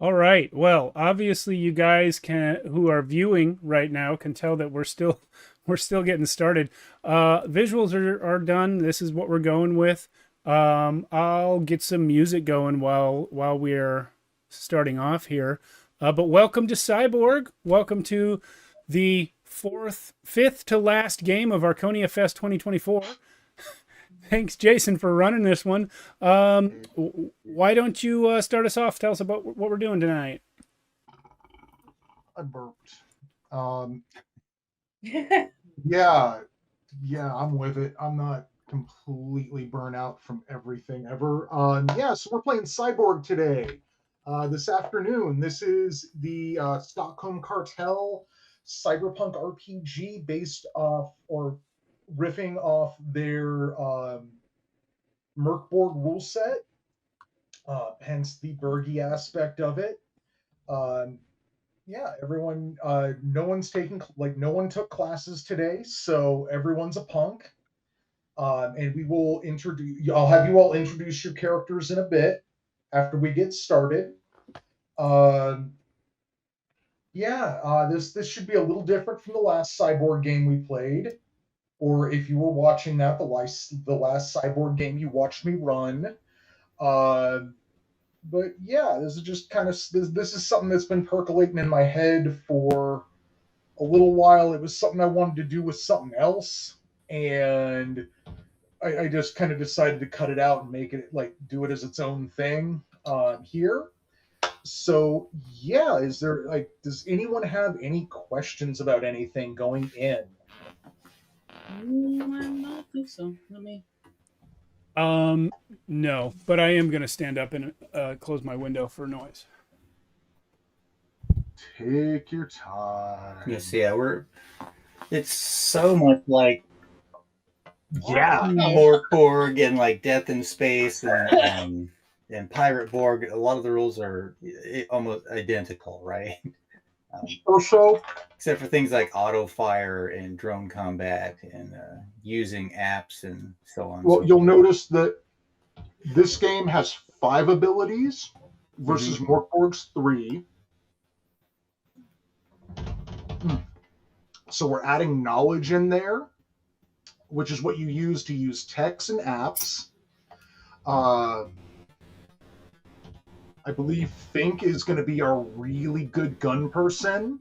All right. Well, obviously you guys can who are viewing right now can tell that we're still we're still getting started. Visuals are done. This is what we're going with. I'll get some music going while we're starting off here. But welcome to Cyborg. Welcome to the fifth to last game of ArchoniaFest 2024. Thanks, Jason, for running this one. Why don't you start us off? Tell us about what we're doing tonight. I burped. Um, yeah, yeah, I'm with it. I'm not completely burnt out from everything ever. Yeah, so we're playing Cyborg today. This afternoon. This is the Stockholm Cartel cyberpunk RPG based off or riffing off their Merkborg rule set, hence the Bergy aspect of it. Um, yeah, everyone, no one's taking, like, no one took classes today, so everyone's a punk. And we will introduce, I'll have you all introduce your characters in a bit after we get started. Um, yeah, this should be a little different from the last Cyborg game we played, or if you were watching that, the last Cyborg game you watched me run. Uh, but yeah, this is just kind of this is something that's been percolating in my head for a little while. It was something I wanted to do with something else, and I just kind of decided to cut it out and make it like do it as its own thing here. So yeah, is there like does anyone have any questions about anything going in? I'm not think so. Let me. Um, no, but I am gonna stand up and close my window for noise. Take your time. Yes, yeah, we're. It's so much like Yeah. Morkborg and like Death in Space and Pirate Borg. A lot of the rules are almost identical, right? Also, Except for things like auto fire and drone combat and using apps and so on. well, so you'll notice that this game has 5 abilities versus Morkborg's 3. So we're adding knowledge in there, which is what you use to use techs and apps. I believe Fink is going to be our really good gun person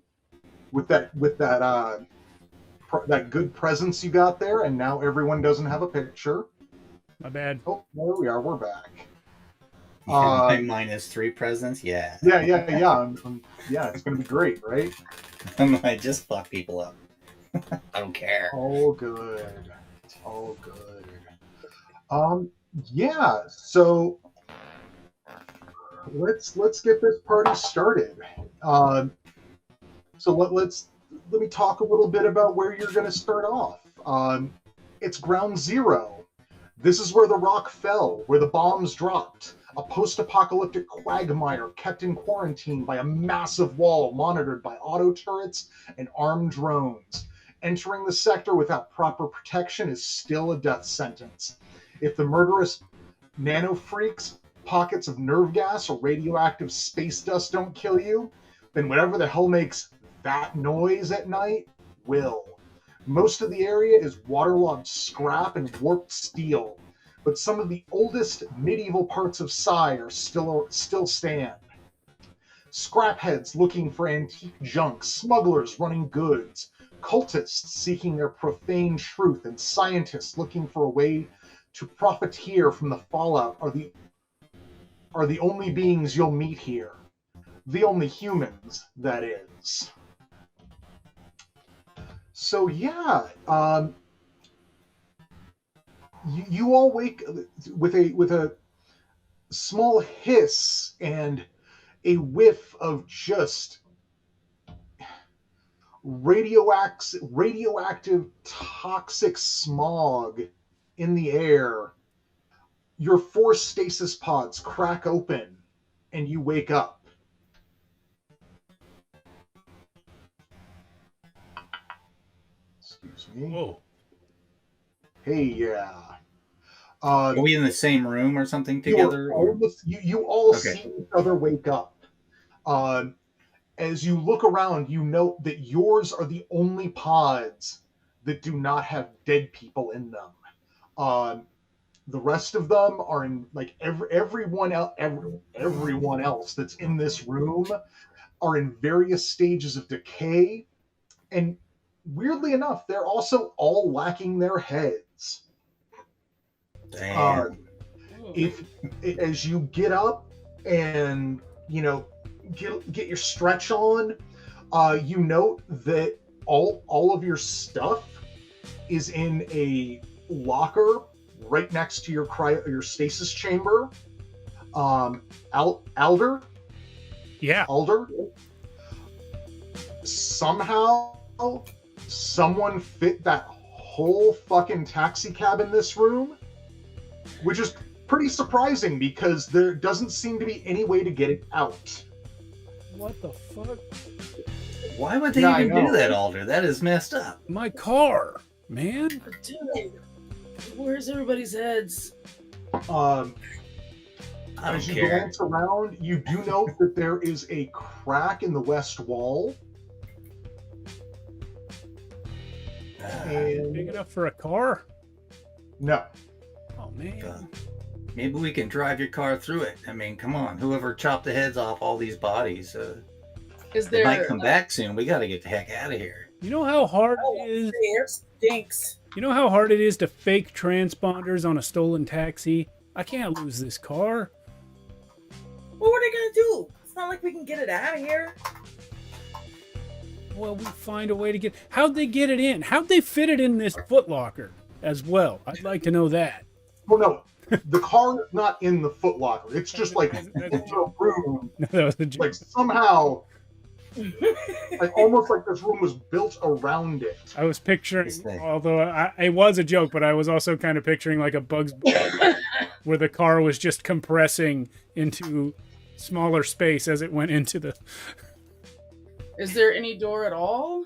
with that good presence you got there, and now everyone doesn't have a picture. My bad. Oh, there we are. We're back. -3 presence, yeah. Yeah. Yeah, it's going to be great, right? I might just fuck people up. I don't care. All good. It's all good. Yeah. So let's get this party started. So let me talk a little bit about where you're going to start off. It's ground zero. This is where the rock fell, where the bombs dropped. A post-apocalyptic quagmire kept in quarantine by a massive wall monitored by auto turrets and armed drones. Entering the sector without proper protection is still a death sentence. If the murderous nano freaks, pockets of nerve gas, or radioactive space dust don't kill you, then whatever the hell makes that noise at night will. Most of the area is waterlogged scrap and warped steel, but some of the oldest medieval parts of Psy are still stand. Scrapheads looking for antique junk, smugglers running goods, cultists seeking their profane truth, and scientists looking for a way to profiteer from the fallout are the only beings you'll meet here. The only humans, that is. So yeah, you all wake with a small hiss and a whiff of just radioactive toxic smog in the air. Your 4 stasis pods crack open and you wake up. Excuse me. Whoa. Hey, yeah. Are we in the same room or something together? You all Okay. see each other wake up. As you look around, you note that yours are the only pods that do not have dead people in them. The rest of them are in like everyone else that's in this room are in various stages of decay, and weirdly enough, they're also all lacking their heads. Damn. If as you get up and get your stretch on, you note that all of your stuff is in a locker right next to your stasis chamber. Alder, Yeah. somehow someone fit that whole fucking taxi cab in this room, which is pretty surprising because there doesn't seem to be any way to get it out. What the fuck? Why would they Yeah, I even do know. that, Alder? That is messed up. My car, man. Dude, where's everybody's heads? Um, I don't as you care. glance around, you do note that there is a crack in the west wall. Big And enough for a car? no, Oh man. Maybe we can drive your car through it. I mean, come on. Whoever chopped the heads off all these bodies, Is they there? might come back soon. We got to get the heck out of here. You know how hard Oh, it is. the air stinks. You know how hard it is to fake transponders on a stolen taxi? I can't lose this car. What were they gonna do? It's not like we can get it out of here. Well, we find a way to get. How'd they get it in? How'd they fit it in this footlocker as well? I'd like to know that. well, no, the car is not in the footlocker. It's just like in That's a a room, No, that was a joke. like somehow, like almost like this room was built around it. I was picturing, This thing. although it was a joke, but I was also kind of picturing like a Bugs Bunny where the car was just compressing into smaller space as it went into the. Is there any door at all?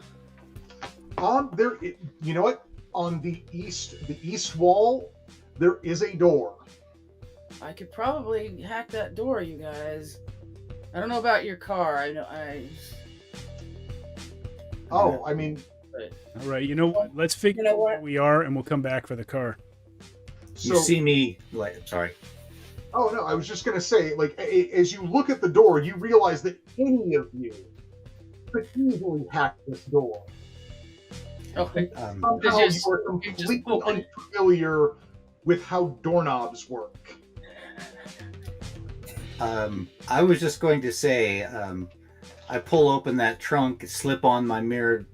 You know what? On the east wall, there is a door. I could probably hack that door, you guys. I don't know about your car. I know. Oh, I mean, All right, you know what? Let's figure You know out what? where we are, and we'll come back for the car. so You see me, like, sorry. oh no, I was just gonna say, like, as you look at the door, you realize that any of you could easily hack this door. Okay. Somehow just- you are you just completely open it. unfamiliar with how doorknobs work. I was just going to say, I pull open that trunk, slip on my mirrored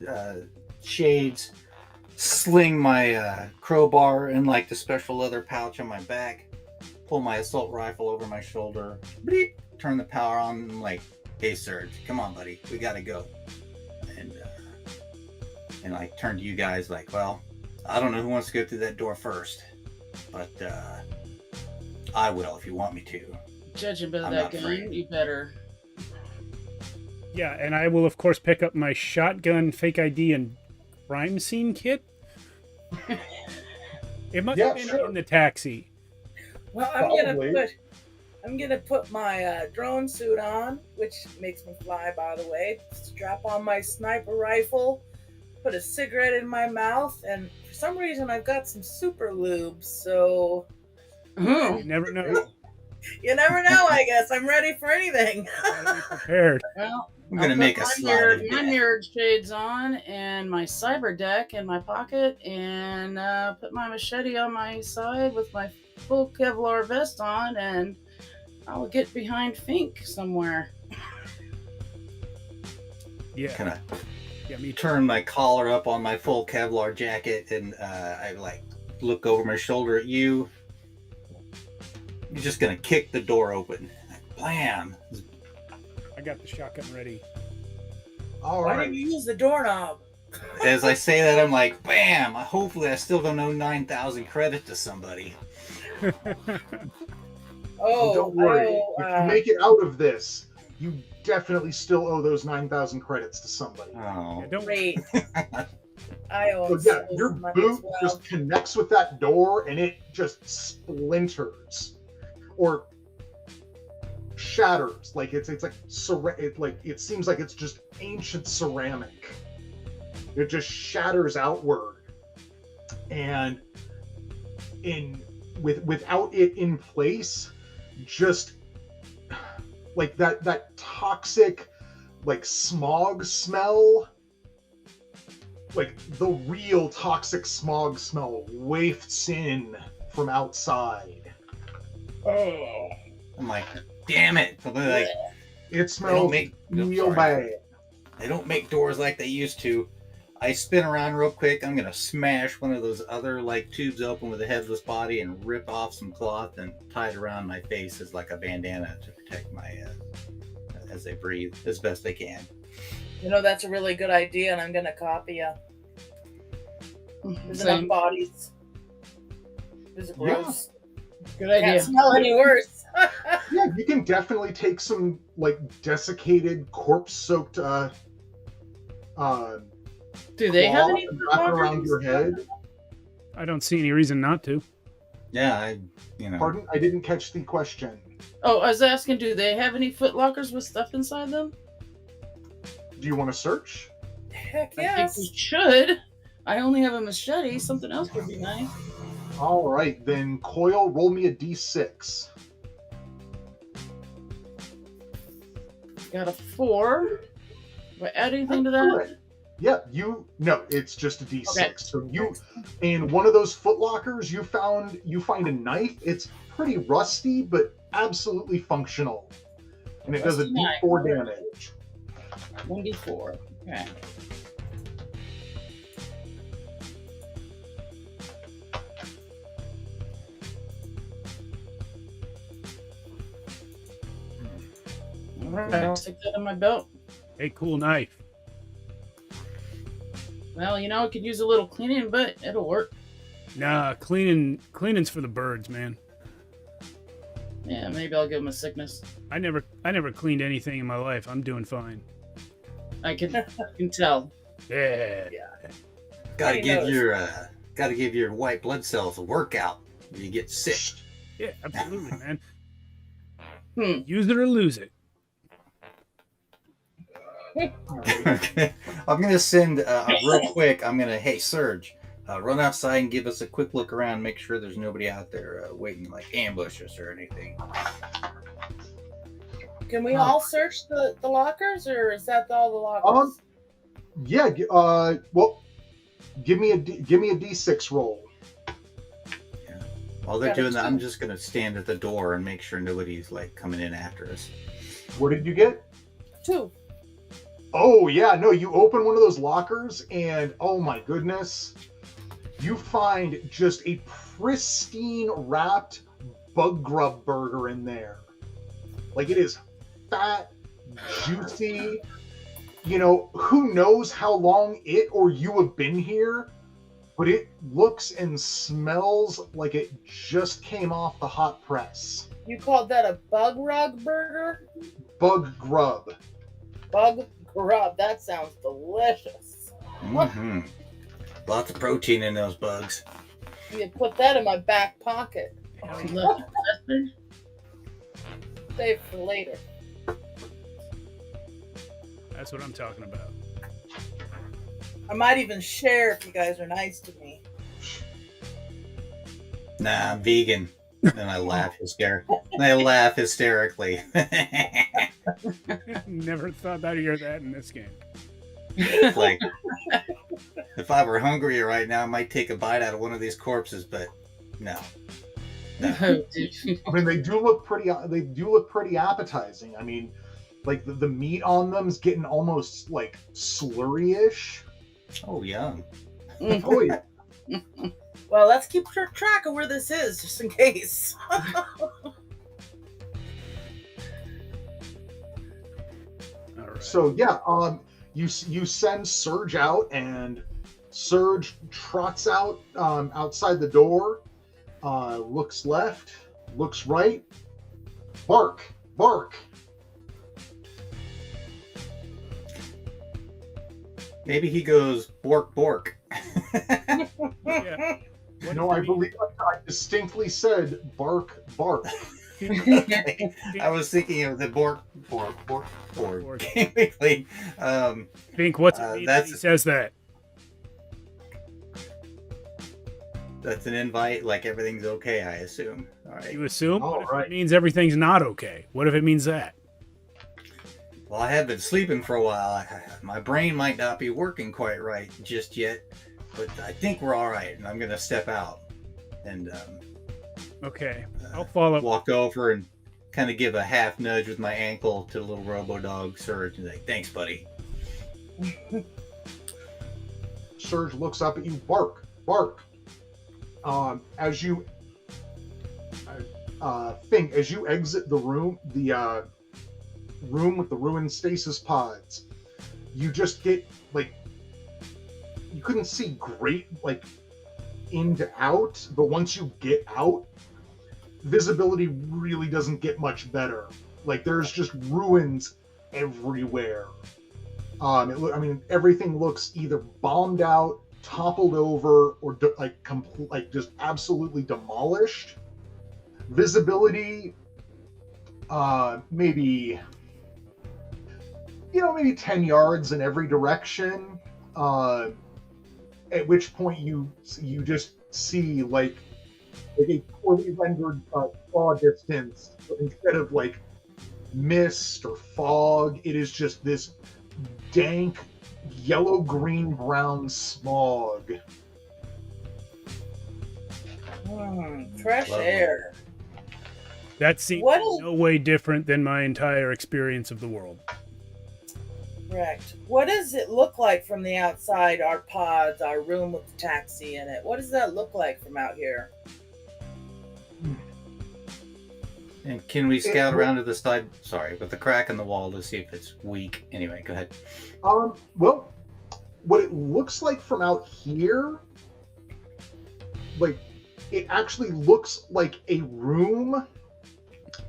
shades, sling my crowbar in like the special leather pouch on my back, pull my assault rifle over my shoulder, bleep, turn the power on, and I'm like, hey Serge, come on buddy, we gotta go. And I turn to you guys like, well, I don't know who wants to go through that door first, but I will if you want me to. Judging by I'm that not gun, afraid. you better. Yeah, and I will of course pick up my shotgun, fake ID, and crime scene kit. It must Yeah, have been sure. in the taxi. Well, Probably. I'm gonna put my drone suit on, which makes me fly, by the way. Strap on my sniper rifle, put a cigarette in my mouth, and for some reason I've got some super lube. So You never know. you never know. I guess I'm ready for anything. Gotta be prepared. Well, I'm gonna I'll make put a my slide. my mirrored shades on and my cyber deck in my pocket and put my machete on my side with my full Kevlar vest on and I'll get behind Fink somewhere. Yeah, Kind of yeah, me too. turn my collar up on my full Kevlar jacket, and I like look over my shoulder at you. You're just gonna kick the door open. Blam! I got the shotgun ready. All Why right. didn't you use the doorknob? As I say that, I'm like, bam! Hopefully, I still don't owe 9,000 credit to somebody. Oh, Don't worry. oh, If you make it out of this, you definitely still owe those 9,000 credits to somebody. Oh, Yeah, don't great. I owe So him yeah, your some money boot as well. just connects with that door and it just splinters or shatters. Like it's like it seems like it's just ancient ceramic. It just shatters outward, and without it in place, just like that toxic, like smog smell, like the real toxic smog smell wafts in from outside. Oh. I'm like, damn it! But like, It smells real bad. They don't make doors like they used to. I spin around real quick. I'm gonna smash one of those other like tubes open with a headless body and rip off some cloth and tie it around my face as like a bandana to protect my as they breathe as best they can. You know, that's a really good idea, and I'm gonna copy you. There's enough Same. bodies. This is gross. Good idea. Can't smell any worse. Yeah, you can definitely take some like desiccated, corpse-soaked Do they have cloth any and wrap it around your head. I don't see any reason not to. Yeah, Pardon? I didn't catch the question. Oh, I was asking, do they have any foot lockers with stuff inside them? Do you want to search? Heck I yes. think we should. I only have a machete. Something else would be nice. All right, then Coil, roll me a d6. Got a 4. Do I add anything to that? Alright. Yeah, no, it's just a d6. Okay. So you, in one of those foot lockers, you find a knife. It's pretty rusty, but absolutely functional, and it does a Rusty knife. d4 damage. 1d4. Okay. All right, I'll stick that in my belt. Hey, cool knife. Well, I could use a little cleaning, but it'll work. Nah, cleaning's for the birds, man. Yeah, maybe I'll give him a sickness. I never cleaned anything in my life. I'm doing fine. I can tell. Yeah. gotta He give knows. your white blood cells a workout. Or you get sick. Yeah, absolutely, man. Hmm. Use it or lose it. I'm gonna send real quick. Hey Serge, run outside and give us a quick look around. Make sure there's nobody out there waiting to like ambush us or anything. Can we all search the lockers, or is that all the lockers? Yeah. Well, give me a d6 roll. While they're Got it, doing that, too. I'm just gonna stand at the door and make sure nobody's like coming in after us. What did you get? 2. Oh yeah, no, you open one of those lockers and oh my goodness, you find just a pristine wrapped bug grub burger in there. Like it is fat, juicy. Who knows how long it or you have been here, but it looks and smells like it just came off the hot press. You called that a bug rug burger? Bug grub. Bug grub. That sounds delicious. Mm-hmm. Lots of protein in those bugs. You put that in my back pocket. Save for later. That's what I'm talking about. I might even share if you guys are nice to me. Nah, I'm vegan. And I laugh hysterically. Never thought I'd hear that in this game. It's like, if I were hungry right now, I might take a bite out of one of these corpses, but no. Oh, dude. I mean, they do look pretty appetizing. I mean, like the meat on them's getting almost like slurry-ish. Oh, yum. Oh yeah. Well, let's keep track of where this is, just in case. All right. So yeah, you send Surge out, and Surge trots out outside the door, looks left, looks right, bark, bark. Maybe he goes bork bork. Yeah. What No, if I we- believe I distinctly said bark, bark. Okay. I was thinking of the board game we played. Think what's it mean that he says that? That's an invite, like everything's okay, I assume. All right. You assume? All What if right. it means everything's not okay? What if it means that? Well, I have been sleeping for a while. My brain might not be working quite right just yet, but I think we're all right. And I'm going to step out and Okay, I'll follow. walk over and kind of give a half nudge with my ankle to the little robo-dog Surge and say, thanks, buddy. Surge looks up at you. Bark, bark. As you as you exit the room with the ruined stasis pods, you just get like, you couldn't see great like in to out, but once you get out, visibility really doesn't get much better. Like there's just ruins everywhere. I mean, everything looks either bombed out, toppled over, or just absolutely demolished. Visibility, maybe 10 yards in every direction. At which point you just see like a poorly rendered claw distance. But instead of like mist or fog, it is just this dank yellow, green, brown smog. Fresh Lovely. air. That seems What is- no way different than my entire experience of the world. Correct. What does it look like from the outside? Our pods, our room with the taxi in it. What does that look like from out here? And can we scout around to the side, with the crack in the wall to see if it's weak? Anyway, go ahead. Well, what it looks like from out here, like, it actually looks like a room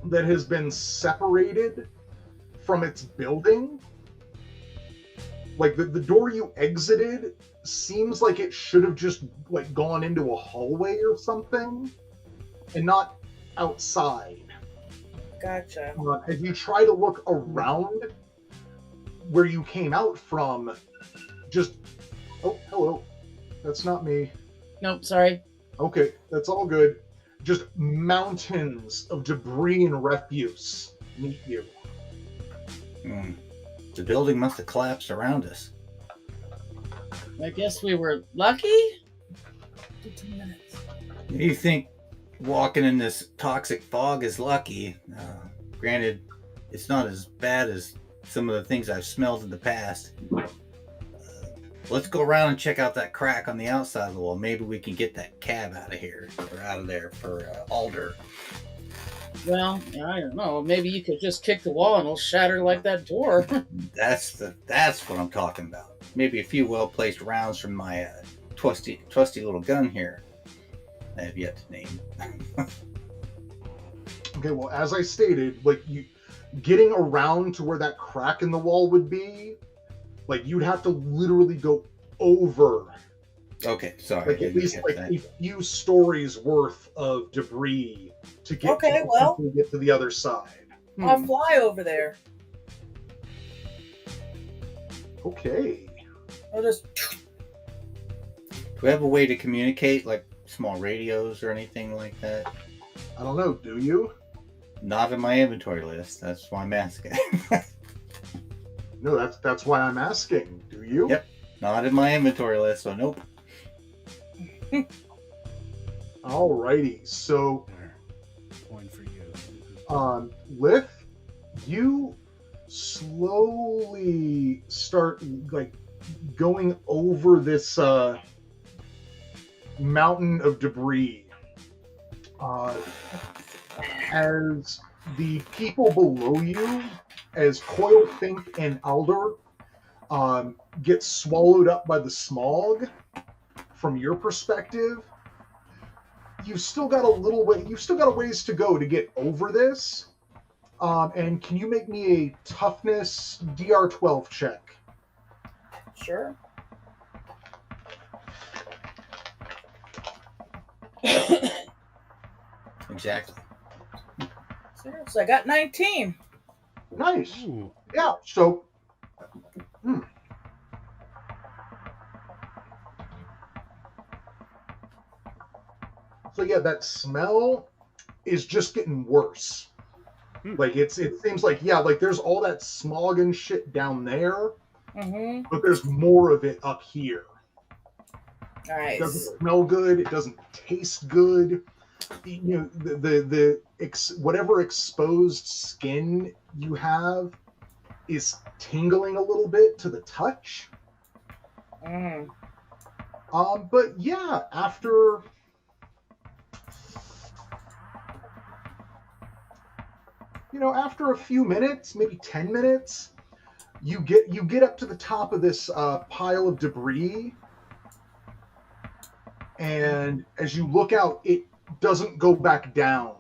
that has been separated from its building. Like, the door you exited seems like it should have just, like, gone into a hallway or something, and not outside. Gotcha. As you try to look around where you came out from, just... Oh, hello. That's not me. Nope, sorry. Okay, that's all good. Just mountains of debris and refuse meet you. The building must have collapsed around us. I guess we were lucky. 15 minutes. You think walking in this toxic fog is lucky? Granted, it's not as bad as some of the things I've smelled in the past. Let's go around and check out that crack on the outside of the wall. Maybe we can get that cab out of here, or out of there for Alder. Well, I don't know. Maybe you could just kick the wall and it'll shatter like that door. That's what I'm talking about. Maybe a few well-placed rounds from my trusty little gun here. I have yet to name. Okay, well, as I stated, like, you getting around to where that crack in the wall would be, like, you'd have to literally go over, Okay, sorry. like, at least like a few stories worth of debris to get to get to the other side. I'll fly over there. Okay. I'll just. Do we have a way to communicate, like small radios or anything like that? I don't know, do you? Not in my inventory list. That's why I'm asking. No, that's why I'm asking. Do you? Yep. Not in my inventory list, so nope. Alrighty, so Point for you. Lith, you slowly start like going over this mountain of debris. As the people below you, as Coil, Think, and Alder get swallowed up by the smog, from your perspective, you've still got a little way. You've still got a ways to go to get over this. And can you make me a toughness DR12 check? Sure. Exactly. So I got 19. Nice. Ooh. Yeah. So. So yeah, that smell is just getting worse. Like it seems like like there's all that smog and shit down there, Mm-hmm. but there's more of it up here. It Nice. doesn't smell good. It doesn't taste good. You know, whatever exposed skin you have is tingling a little bit to the touch. Mm. But yeah, after a few minutes, maybe 10 minutes, you get up to the top of this pile of debris, and as you look out, it doesn't go back down.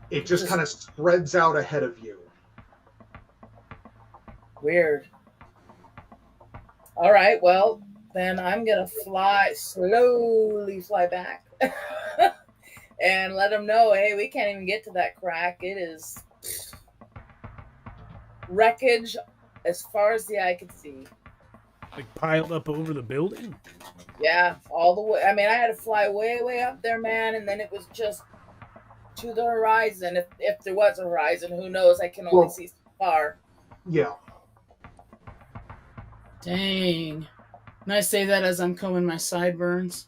It just kind of spreads out ahead of you. Weird. All right, well, then I'm going to slowly fly back and let them know, hey, we can't even get to that crack. It is wreckage as far as the eye can see. Like piled up over the building? Yeah, all the way. I mean, I had to fly way, way up there, man, and then it was just to the horizon. If there was a horizon, who knows? I can only see so far. Yeah. Dang. And I say that as I'm combing my sideburns.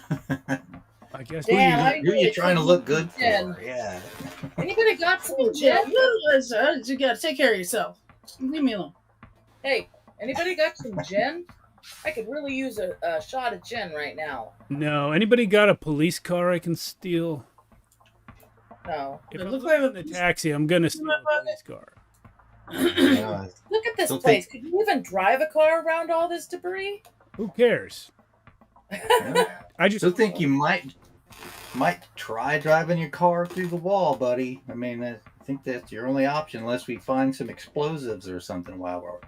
I guess. Damn, Who are you trying to look good for? Gin. Yeah. Anybody got some Yeah, gin? you gotta take care of yourself. Leave me alone. Hey, anybody got some gin? I could really use a shot of gin right now. No. Anybody got a police car I can steal? No. If It I'm looks like in the taxi, I'm gonna steal a police car. Look at this Don't place. Could you even drive a car around all this debris? Who cares? I just still think you might try driving your car through the wall, buddy. I mean, I think that's your only option unless we find some explosives or something while we're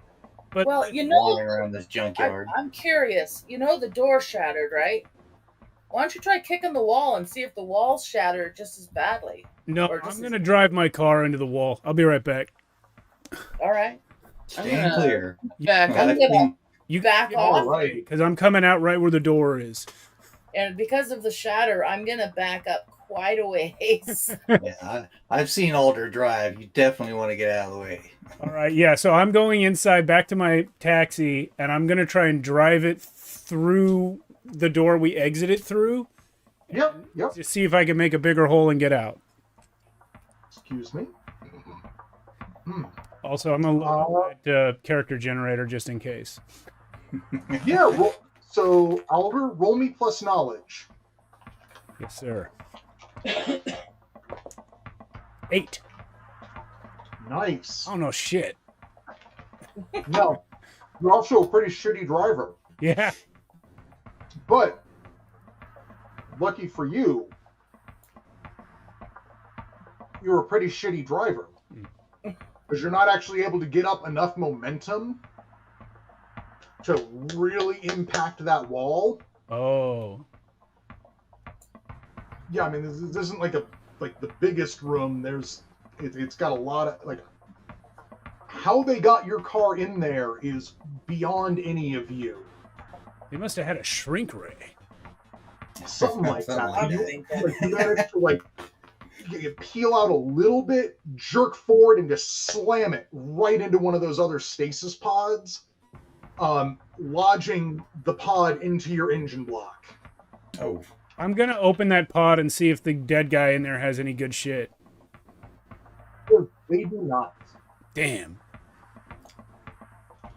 But Well, wandering around this junkyard. I'm curious. You know the door shattered, right? Why don't you try kicking the wall and see if the wall's shattered just as badly? no, or just I'm gonna drive my car into the wall. I'll be right back. All right. Stand clear. Back. I'm gonna You back off. right, because I'm coming out right where the door is. And because of the shatter, I'm gonna back up quite a ways. Yeah, I've seen Alder drive. You definitely want to get out of the way. All right, yeah. So I'm going inside back to my taxi, and I'm gonna try and drive it through the door we exited through. Yep. To see if I can make a bigger hole and get out. Excuse me. Also, I'm gonna load that character generator just in case. Yeah. So, Alder, roll me plus knowledge. Yes, sir. 8. Nice. Oh no, shit. No, you're also a pretty shitty driver. Yeah. But, lucky for you, you're a pretty shitty driver. Because you're not actually able to get up enough momentum to really impact that wall. Oh. Yeah, I mean, this isn't like the biggest room. It's got a lot of, how they got your car in there is beyond any of you. They must have had a shrink ray. Something like Something that. like that. You managed to you peel out a little bit, jerk forward, and just slam it right into one of those other stasis pods, lodging the pod into your engine block. Oh. I'm gonna open that pod and see if the dead guy in there has any good shit. They do not. Damn.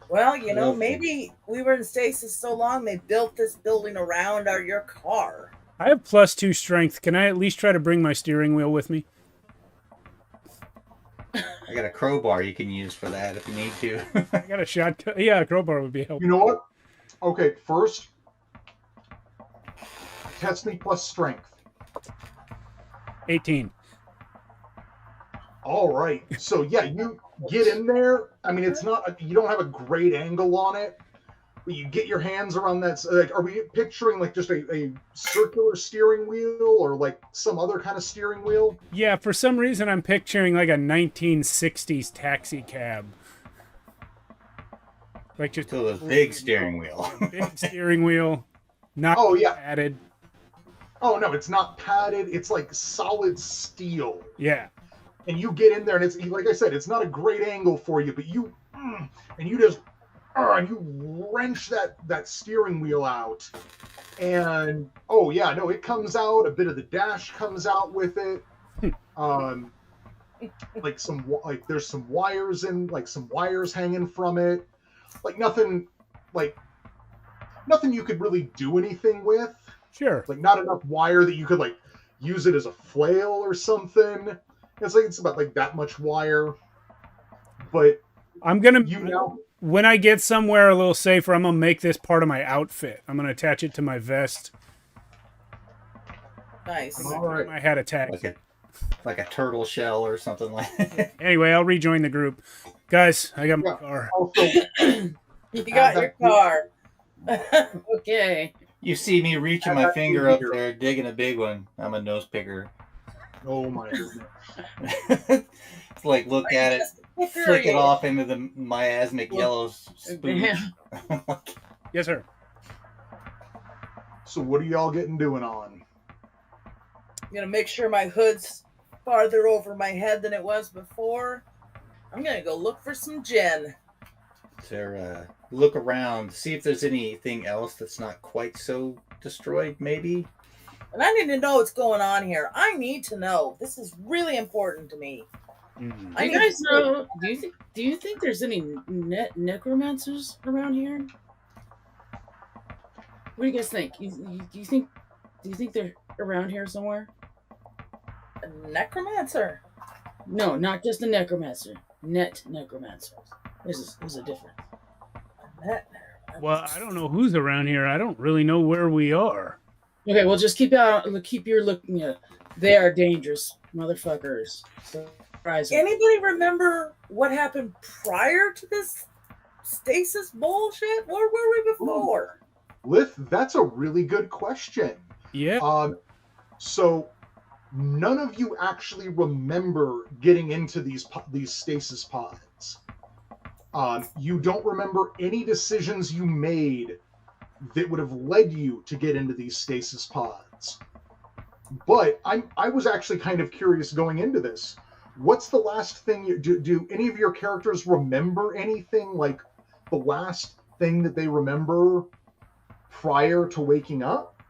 Well, Lovely. maybe we were in stasis so long they built this building around your car. I have +2 strength. Can I at least try to bring my steering wheel with me? I got a crowbar you can use for that if you need to. I got a shotgun. Yeah, a crowbar would be helpful. You know what? Okay, first, test me plus strength. 18. All right. So yeah, you get in there. I mean, it's not. You don't have a great angle on it, you get your hands around that. Like, are we picturing like just a circular steering wheel or like some other kind of steering wheel? Yeah, for some reason I'm picturing like a 1960s taxi cab. Like just So the big steering wheel. big steering wheel, not Oh, yeah. padded. Oh no, it's not padded. It's like solid steel. Yeah. And you get in there, and it's like I said, it's not a great angle for you, but you and you just and you wrench that steering wheel out, and oh yeah, no, it comes out. A bit of the dash comes out with it. Like there's some wires some wires hanging from it. Nothing you could really do anything with. Sure. Like not enough wire that you could like use it as a flail or something. It's about like that much wire. But I'm gonna when I get somewhere a little safer, I'm gonna make this part of my outfit. I'm gonna attach it to my vest. Nice. All right. My hat attached. Like a turtle shell or something like that. Anyway, I'll rejoin the group. Guys, I got my car. Also, You got your car. Okay. You see me reaching my finger up there, digging a big one. I'm a nose picker. oh my goodness. It's like look at it, flick it off into the miasmic yellow spoon. Yes, sir. So what are y'all doing on? I'm gonna make sure my hood's farther over my head than it was before. I'm gonna go look for some gin. Look around, see if there's anything else that's not quite so destroyed, maybe. And I need to know what's going on here. I need to know. This is really important to me. Mm. Do you guys know? Do you think there's any necromancers around here? What do you guys think? Do you think they're around here somewhere? A necromancer? No, not just a necromancer. Necromancers. There's a difference. Well, I don't know who's around here. I don't really know where we are. Okay, well, just keep your looking at. They are dangerous motherfuckers. Surprise. Anybody remember what happened prior to this stasis bullshit? Where were we before? Lith, that's a really good question. Yeah. So none of you actually remember getting into these stasis pods. You don't remember any decisions you made that would have led you to get into these stasis pods. But I was actually kind of curious going into this. What's the last thing do any of your characters remember anything like the last thing that they remember prior to waking up?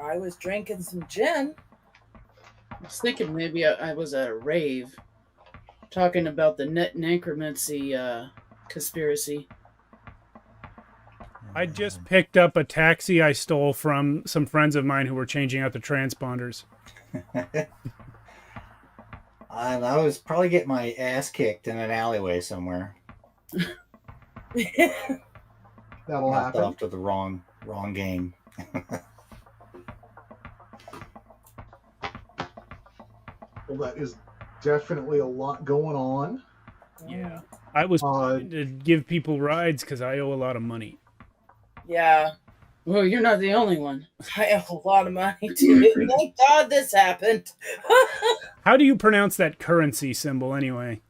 I was drinking some gin. I was thinking maybe I was at a rave, talking about the necromancy conspiracy. I just picked up a taxi I stole from some friends of mine who were changing out the transponders. And I was probably getting my ass kicked in an alleyway somewhere. That'll Knocked happen. off to the wrong game. Well, that is definitely a lot going on. Yeah. I was planning to give people rides because I owe a lot of money. Yeah, Well, you're not the only one. I have a lot of money too. Thank God this happened. How do you pronounce that currency symbol anyway?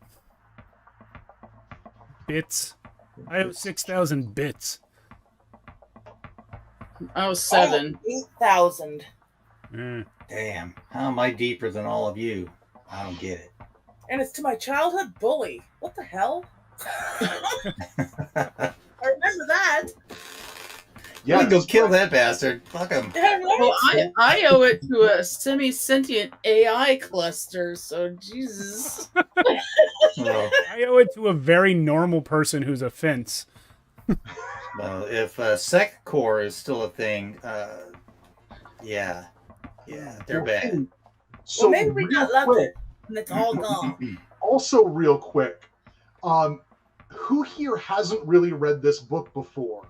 Bits. I owe 6,000 bits. I was 7. 8,000. Damn, how am I deeper than all of you? I don't get it. And it's to my childhood bully. What the hell? I remember that. Yeah, Go kill that bastard. Fuck him. Yeah, right? Well, I owe it to a semi-sentient AI cluster, so Jesus. Well, I owe it to a very normal person who's a fence. if Sec Core is still a thing, yeah, they're bad. So Well, maybe we real got lucky quick, and it's all gone. also real quick, who here hasn't really read this book before?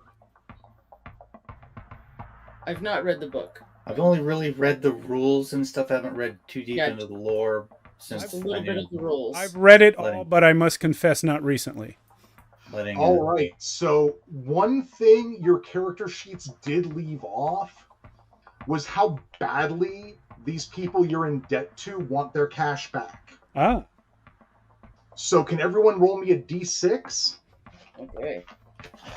I've not read the book. I've only really read the rules and stuff. I haven't read too deep Yeah. into the lore since Just a little bit of the rules. I've read it all, but I must confess not recently. letting. All right. So one thing your character sheets did leave off was how badly these people you're in debt to want their cash back. Ah, So can everyone roll me a d6? Okay.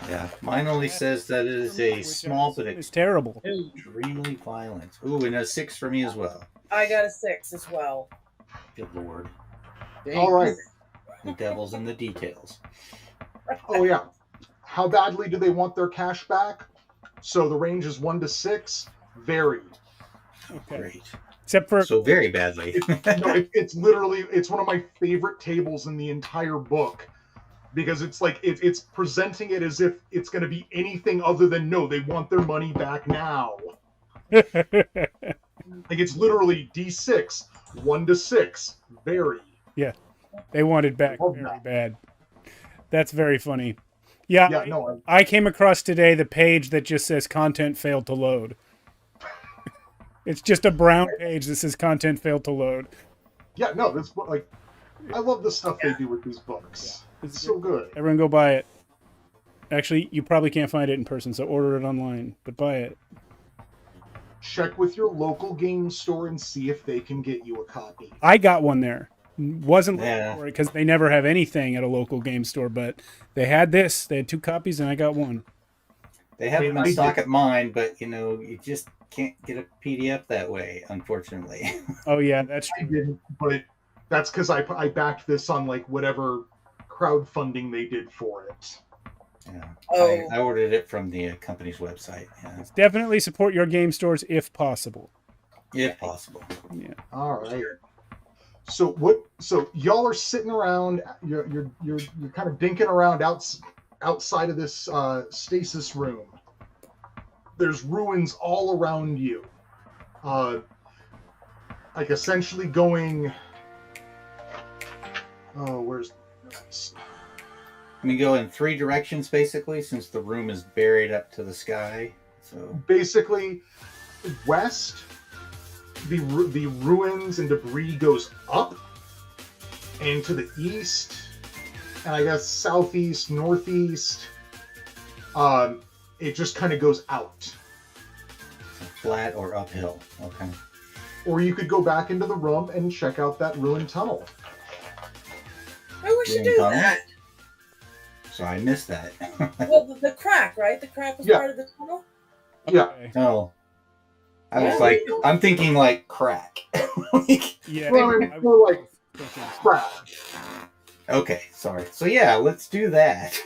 Yeah, mine only says that it is a small but it's terrible. extremely violent. Ooh, and a 6 for me as well. I got a 6 as well. Good lord. All right. The devil's in the details. Oh yeah. How badly do they want their cash back? So the range is 1 to 6. Very. Okay. Great. Except for So very badly. It's literally one of my favorite tables in the entire book, because it's like it's presenting it as if it's going to be anything other than no, they want their money back now. Like it's literally D6, 1 to 6, very. yeah, they wanted back Love very that. bad. That's very funny. Yeah, Yeah, no, I came across today the page that just says content failed to load. It's just a brown page that says content failed to load. yeah, no, this book, like, I love the stuff they do with these books. Yeah, It's so good. Everyone go buy it. Actually, you probably can't find it in person, so order it online, but buy it. Check with your local game store and see if they can get you a copy. I got one there. Wasn't looking Yeah. for it because they never have anything at a local game store, but they had this. They had 2 copies, and I got one. They have them I in did. stock at mine, but you just can't get a PDF that way, unfortunately. Oh yeah, that's I true. didn't, but that's because I backed this on like whatever crowdfunding they did for it. Yeah. Oh. I ordered it from the company's website, yeah, Definitely support your game stores if possible. if possible. Yeah. All right. So what? So y'all are sitting around. You're kind of dinking around outside of this stasis room. There's ruins all around you. Like essentially going. Oh, where's? We go in 3 directions basically, since the room is buried up to the sky. So Basically, west. The ruins and debris goes up, and to the east, and I guess southeast, northeast. It just kind of goes out. flat or uphill. Okay. Or you could go back into the room and check out that ruined tunnel. Maybe we should Ruined do tunnel? that. So I missed that. Well, the crack, right? The crack was Yeah. part of the tunnel? Yeah. Okay. Oh. I was Yeah. like, I'm thinking like crack. Yeah. Well, I mean, I was more like thinking- crap. Okay, sorry. So yeah, let's do that.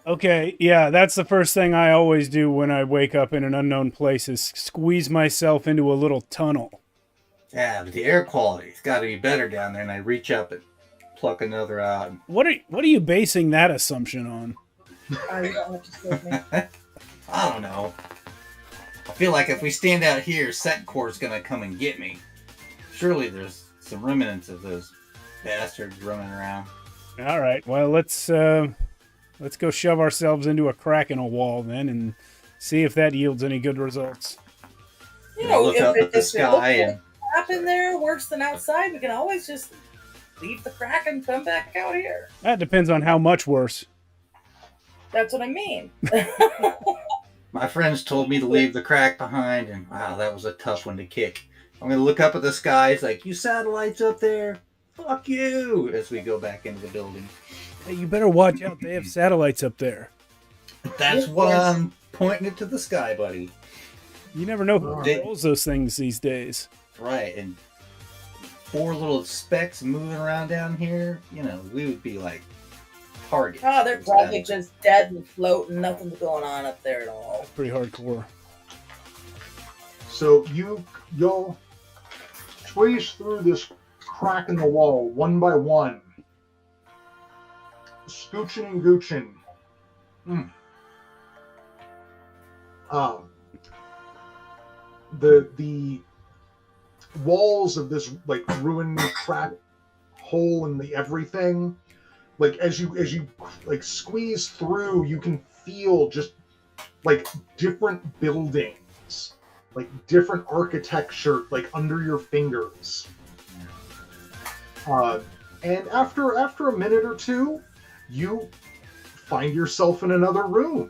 Okay, yeah, that's the first thing I always do when I wake up in an unknown place is squeeze myself into a little tunnel. Yeah, but the air quality's got to be better down there, and I reach up and pluck another out. What are you basing that assumption on? You don't have to save me. I don't know. I feel like if we stand out here, Setcor's gonna come and get me. Surely there's some remnants of those bastards running around. All right, well let's go shove ourselves into a crack in a wall then and see if that yields any good results. You I know, look up at the if it looks sky like and crap in there worse than outside, we can always just leave the crack and come back out here. That depends on how much worse. That's what I mean. my friends told me to leave the crack behind, and wow, that was a tough one to kick. I'm gonna look up at the sky. It's like, you satellites up there, fuck you, as we go back into the building. Hey, you better watch out. They have satellites up there. That's why I'm pointing it to the sky, buddy. You never know who They- controls those things these days. Right, and 4 little specks moving around down here, we would be like targets. Oh, they're probably just dead and floating. Nothing's going on up there at all. Pretty hardcore. So you'll squeeze through this crack in the wall one by one, scooching and gooching. The walls of this like ruined crack hole in the everything, like as you like squeeze through, you can feel just like different buildings, like different architecture, like under your fingers. And after a minute or two, you find yourself in another room.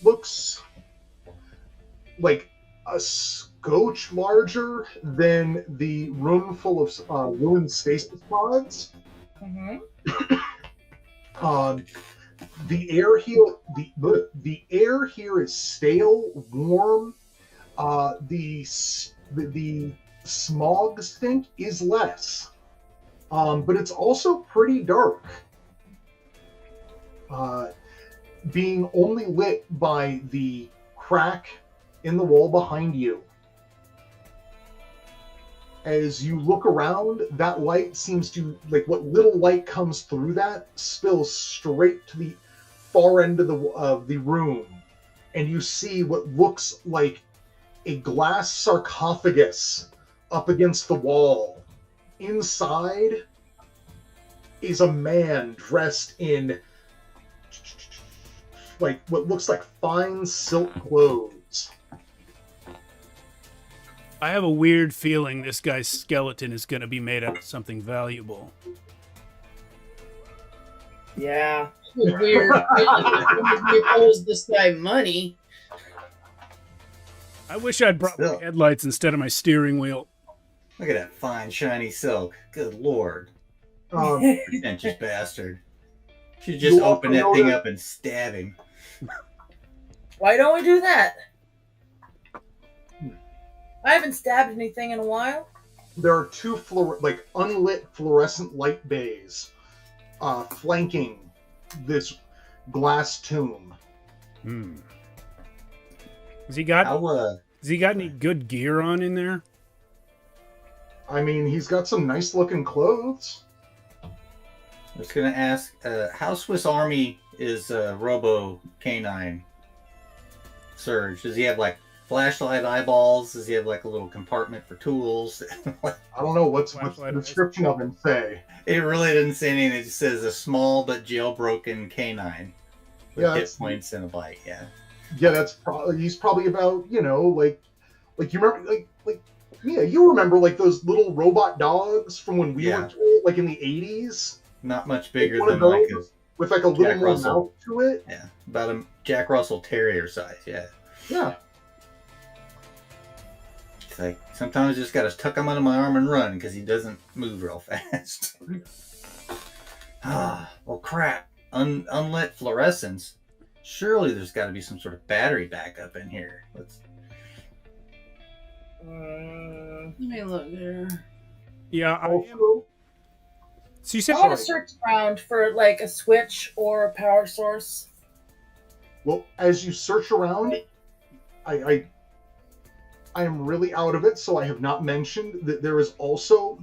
Looks like a scotch larger than the room full of ruined stasis pods. Mm-hmm. The air here, the air here is stale, warm. The smog stink is less, but it's also pretty dark. Being only lit by the crack in the wall behind you. As you look around, that light seems to, like, what little light comes through that spills straight to the far end of the room, and you see what looks like a glass sarcophagus up against the wall. Inside is a man dressed in, like, what looks like fine silk clothes. I have a weird feeling this guy's skeleton is going to be made out of something valuable. Yeah. Weird. We owes this guy money. I wish I'd brought my Still. headlights instead of my steering wheel. Look at that fine, shiny silk. Good lord. Um, Pretentious bastard. Should just You open that also thing notice- up and stab him. Why don't we do that? I haven't stabbed anything in a while. there are two unlit fluorescent light bays flanking this glass tomb. Has he got How, any good gear on in there? I mean, he's got some nice looking clothes. I was going to ask, how Swiss Army is Robo Canine Surge? Does he have, like, flashlight eyeballs? Does he have, like, a little compartment for tools? I don't know what's the Flashlight description of him say. It really didn't say anything. It just says a small but jailbroken canine with Yeah, hit it's- points and a bite. Yeah. Yeah, that's probably he's probably about, you know, like you remember like yeah, you remember like those little robot dogs from when we Yeah. were kids, like in the 80s, Not much bigger one of than like a, those with like a little Jack more Russell. mouth to it. yeah, about a Jack Russell Terrier size. Yeah. Yeah. It's like sometimes I just gotta tuck him under my arm and run because he doesn't move real fast. Well, crap. Unlit fluorescence. Surely there's got to be some sort of battery backup in here. Let's. Let me look there. Yeah, I am. Also, So you said I want to search around for like a switch or a power source. well, as you search around, I am really out of it, so I have not mentioned that there is also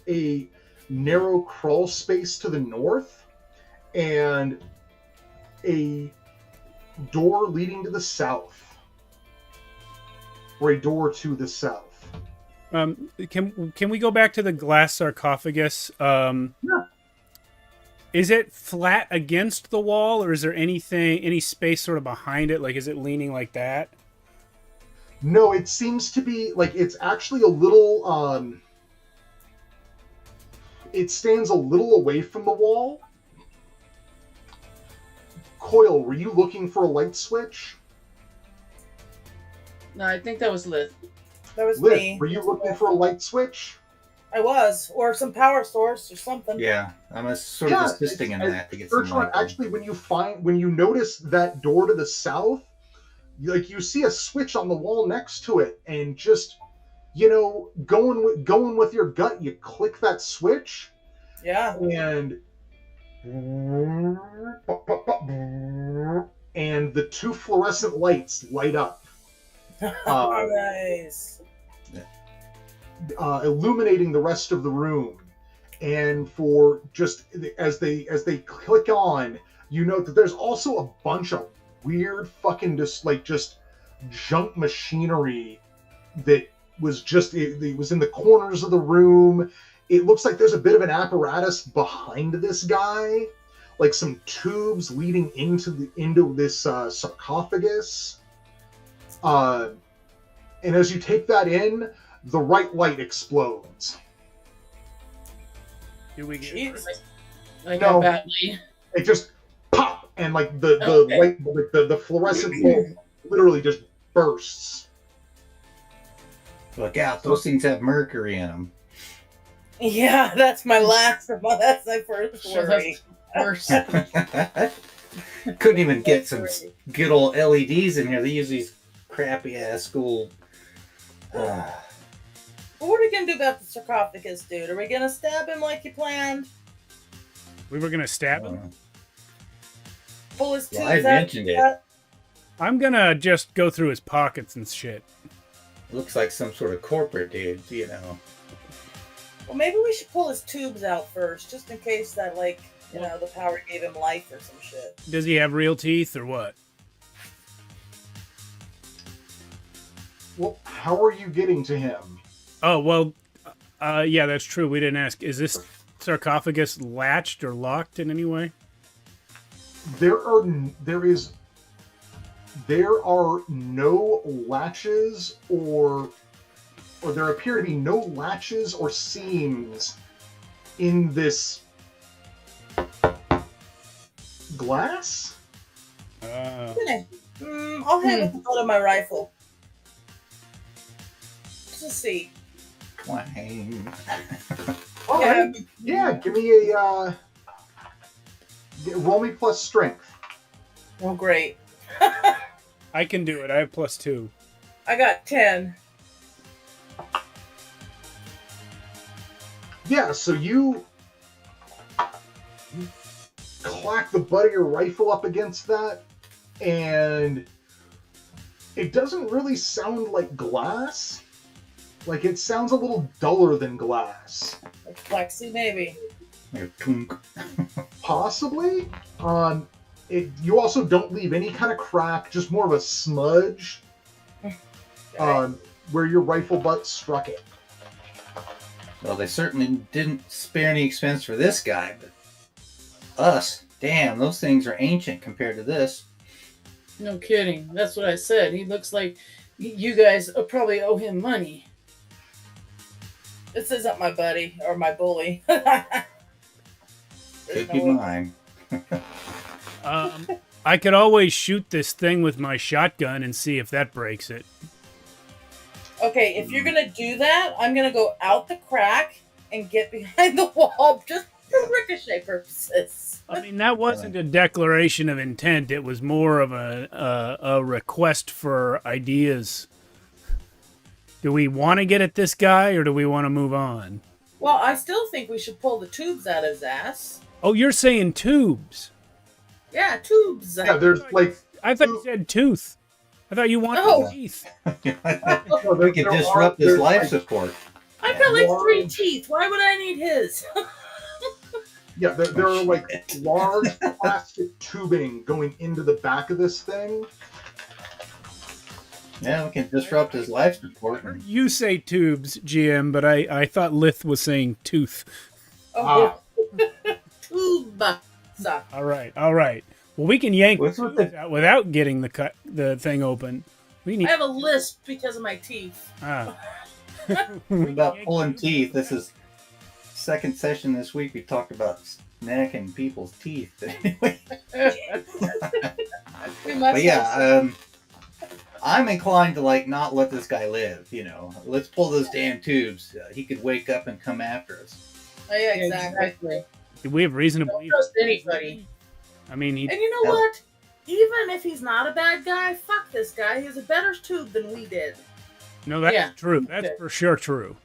a narrow crawl space to the north and a door leading to the south, or a door to the south. Can we go back to the glass sarcophagus? Yeah. Is it flat against the wall, or is there any space sort of behind it? Like, is it leaning like that? No, it seems to be like it's actually a little. It stands a little away from the wall. Coil, were you looking for a light switch? No, I think that was Liz. That was Liz, me. were you looking for a light switch? I was, or some power source or something. Yeah, I'm sort of assisting in it's- that to get some Search around. light. Actually, when you notice that door to the south, you see a switch on the wall next to it, and just going with your gut, you click that switch, Yeah. and the two fluorescent lights light up, Nice. illuminating the rest of the room. And for just as they click on, you note that there's also a bunch of weird fucking just junk machinery that was it was in the corners of the room. It looks like there's a bit of an apparatus behind this guy, like some tubes leading into this sarcophagus. And as you take that in, the right light explodes. Do we get? Jesus. I No. got badly. it just pop, and like the Okay. light, like the fluorescent bulb literally just bursts. Look out! Those things have mercury in them. Yeah, that's my last. That's my first Sure, worry. Worse. Couldn't even get some good old LEDs in here. They use these crappy ass school. What are we gonna do about the sarcophagus, dude? Are we gonna stab him like you planned? We were gonna stab him. Pull his tubes Well, I out? mentioned it. I'm gonna just go through his pockets and shit. Looks like some sort of corporate dude, you know. Well, maybe we should pull his tubes out first, just in case that, like, you know, the power gave him life or some shit. Does he have real teeth or what? Well, how are you getting to him? Oh well, yeah, that's true. We didn't ask. Is this sarcophagus latched or locked in any way? There are no latches or there appear to be no latches or seams in this glass. Okay. I'll hit it with the butt of my rifle. Just to see. Twang. All right. Yeah, give me a roll me plus strength. Oh, great. I can do it. I have +2. I got 10. Yeah, so you clack the butt of your rifle up against that, and it doesn't really sound like glass. Like, it sounds a little duller than glass. Like plexi, maybe. Like a tunk. Possibly. You also don't leave any kind of crack, just more of a smudge where your rifle butt struck it. Well, they certainly didn't spare any expense for this guy, but us, damn, those things are ancient compared to this. No kidding. That's what I said. He looks like you guys probably owe him money. This isn't my buddy or my bully. Could be mine. I could always shoot this thing with my shotgun and see if that breaks it. Okay, if you're gonna do that, I'm gonna go out the crack and get behind the wall just for ricochet purposes. I mean, that wasn't a declaration of intent. It was more of a request for ideas. Do we want to get at this guy, or do we want to move on? Well, I still think we should pull the tubes out of his ass. Oh, you're saying tubes. Yeah, tubes. Yeah, there's like... I thought you said tooth. I thought you wanted No. teeth. We could disrupt his life support. I've got like 3 teeth. Why would I need his? Yeah, there are like large plastic tubing going into the back of this thing. Yeah, we can disrupt his life support. You say tubes, GM, but I thought Lith was saying tooth. Oh, tube. All right. Well, we can yank What's the with tubes out without getting the thing open. We I need. have a lisp because of my teeth. About pulling teeth. This is second session this week. We talked about snacking people's teeth. But anyway, but yeah, I'm inclined to like not let this guy live. You know, let's pull those damn tubes. He could wake up and come after us. Oh, yeah, exactly. Do we have reason to Don't believe? trust anybody. I mean, And you know what? Even if he's not a bad guy, fuck this guy. He has a better tube than we did. no, that's Yeah. true. That's Okay. for sure true.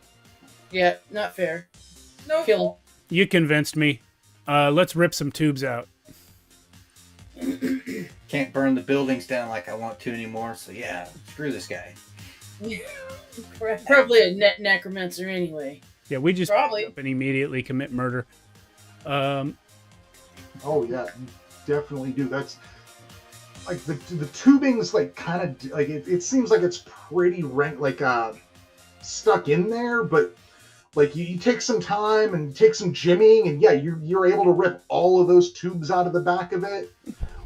Yeah, not fair. No, Kill You convinced me. Let's rip some tubes out. Can't burn the buildings down like I want to anymore. So yeah, screw this guy. Correct. Probably a net necromancer anyway. Yeah, we just Probably. pick up and immediately commit murder. Oh yeah, you definitely do. That's like the tubing's like kind of like it seems like it's pretty stuck in there, but like you take some time and take some jimmying, and yeah, you're able to rip all of those tubes out of the back of it.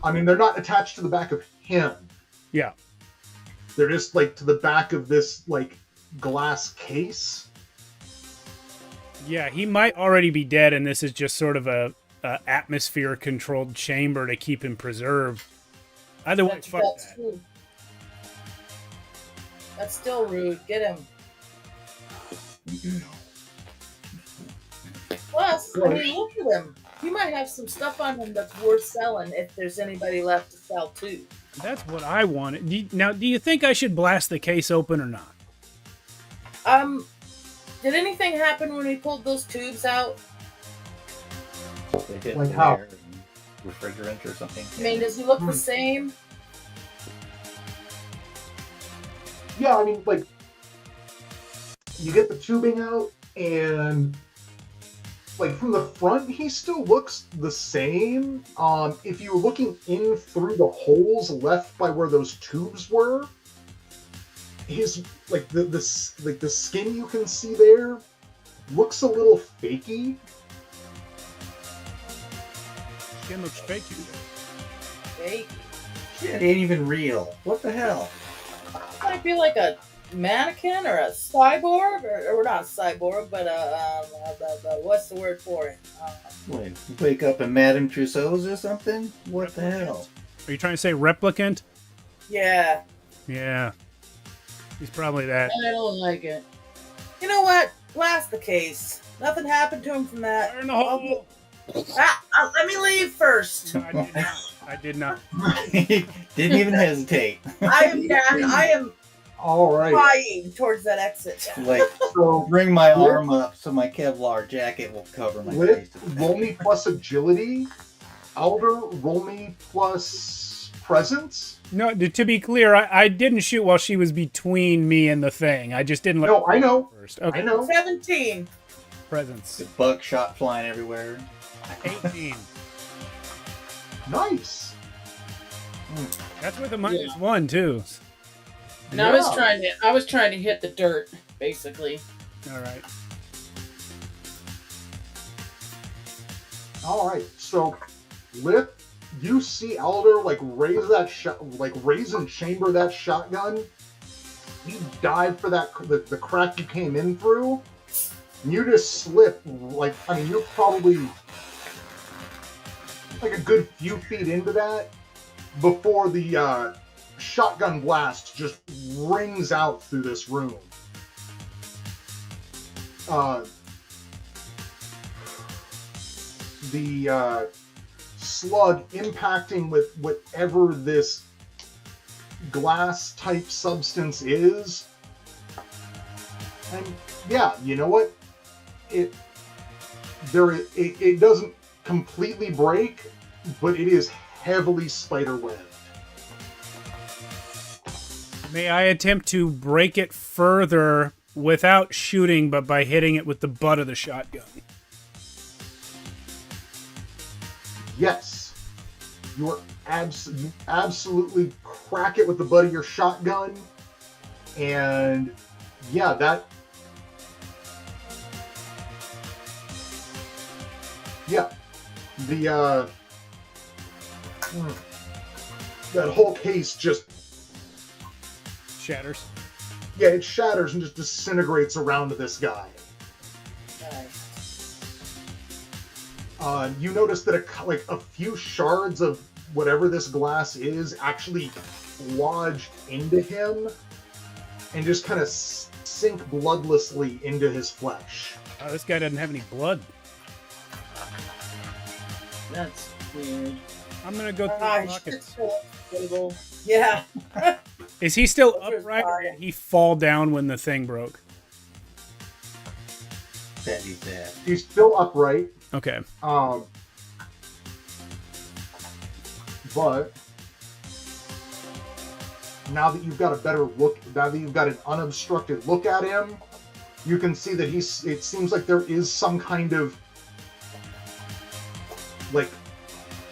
I mean, they're not attached to the back of him. Yeah. They're just like to the back of this like glass case. Yeah, he might already be dead, and this is just sort of a atmosphere controlled chamber to keep him preserved. Either way, fuck that. Rude. That's still rude. Get him. Plus, I mean, look at him. He might have some stuff on him that's worth selling if there's anybody left to sell too. That's what I wanted. Now, do you think I should blast the case open or not? Did anything happen when we pulled those tubes out? They hit Like the how? air and refrigerant or something. I mean, does he look the same? Yeah, I mean, like, you get the tubing out, and like from the front, he still looks the same. If you're looking in through the holes left by where those tubes were, his like the skin you can see there looks a little fakey. Skin looks fake. Fake. Shit, it ain't even real. What the hell? Might be like a mannequin or a cyborg, or not a cyborg, but what's the word for it? Wait, wake up in Madame Tussauds or something? What the hell? Are you trying to say replicant? Yeah. Yeah. He's probably that. I don't like it. You know what? Blast the case. Nothing happened to him from that. Fire in the hole. Let me leave first. No, I did not. I did not. Didn't even hesitate. I am All right. flying towards that exit. Like, So bring my arm up so my Kevlar jacket will cover my face. roll me plus agility. Alder, roll me plus presence. No, to be clear, I didn't shoot while she was between me and the thing. I just didn't let No, I know. her first. Okay. I know. 17. Presence. The buckshot flying everywhere. 18. Nice. That's with a -1 too. And I was trying to hit the dirt, basically. All right. All right. So, Lip, you see Alder like raise and chamber that shotgun. You dive for that the crack you came in through. And you just slip like you're probably like a good few feet into that before the shotgun blast just rings out through this room. The slug impacting with whatever this glass type substance is, and yeah, you know what? It doesn't completely break, but it is heavily spiderwebbed. May I attempt to break it further without shooting, but by hitting it with the butt of the shotgun? Yes, you absolutely crack it with the butt of your shotgun, and yeah, that that whole case just Shatters. it shatters and just disintegrates around this guy. You notice that a few shards of whatever this glass is actually lodged into him and just kind of sink bloodlessly into his flesh. Oh, this guy doesn't have any blood. That's weird. I'm gonna go through his pockets. Yeah. Is he still Those are upright, or fire. did he fall down when the thing broke? That he's dead. He's still upright, Okay. but now that you've got a better look, now that you've got an unobstructed look at him, you can see that it seems like there is some kind of, like,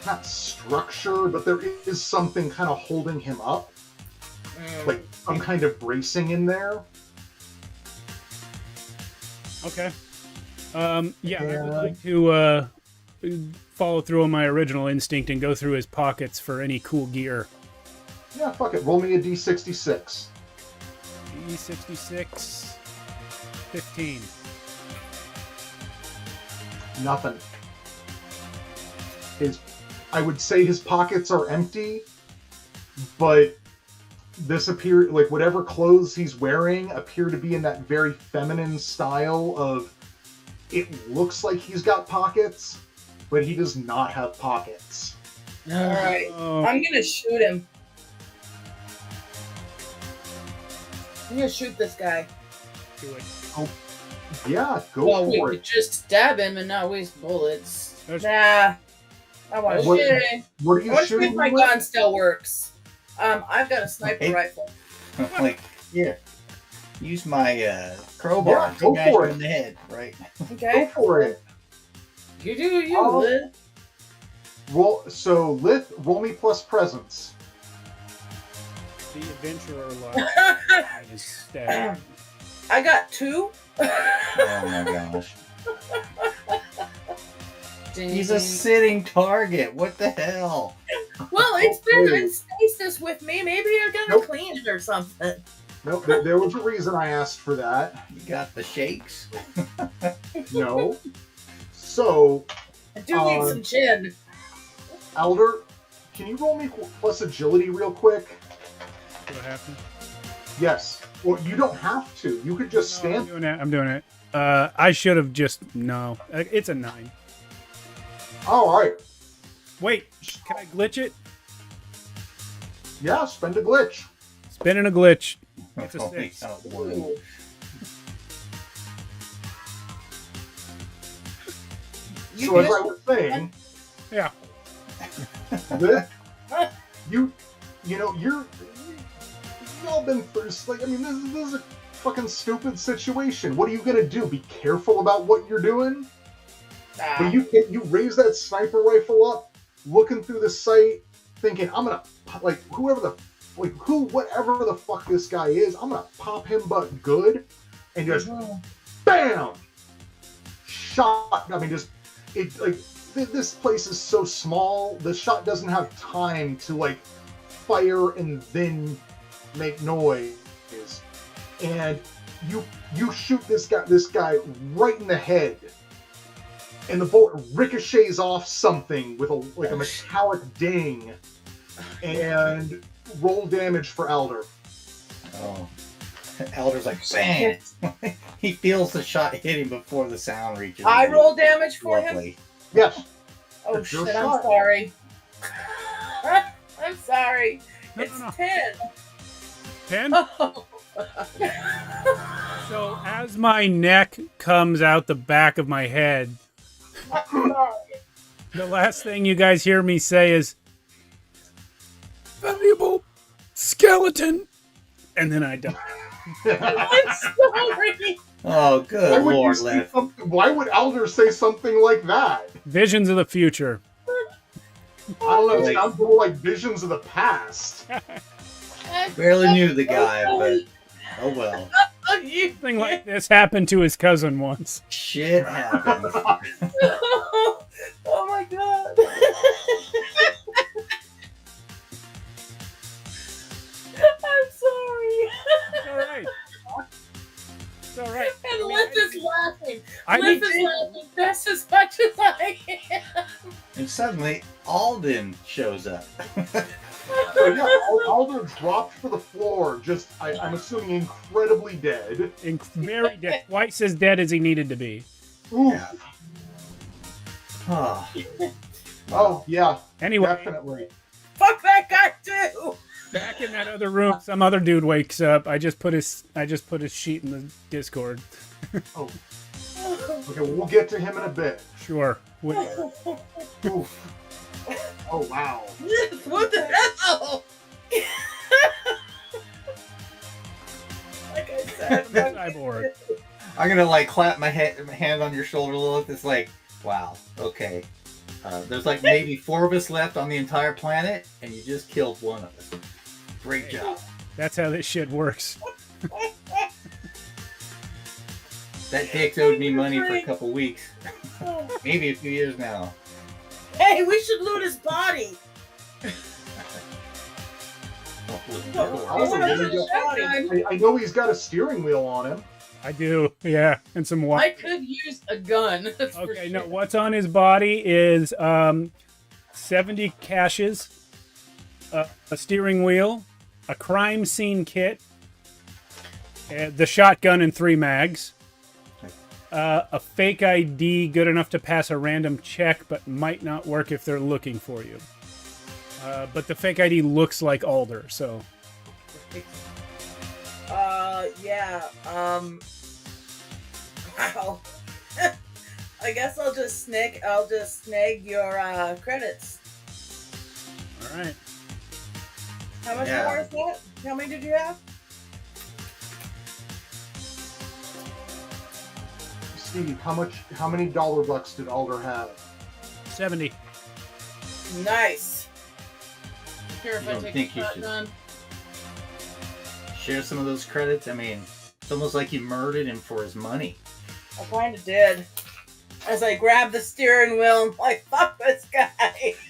not structure, but there is something kind of holding him up. Like some kind of bracing in there. Okay. Yeah, I would like to follow through on my original instinct and go through his pockets for any cool gear. Yeah, fuck it. Roll me a d66. E66, 15. Nothing. I would say his pockets are empty, but this appear like whatever clothes he's wearing appear to be in that very feminine style of it looks like he's got pockets, but he does not have pockets. All right, Oh, I'm gonna shoot him. I'm gonna shoot this guy. do it. Yeah, go Well, we for could it. just stab him and not waste bullets. Nah, I want to What- shoot him. What are I you want to see shooting if my with? gun still works. I've got a sniper Okay. rifle. Like, here, use my crowbar. Yeah, go Smash for you it. in the head, right? Go Okay. for it. You do you, Oh. Lid. Lith, roll me plus presence. The adventurer life is stabbed. I got 2. Oh my gosh. Ding, He's a ding. sitting target. What the hell? Well, it's been in stasis with me. Maybe you're gonna Nope. clean it or something. No, there was a reason I asked for that. You got the shakes? No. So, I do need some gin. Elder, can you roll me plus agility real quick? What happened? Yes. Well, you don't have to. You could just No, I'm stand. doing it. I'm doing it. I should have just no. It's a 9. Oh, all right. Wait, can I glitch it? Yeah, spend a glitch. Spinning a glitch. It's a Only 6. got one. Ooh. You So as good? I was saying, Yeah. Lith, you know, you've all been through. Like, I mean, this is a fucking stupid situation. What are you gonna do? Be careful about what you're doing. But you raise that sniper rifle up, looking through the sight, thinking, I'm gonna like whatever the fuck this guy is, I'm gonna pop him but good, and just bam, shot. I mean, just it like this place is so small, the shot doesn't have time to like fire and then make noise, and you shoot this guy right in the head. And the bullet ricochets off something with a metallic ding, and roll damage for Elder. Oh. Elder's like, bang! He feels the shot hit him before the sound reaches I him. roll damage for him. Lovely. Yes. Oh It's your shit! I'm shot. sorry. I'm sorry. No, It's no. 10. 10? Oh. So as my neck comes out the back of my head, I'm sorry. the last thing you guys hear me say is, valuable skeleton. And then I die. I'm sorry. Oh, good Why lord, would, Lev. why would Elder say something like that? Visions of the future. I don't know. It Like- sounds more like visions of the past. Barely knew the guy, but oh well. Something like this happened to his cousin once. Shit happens. Oh my god. I'm sorry. It's all right. It's all right. And Liv is laughing. I Liv need is laughing just as much as I am. And suddenly, Alden shows up. So yeah, Elder dropped to the floor, just I'm assuming incredibly dead. Very dead. Twice as dead as he needed to be. Oof. Yeah. Oh, Oh yeah, Anyway, definitely. Fuck that guy too. back in that other room, some other dude wakes up. I just put his sheet in the Discord. Oh. Okay, we'll get to him in a bit. Sure. Oof. Oh wow. What the hell? Like I said, Cyborg. I'm gonna like clap my hand on your shoulder, Lilith. It's like, wow, okay. There's like maybe 4 of us left on the entire planet, and you just killed one of us. Great job. That's how this shit works. That dick owed me money for a couple weeks, maybe a few years now. Hey, we should loot his body. Also, I know he's got a steering wheel on him. I do. Yeah, and some water. I could use a gun. That's for Okay, no, sure. what's on his body is 70 caches, a steering wheel, a crime scene kit, the shotgun and 3 mags, a fake ID good enough to pass a random check but might not work if they're looking for you. But the fake ID looks like Alder, so... Yeah, wow. I guess I'll just snag your credits. All right. How much Yeah. more is that? How many did you have? Steve, how many dollar bucks did Alder have? 70. Nice. Here, if You I don't take think the you should- shotgun. Share some of those credits. I mean, it's almost like you murdered him for his money. I kind of did. As I grabbed the steering wheel, I'm like, fuck this guy.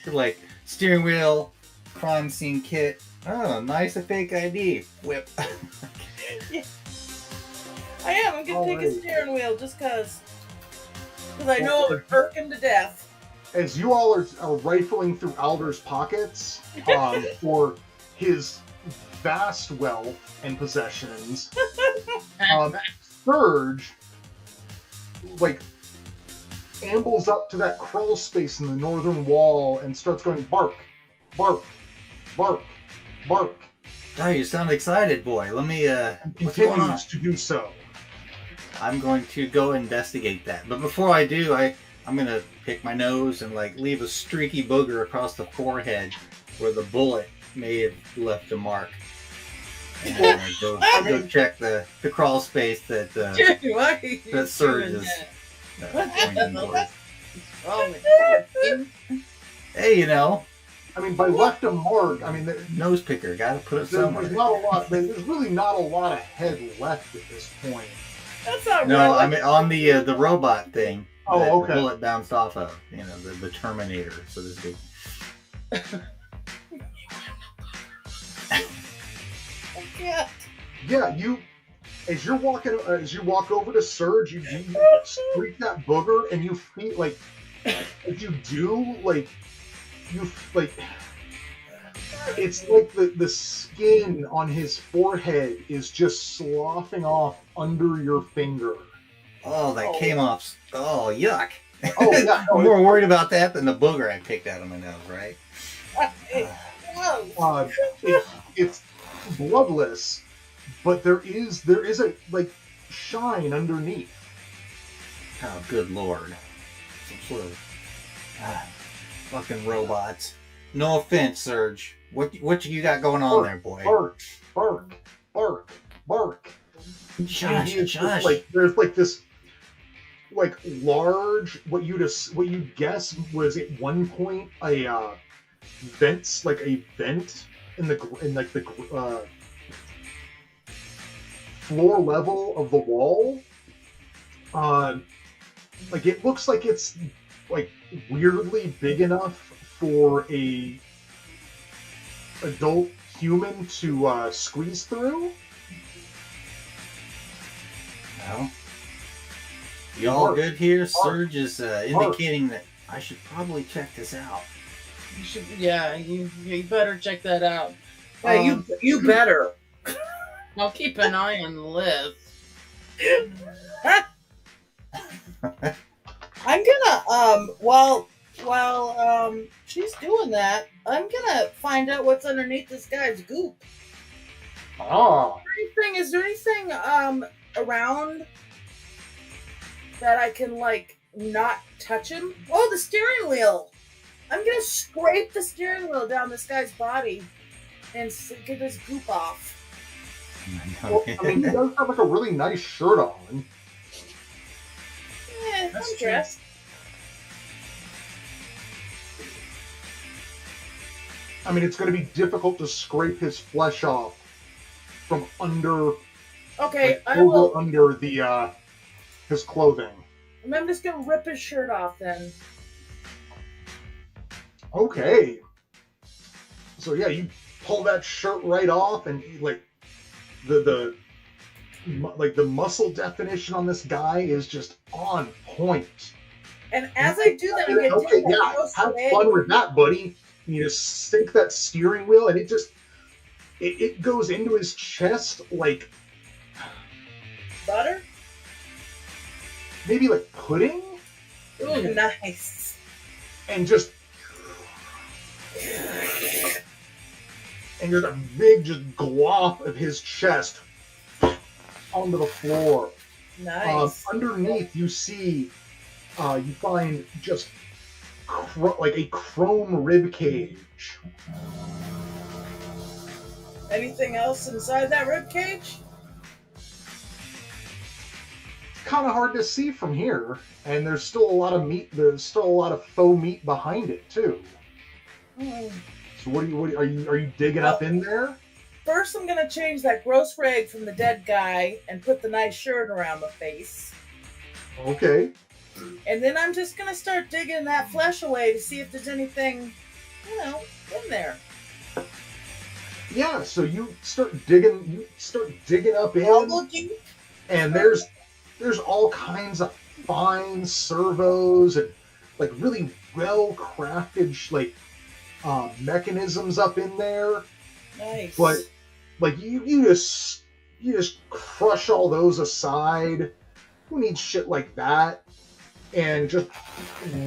Like, steering wheel, crime scene kit. Oh, nice, a fake ID. Whip. I am. I'm gonna take a Alright. steering wheel just cause I know it would irk him to death. As you all are rifling through Alder's pockets for his vast wealth and possessions, Surge like ambles up to that crawl space in the northern wall and starts going bark, bark, bark, bark, Oh, you sound excited, boy. Let me, and what's going on? continues to do so. I'm going to go investigate that. But before I do, I'm going to pick my nose and like leave a streaky booger across the forehead where the bullet may have left a mark. And I'm gonna go check the crawl space that Why are you that Surge doing is that? pointing towards. Oh, my Hey, you know, I mean, by left a mark, I mean, nose picker. Got to put it there's somewhere. not a lot. There's really not a lot of head left at this point. That's not No, right. I mean on the robot thing. Oh, that okay. The bullet bounced off of, you know, the Terminator, so to speak. Yeah. Yeah, as you walk over to Surge, you streak that booger, and you feel like, if you do, it's like the skin on his forehead is just sloughing off under your finger. Oh, that came off. Oh, yuck. Oh yeah, I'm more worried about that than the booger I picked out of my nose, right? it's bloodless, but there is a like shine underneath. Oh, good lord. Some sort of fucking robots. No offense, Surge. What you got going on there, boy? Bark, bark, bark, bark. Shush, It's shush. like there's like this like large what you guess was at one point a vent in the floor level of the wall. Like it looks like it's like weirdly big enough for a adult human to squeeze through. Well, you all good here? Surge is indicating that I should probably check this out. You should, yeah, you better check that out. Yeah, you better. I'll keep an eye on the list. I'm gonna while she's doing that, I'm gonna find out what's underneath this guy's goop. Ah, Is there anything around that I can like not touch him? Oh, the steering wheel. I'm gonna scrape the steering wheel down this guy's body and get this goop off. well, I mean, he does have like a really nice shirt on. Yeah, That's I'm true. dressed. I mean, it's going to be difficult to scrape his flesh off from under, Okay, like, I will. under the his clothing. I'm just gonna rip his shirt off then. Okay. So yeah, you pull that shirt right off, and like the muscle definition on this guy is just on point. And as I do that, I'm gonna Okay, take that yeah, gross have leg. fun with that, buddy. You just sink that steering wheel, and it goes into his chest like Butter? maybe like pudding, Ooh, nice. and just a big just glop of his chest onto the floor. Nice. Underneath, you see, you find just like a chrome rib cage. Anything else inside that rib cage? Kind of hard to see from here, and there's still a lot of meat. There's still a lot of faux meat behind it too. Hmm. So what are you digging up in there? First, I'm gonna change that gross rag from the dead guy and put the nice shirt around my face. Okay. And then I'm just gonna start digging that flesh away to see if there's anything, in there. Yeah. So you start digging. You start digging up All in, looking. and there's all kinds of fine servos and like really well crafted mechanisms up in there. Nice. But like you just crush all those aside. Who needs shit like that? And just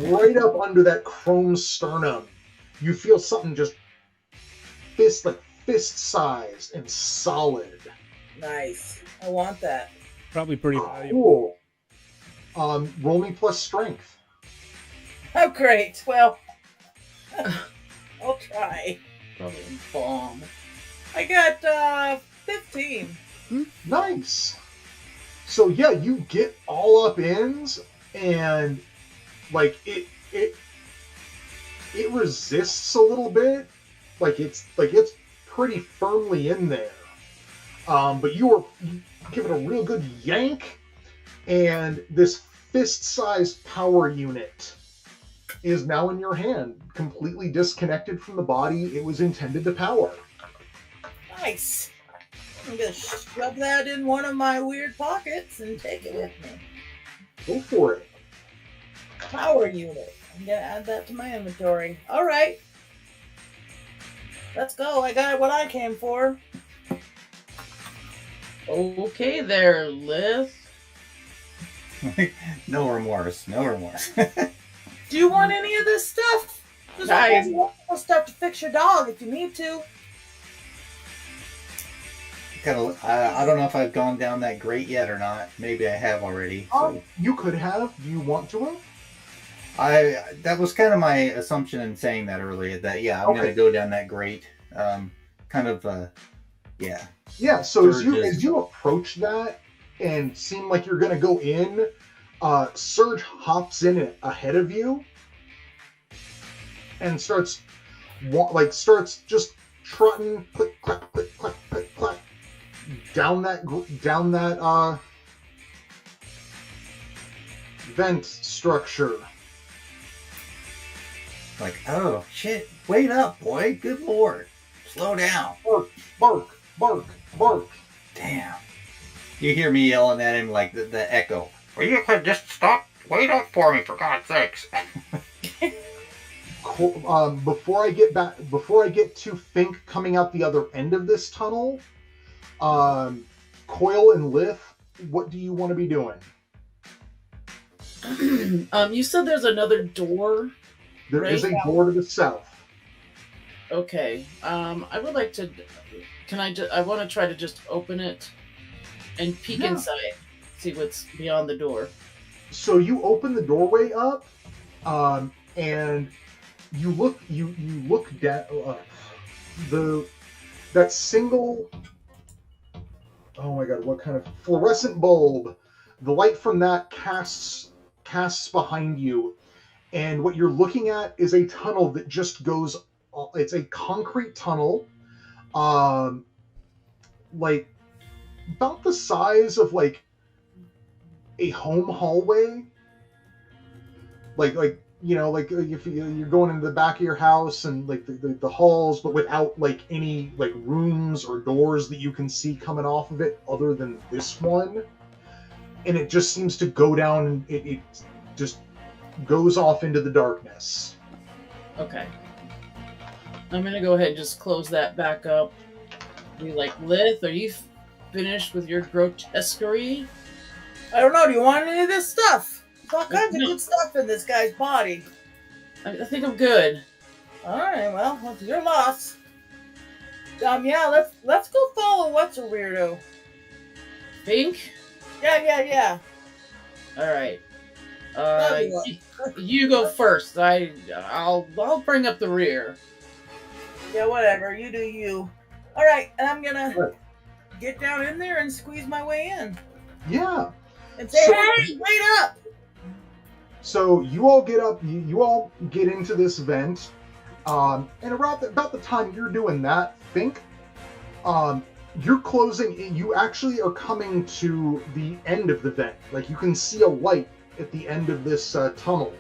right up under that chrome sternum, you feel something just fist sized and solid. Nice. I want that. Probably pretty valuable. Cool. Roll me plus strength. Oh, great. Well, I'll try. Probably bomb. I got 15. Nice. So yeah, you get all up ins, and like it resists a little bit. Like it's pretty firmly in there. But you give it a real good yank, and this fist-sized power unit is now in your hand, completely disconnected from the body it was intended to power. Nice. I'm gonna shove that in one of my weird pockets and take it with me. Go for it. Power unit. I'm gonna add that to my inventory. All right. Let's go. I got what I came for. Okay there, Liz. No remorse. No remorse. Do you want any of this stuff? There's all kinds of wonderful stuff to fix your dog if you need to. I don't know if I've gone down that grate yet or not. Maybe I have already. So. You could have. Do you want to have? That was kind of my assumption in saying that earlier. That I'm Okay. going to go down that grate. Yeah. Yeah. So Surge as you approach that and seem like you're going to go in, Surge hops in ahead of you and starts just trotting, click clack, click clack, click clack, down that vent structure. Like, oh shit! Wait up, boy! Good lord! Slow down! Bark, bark, bark, bark. Damn! You hear me yelling at him like the echo. Well, you could just stop. Wait up for me, for God's sakes! Before I get to Fink coming out the other end of this tunnel, Coil and Lith, what do you want to be doing? You said there's another door. There is Right. a door to the south. Okay. I would like to. I want to try to just open it and peek Yeah. inside, see what's beyond the door. So you open the doorway up, and you look down. That single. Oh my God! What kind of fluorescent bulb? The light from that casts behind you, and what you're looking at is a tunnel that just goes. It's a concrete tunnel, like about the size of like a home hallway. Like if you're going into the back of your house and like the halls, but without like any like rooms or doors that you can see coming off of it other than this one. And it just seems to go down, and it just goes off into the darkness. Okay. I'm gonna go ahead and just close that back up. Be like, Lith, are you finished with your grotesquerie? I don't know. Do you want any of this stuff? There's all kinds No. of good stuff in this guy's body. I think I'm good. All right. Well, it's your loss. Yeah. Let's go follow what's a weirdo. Think? Yeah. All right. That'd be You go first. I'll bring up the rear. Yeah, whatever. You do you. All right, and I'm gonna get down in there and squeeze my way in Yeah. and say, So- "Hey, wait up!" So you all get up, you all get into this vent, and about the time you're doing that, Fink, you're closing. You actually are coming to the end of the vent. Like you can see a light at the end of this tunnel,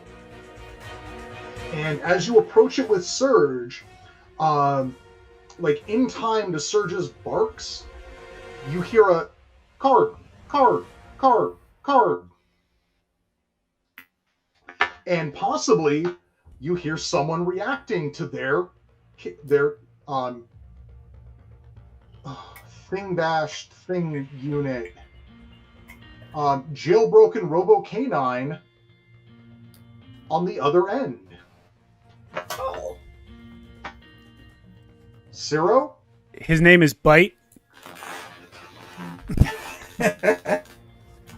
and as you approach it with Surge, like in time to Surge's barks, you hear a card, and possibly you hear someone reacting to their thing unit, jailbroken Robo Canine on the other end. Oh, Ciro? His name is Bite.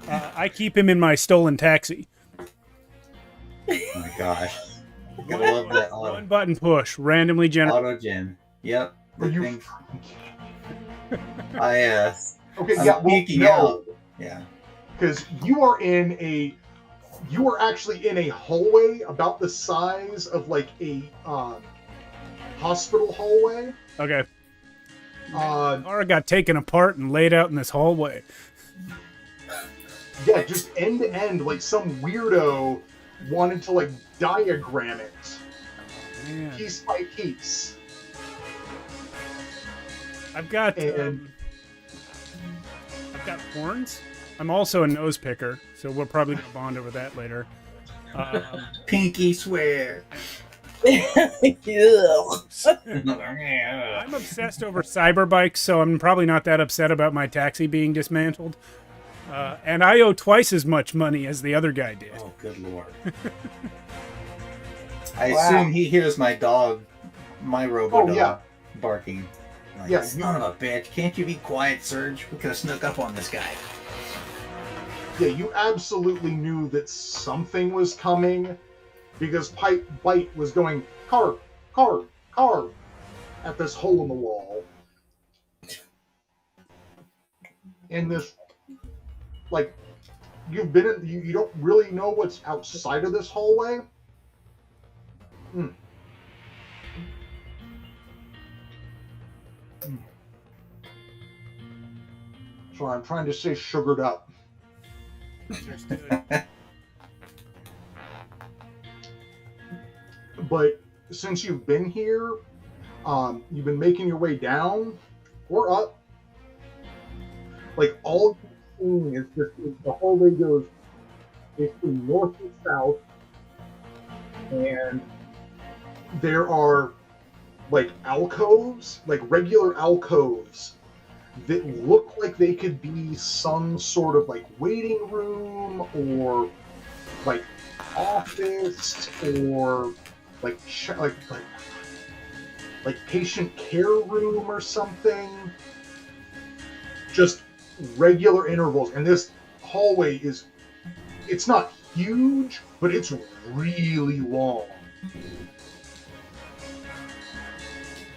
I keep him in my stolen taxi. Oh my gosh. Gotta love that One button push, randomly generated. auto gen. Yep. Are The you thing. I okay? I'm Yeah, well, peeking no, out. Yeah. because you are actually in a hallway about the size of like a hospital hallway. Okay. Uh, Laura got taken apart and laid out in this hallway. yeah, just end to end, like some weirdo wanted to like diagram it Man. piece by piece. I've got horns. I'm also a nose picker, so we're probably gonna bond over that later. Pinky swear. Ew. I'm obsessed over cyber bikes, so I'm probably not that upset about my taxi being dismantled. And I owe twice as much money as the other guy did. Oh, good lord. I Wow. assume he hears my dog, my robo Oh, dog, yeah. barking. Like, Yeah, son of a bitch, can't you be quiet, Surge? We could have snuck up on this guy. Yeah, you absolutely knew that something was coming because Bite was going card at this hole in the wall. And this, like, you've been in, you don't really know what's outside of this hallway. So I'm trying to say sugared up. Understood. But since you've been here, you've been making your way down or up. Like all you're seeing is just the hallway goes basically north and south, and there are like alcoves, like regular alcoves that look like they could be some sort of like waiting room or like office or like like patient care room or something. Just regular intervals, and this hallway it's not huge, but it's really long.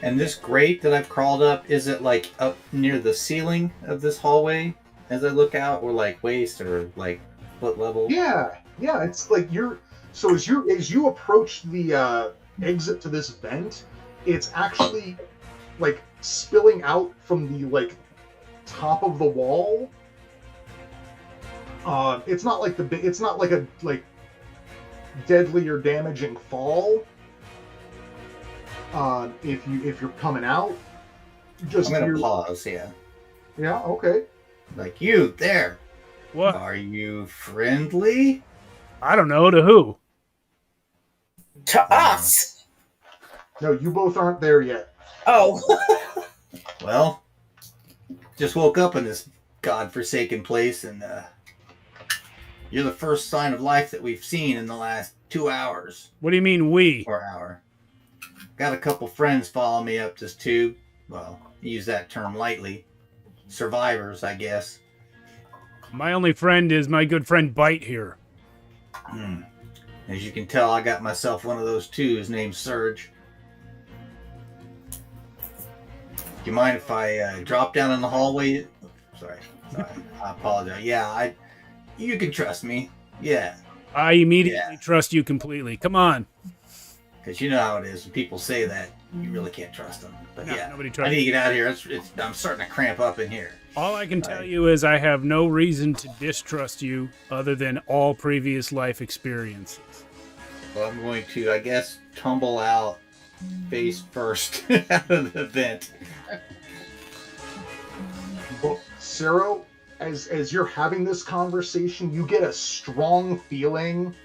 And this grate that I've crawled up, is it like up near the ceiling of this hallway as I look out, or like waist or like foot level? Yeah, it's like as you approach the exit to this vent, it's actually like spilling out from the like top of the wall. It's not like it's not like a like deadly or damaging fall. If you're coming out, just I'm gonna pause, yeah. Yeah, okay. Like, you there. What? Are you friendly? I don't know. To who? To us. No, you both aren't there yet. Oh. Well, just woke up in this godforsaken place, and you're the first sign of life that we've seen in the last 2 hours. What do you mean we? Or hour. Got a couple friends following me up this tube. Well, use that term lightly. Survivors, I guess. My only friend is my good friend Bite here. As you can tell, I got myself one of those too. His name's Surge. Do you mind if I drop down in the hallway? Sorry. I apologize. Yeah, you can trust me. Yeah. I immediately trust you completely. Come on. Because you know how it is. When people say that, you really can't trust them. But No, yeah, nobody I trusts need to get out of here. I'm starting to cramp up in here. All I can tell you is I have no reason to distrust you other than all previous life experiences. Well, I'm going to, I guess, tumble out face first out of the vent. Well, Ciro, as you're having this conversation, you get a strong feeling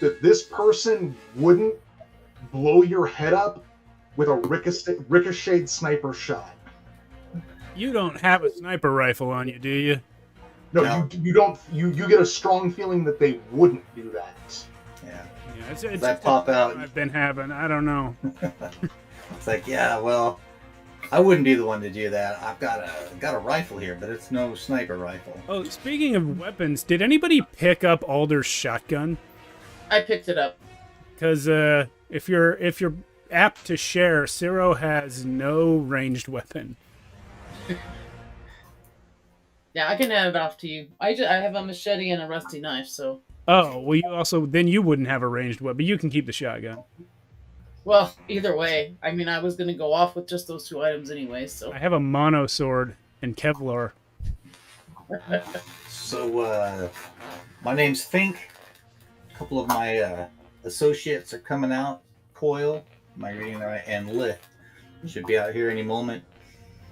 that this person wouldn't blow your head up with a ricocheted sniper shot. You don't have a sniper rifle on you, do you? No, you don't. You get a strong feeling that they wouldn't do that. Yeah. Yeah, it's That pop out. I've been having. I don't know. It's like, yeah, well, I wouldn't be the one to do that. I've got a rifle here, but it's no sniper rifle. Oh, speaking of weapons, did anybody pick up Alder's shotgun? I picked it up. Because if you're apt to share, Ciro has no ranged weapon. Yeah, I can hand it off to you. I have a machete and a rusty knife, so. Oh, well, you wouldn't have a ranged weapon, but you can keep the shotgun. Well, either way. I mean, I was going to go off with just those 2 items anyway, so. I have a mono sword and Kevlar. So, my name's Fink. A couple of my associates are coming out. Coil, am I reading that right? And Lith should be out here any moment.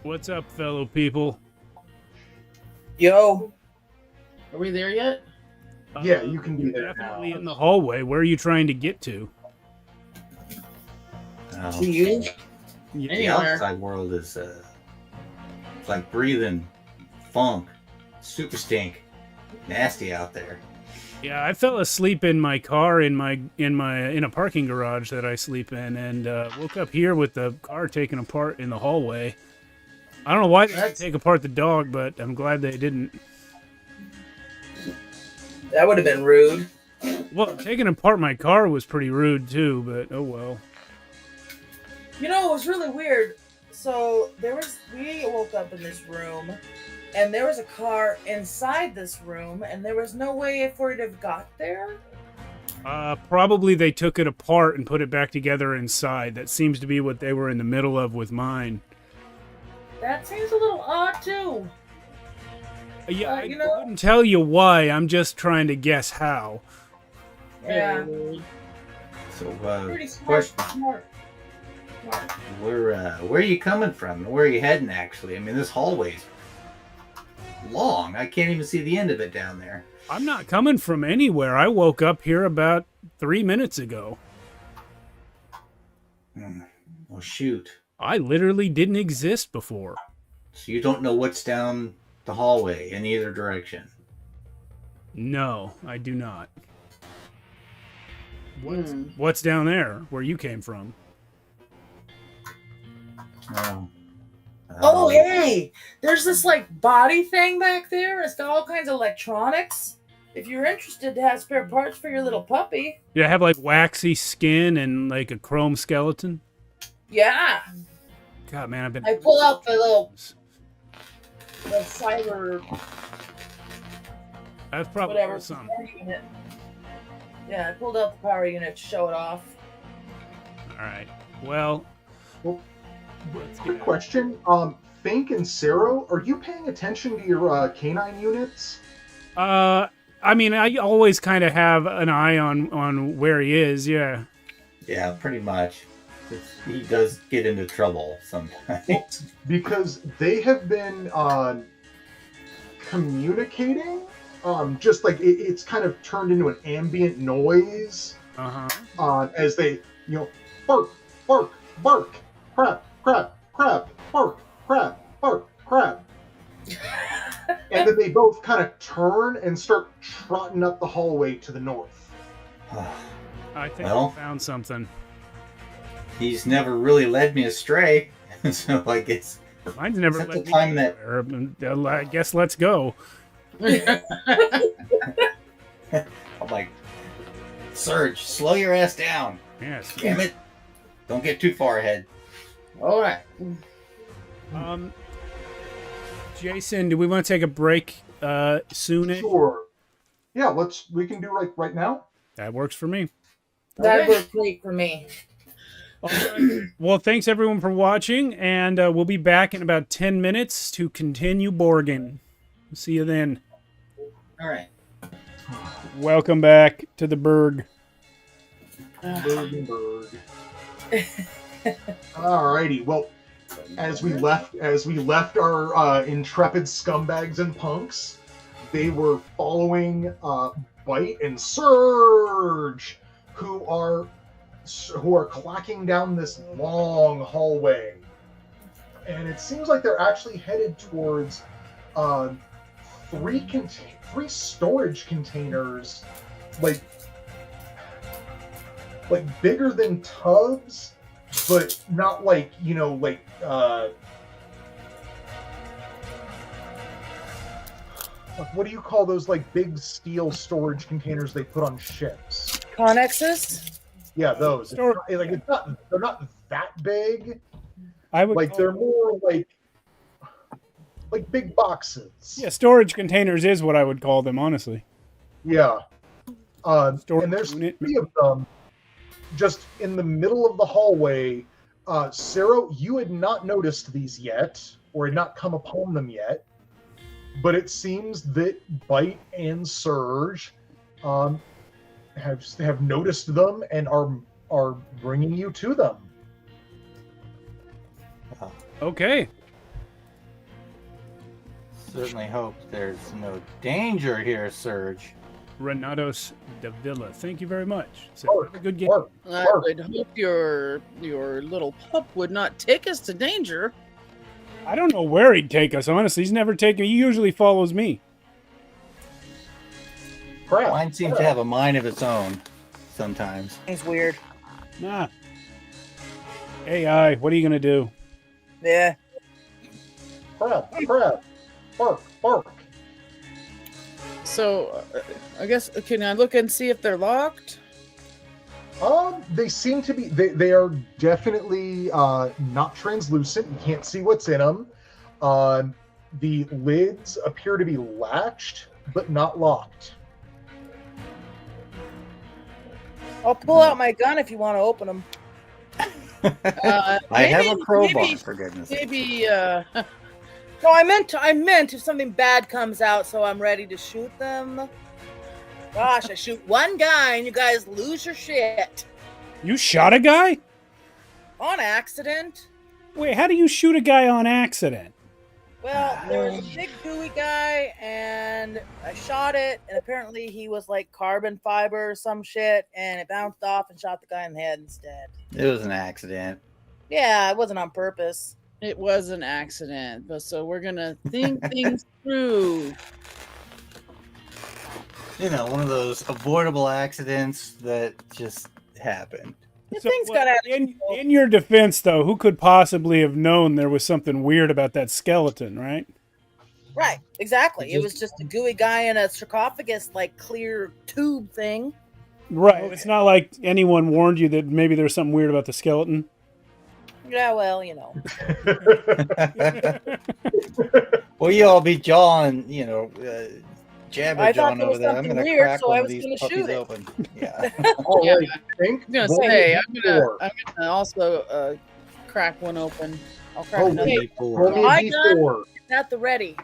What's up, fellow people? Yo. Are we there yet? Yeah, you can do that Definitely now. in the hallway. Where are you trying to get to? To you? The Anywhere. outside world is it's like breathing funk, super stink, nasty out there. Yeah, I fell asleep in my car in a parking garage that I sleep in, and woke up here with the car taken apart in the hallway. I don't know why they didn't take apart the dog, but I'm glad they didn't. That would have been rude. Well, taking apart my car was pretty rude too, but oh well. You know, it was really weird. So we woke up in this room, and there was a car inside this room, and there was no way for it to have got there. Probably they took it apart and put it back together inside. That seems to be what they were in the middle of with mine. That seems a little odd too. Yeah, I you know- couldn't tell you why. I'm just trying to guess how. Yeah. So, Pretty smart. question: Smart. where are you coming from? Where are you heading? Actually, I mean, this hallway's long. I can't even see the end of it down there. I'm not coming from anywhere. I woke up here about 3 minutes ago. Well, shoot. I literally didn't exist before. So you don't know what's down the hallway in either direction. No, I do not. What's down there where you came from? Oh, hey! There's this like body thing back there. It's got all kinds of electronics. If you're interested to have spare parts for your little puppy. Yeah, I have like waxy skin and like a chrome skeleton. Yeah. God, man, I've been. I pull out the cyber That's probably whatever something. power unit. Yeah, I pulled out the power unit to show it off. All right. Well, let's Quick get question. Fink and Ciro, are you paying attention to your canine units? I mean, I always kind of have an eye on where he is. Yeah. Yeah, pretty much. He does get into trouble sometimes. Because they have been communicating. Just like it's kind of turned into an ambient noise. As they, bark, bark, bark, crap, crap, crap, bark, crap, bark, crap. And then they both kind of turn and start trotting up the hallway to the north. I think Well, I found something. He's never really led me astray, so I guess Mine's never Is that let the me time that- anywhere. I guess let's go. I'm like, Surge, slow your ass down. Yes. Damn it. Don't get too far ahead. All right. Jason, do we want to take a break soon? Sure. Yeah, we can do right now. That works for me. That worked great for me. All right. Well, thanks everyone for watching, and we'll be back in about 10 minutes to continue Borgin. See you then. All right. Welcome back to the Berg. Bergenberg. Alrighty. Well, as we left our intrepid scumbags and punks, they were following Bite and Surge, who are clacking down this long hallway, and it seems like they're actually headed towards three storage containers, like bigger than tubs, but not what do you call those big steel storage containers they put on ships? Connexes? Yeah, those. They're not that big. I would They're more like big boxes. Yeah, storage containers is what I would call them, honestly. Yeah. Storage And there's unit. 3 of them just in the middle of the hallway. Sarah, you had not noticed these yet, or had not come upon them yet, but it seems that Bite and Surge have noticed them and are bringing you to them. Okay. Certainly hope there's no danger here, Surge. Renatos de Villa. Thank you very much. So, Bark, have a good game. bark, I bark. would hope your little pup would not take us to danger. I don't know where he'd take us, honestly. He's never taken me. He usually follows me. Crap. Mine seems to have a mind of its own sometimes. It's weird. Nah. AI, what are you going to do? Yeah. Crap, crap. Bark, bark. So, I guess can I look and see if they're locked? They seem to be. They are definitely not translucent. You can't see what's in them. The lids appear to be latched, but not locked. I'll pull out my gun if you want to open them. I have a maybe- crowbar, maybe- for goodness' sake. Maybe, No, I meant if something bad comes out, so I'm ready to shoot them. Gosh, I shoot one guy and you guys lose your shit. You shot a guy? On accident. Wait, how do you shoot a guy on accident? Well, there was a big gooey guy, and I shot it, and apparently he was like carbon fiber or some shit, and it bounced off and shot the guy in the head instead. It was an accident. Yeah, it wasn't on purpose. it was an accident, but so we're gonna think things through. You know, one of those avoidable accidents that just happened. The thing's got out of control. in your defense, though, who could possibly have known there was something weird about that skeleton, right? Right, exactly. It was just a gooey guy in a sarcophagus, like clear tube thing. Right. It's not like anyone warned you that maybe there's something weird about the skeleton. Yeah, well, you know. Well, you all be jawing, jabber I thought jawing there was over there. I'm something going to weird, crack so one I of was these gonna puppies shoot it. open. Yeah. All Yeah. right, Pink. I'm gonna roll say me I'm D4. gonna also crack one open. I'll crack Oh, another. wait. Roll me a My gun? D4. At the ready.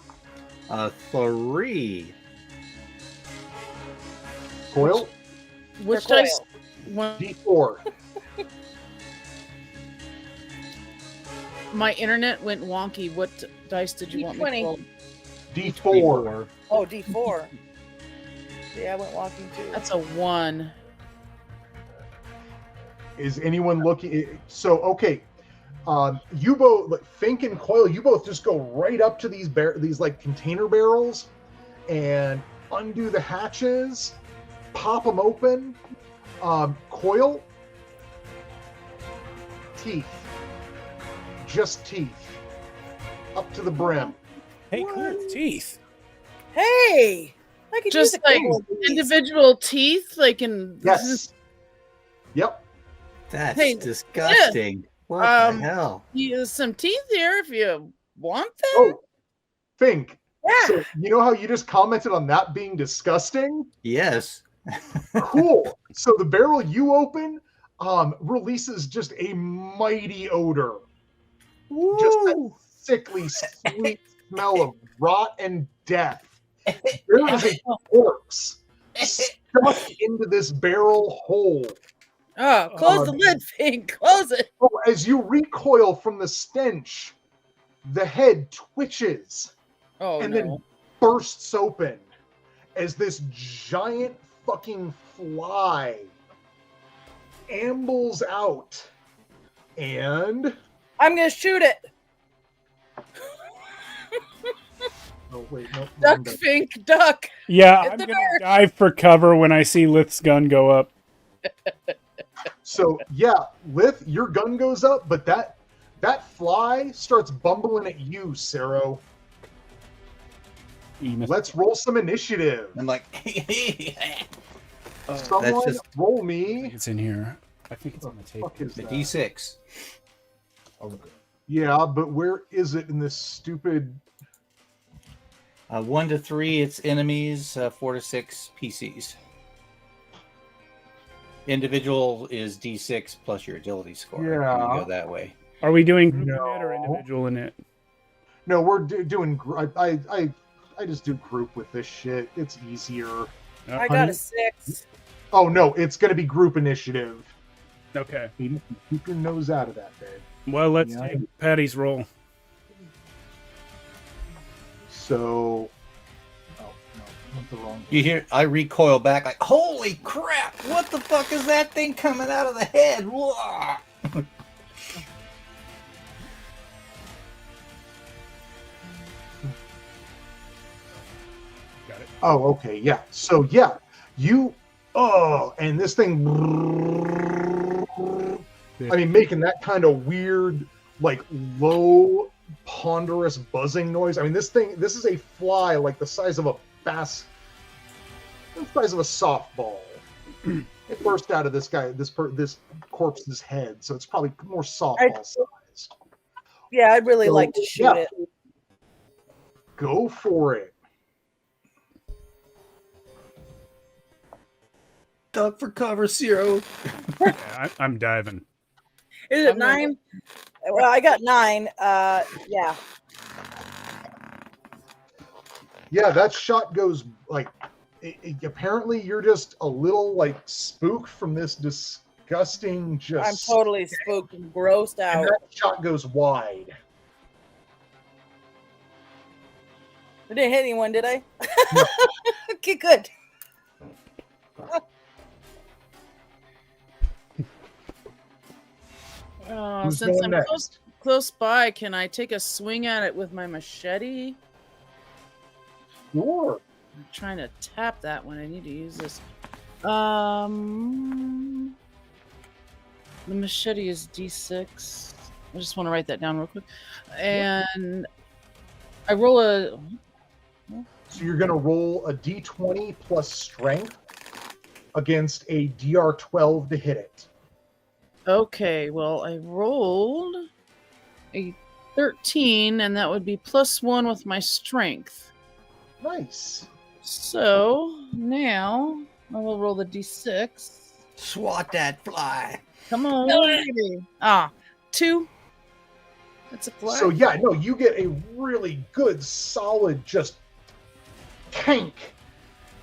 3. Coil. Which Recoil. dice? One, D4. my internet went wonky. What dice did you want me D20. to roll? D4. Oh, D4. Yeah, I went walking too. That's a 1. Is anyone looking? So okay, you both, like, Fink and Coil, you both just go right up to these like container barrels and undo the hatches, pop them open. Coil, teeth, just teeth, up to the brim. Hey, cool teeth. Hey, I could use Just a like couple of these. individual teeth, like in Yes. Yep. That's Hey, disgusting. What the hell? Some teeth here if you want them. Oh, Fink. Yeah. So you know how you just commented on that being disgusting? Yes. Cool. So the barrel you open releases just a mighty odor. Just that sickly, sweet smell of rot and death. There is a corpse stuck into this barrel hole. Oh, close the lid, Fink. Close it. Oh, as you recoil from the stench, the head twitches Oh and no. then bursts open as this giant fucking fly ambles out. And I'm gonna shoot it. oh wait, no, Duck, Fink, duck. Yeah, Get I'm the gonna bird. dive for cover when I see Lith's gun go up. So yeah, Lith, your gun goes up, but that fly starts bumbling at you, Sero. Let's roll some initiative. I'm like, Someone just- roll I me. think it's in here. I think it's on the table. Fuck is the that? D6. Yeah, but where is it in this stupid? 1 to 3, it's enemies. 4 to 6, PCs. Individual is D6 plus your agility score. Yeah. You go that way. Are we doing group No. in it or individual in it? No, we're doing. I just do group with this shit. It's easier. I got a 6. Oh no, it's gonna be group initiative. Okay. Keep your nose out of that, babe. Well, let's Yeah. take Patty's roll. So, oh no, went the wrong. You hear, I recoil back like, holy crap! What the fuck is that thing coming out of the head? Whoa! Got it. Oh, okay, yeah. So yeah, you. Oh, and this thing. I mean, making that kind of weird, like low, ponderous buzzing noise. I mean, this is a fly like the size of a the size of a softball. It burst out of this corpse's head, so it's probably more softball size. Yeah, I'd really So, like to shoot yeah. it. Go for it. Duck for cover, Zero. Yeah, I'm diving. Is it 9? Well, I got 9. Yeah. Yeah, that shot goes like. Apparently, you're just a little like spooked from this disgusting. Just I'm totally spooked and grossed out. And that shot goes wide. I didn't hit anyone, did I? No. Okay, good. Who's Since going I'm next? close by, can I take a swing at it with my machete? Sure. I'm trying to tap that one. I need to use this. The machete is D6. I just want to write that down real quick. And I roll a. So you're going to roll a d20 plus strength against a dr12 to hit it. Okay, well, I rolled a 13, and that would be +1 with my strength. Nice. So now I will roll the D6. Swat that fly. Come on, baby. 2. That's a flag. So yeah, no, you get a really good, solid, just tank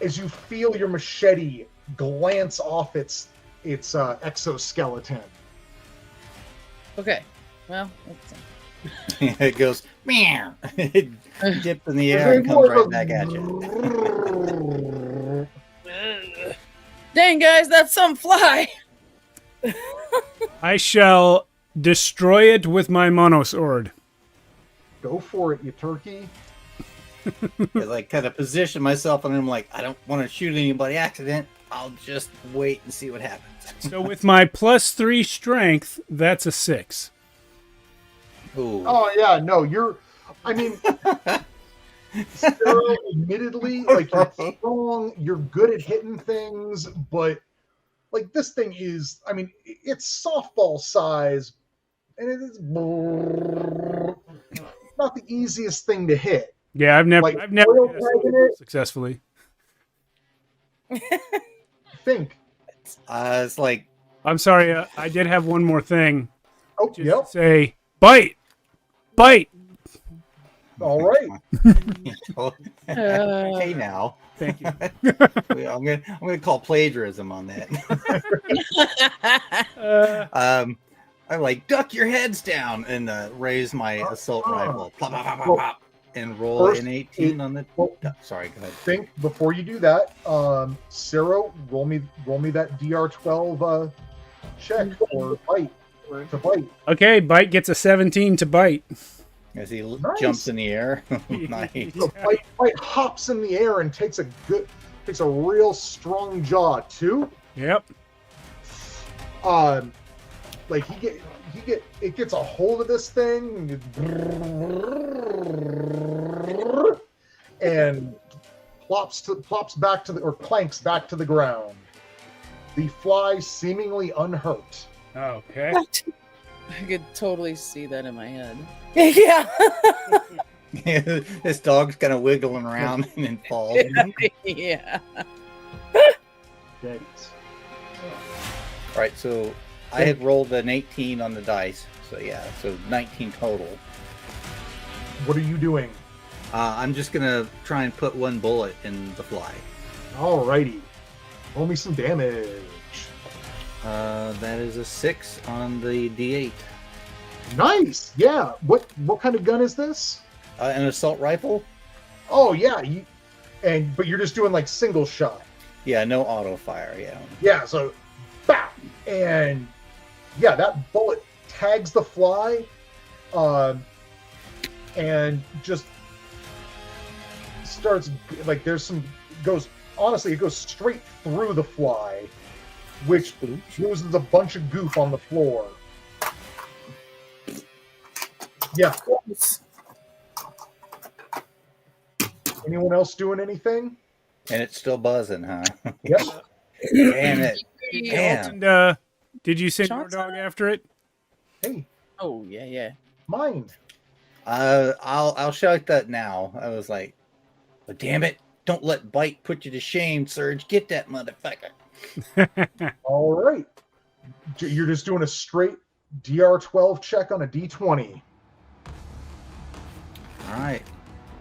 as you feel your machete glance off its exoskeleton. Okay. Well, It goes, meow. It dips in the air and comes right back at you. dang, guys, that's some fly. I shall destroy it with my monosword. Go for it, you turkey. As I kind of position myself, and I'm like, I don't want to shoot anybody accident. I'll just wait and see what happens. So with my +3 strength, that's a 6. Ooh. Oh yeah, no, you're. I mean, Sarah, admittedly, like you're strong, you're good at hitting things, but like this thing is. I mean, it's softball size, and it is not the easiest thing to hit. Yeah, I've never Like, hit a oil sword dragging it? successfully. Think. It's like, I'm sorry, I did have one more thing. Oh, Just yep. say, bite! Bite! All right. okay now. Thank you. I'm gonna call plagiarism on that. I'm like, duck your heads down and raise my assault rifle. Plop, plop, plop, plop, plop, and roll First, an 18 on the. well, Sorry, go ahead. Think before you do that. Sarah, roll me that DR12 check for bite. To bite. Okay, bite gets a 17 to bite. As he Nice. jumps in the air. Nice. So bite hops in the air and takes a real strong jaw too. Yep. Like it gets a hold of this thing and plops back to or planks back to the ground. The fly seemingly unhurt. Okay. I could totally see that in my head. Yeah. This dog's kind of wiggling around and then falls. Yeah. Yikes. All right, so I had rolled an 18 on the dice. So yeah, so 19 total. What are you doing? I'm just going to try and put one bullet in the fly. Alrighty. Roll me some damage. That is a 6 on the D8. Nice. Yeah. What kind of gun is this? An assault rifle? Oh yeah. But you're just doing like single shot. Yeah, no auto fire. Yeah. Yeah. So, bap, and yeah, that bullet tags the fly, and just starts like it goes straight through the fly, which loses a bunch of goop on the floor. Yeah. Anyone else doing anything? And it's still buzzing, huh? Yep. Damn it. Damn. And did you send your Shots dog after it? Hey, Oh, yeah. mine. I'll shout that now. I was like, oh, damn it. Don't let bite put you to shame, Surge. Get that motherfucker. All right. You're just doing a straight DR12 check on a D20. All right.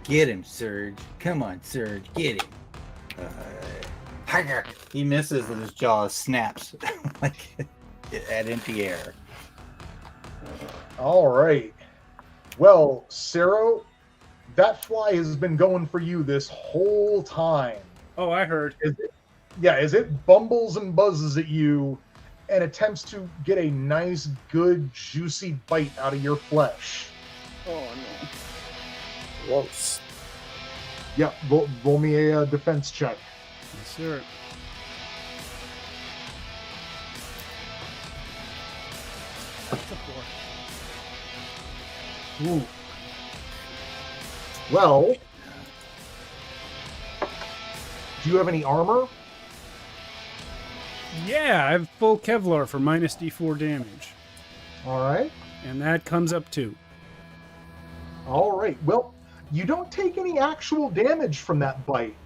Get him, Surge. Come on, Surge. Get him. He misses and his jaw snaps like at empty air. All right. Well, Cero, that fly has been going for you this whole time. Oh, I heard. As it bumbles and buzzes at you and attempts to get a nice, good, juicy bite out of your flesh. Oh, no. Gross. Yep, roll me a defense check. Yes, sir. Ooh. Well, do you have any armor? Yeah, I have full Kevlar for minus D4 damage. All right. And that comes up too. All right. Well, you don't take any actual damage from that bite,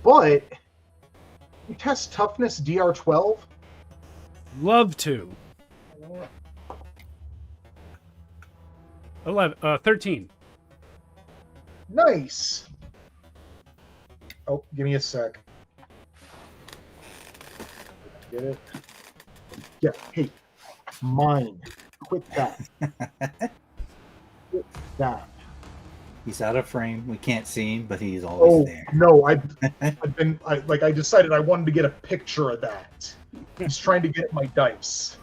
but you test toughness DR12. Love to. 13. Nice. Oh, give me a sec. Get it? Yeah. Hey, mine. Quit that. Quit that. He's out of frame. We can't see him, but he's always Oh there. no! I decided I wanted to get a picture of that. He's trying to get at my dice.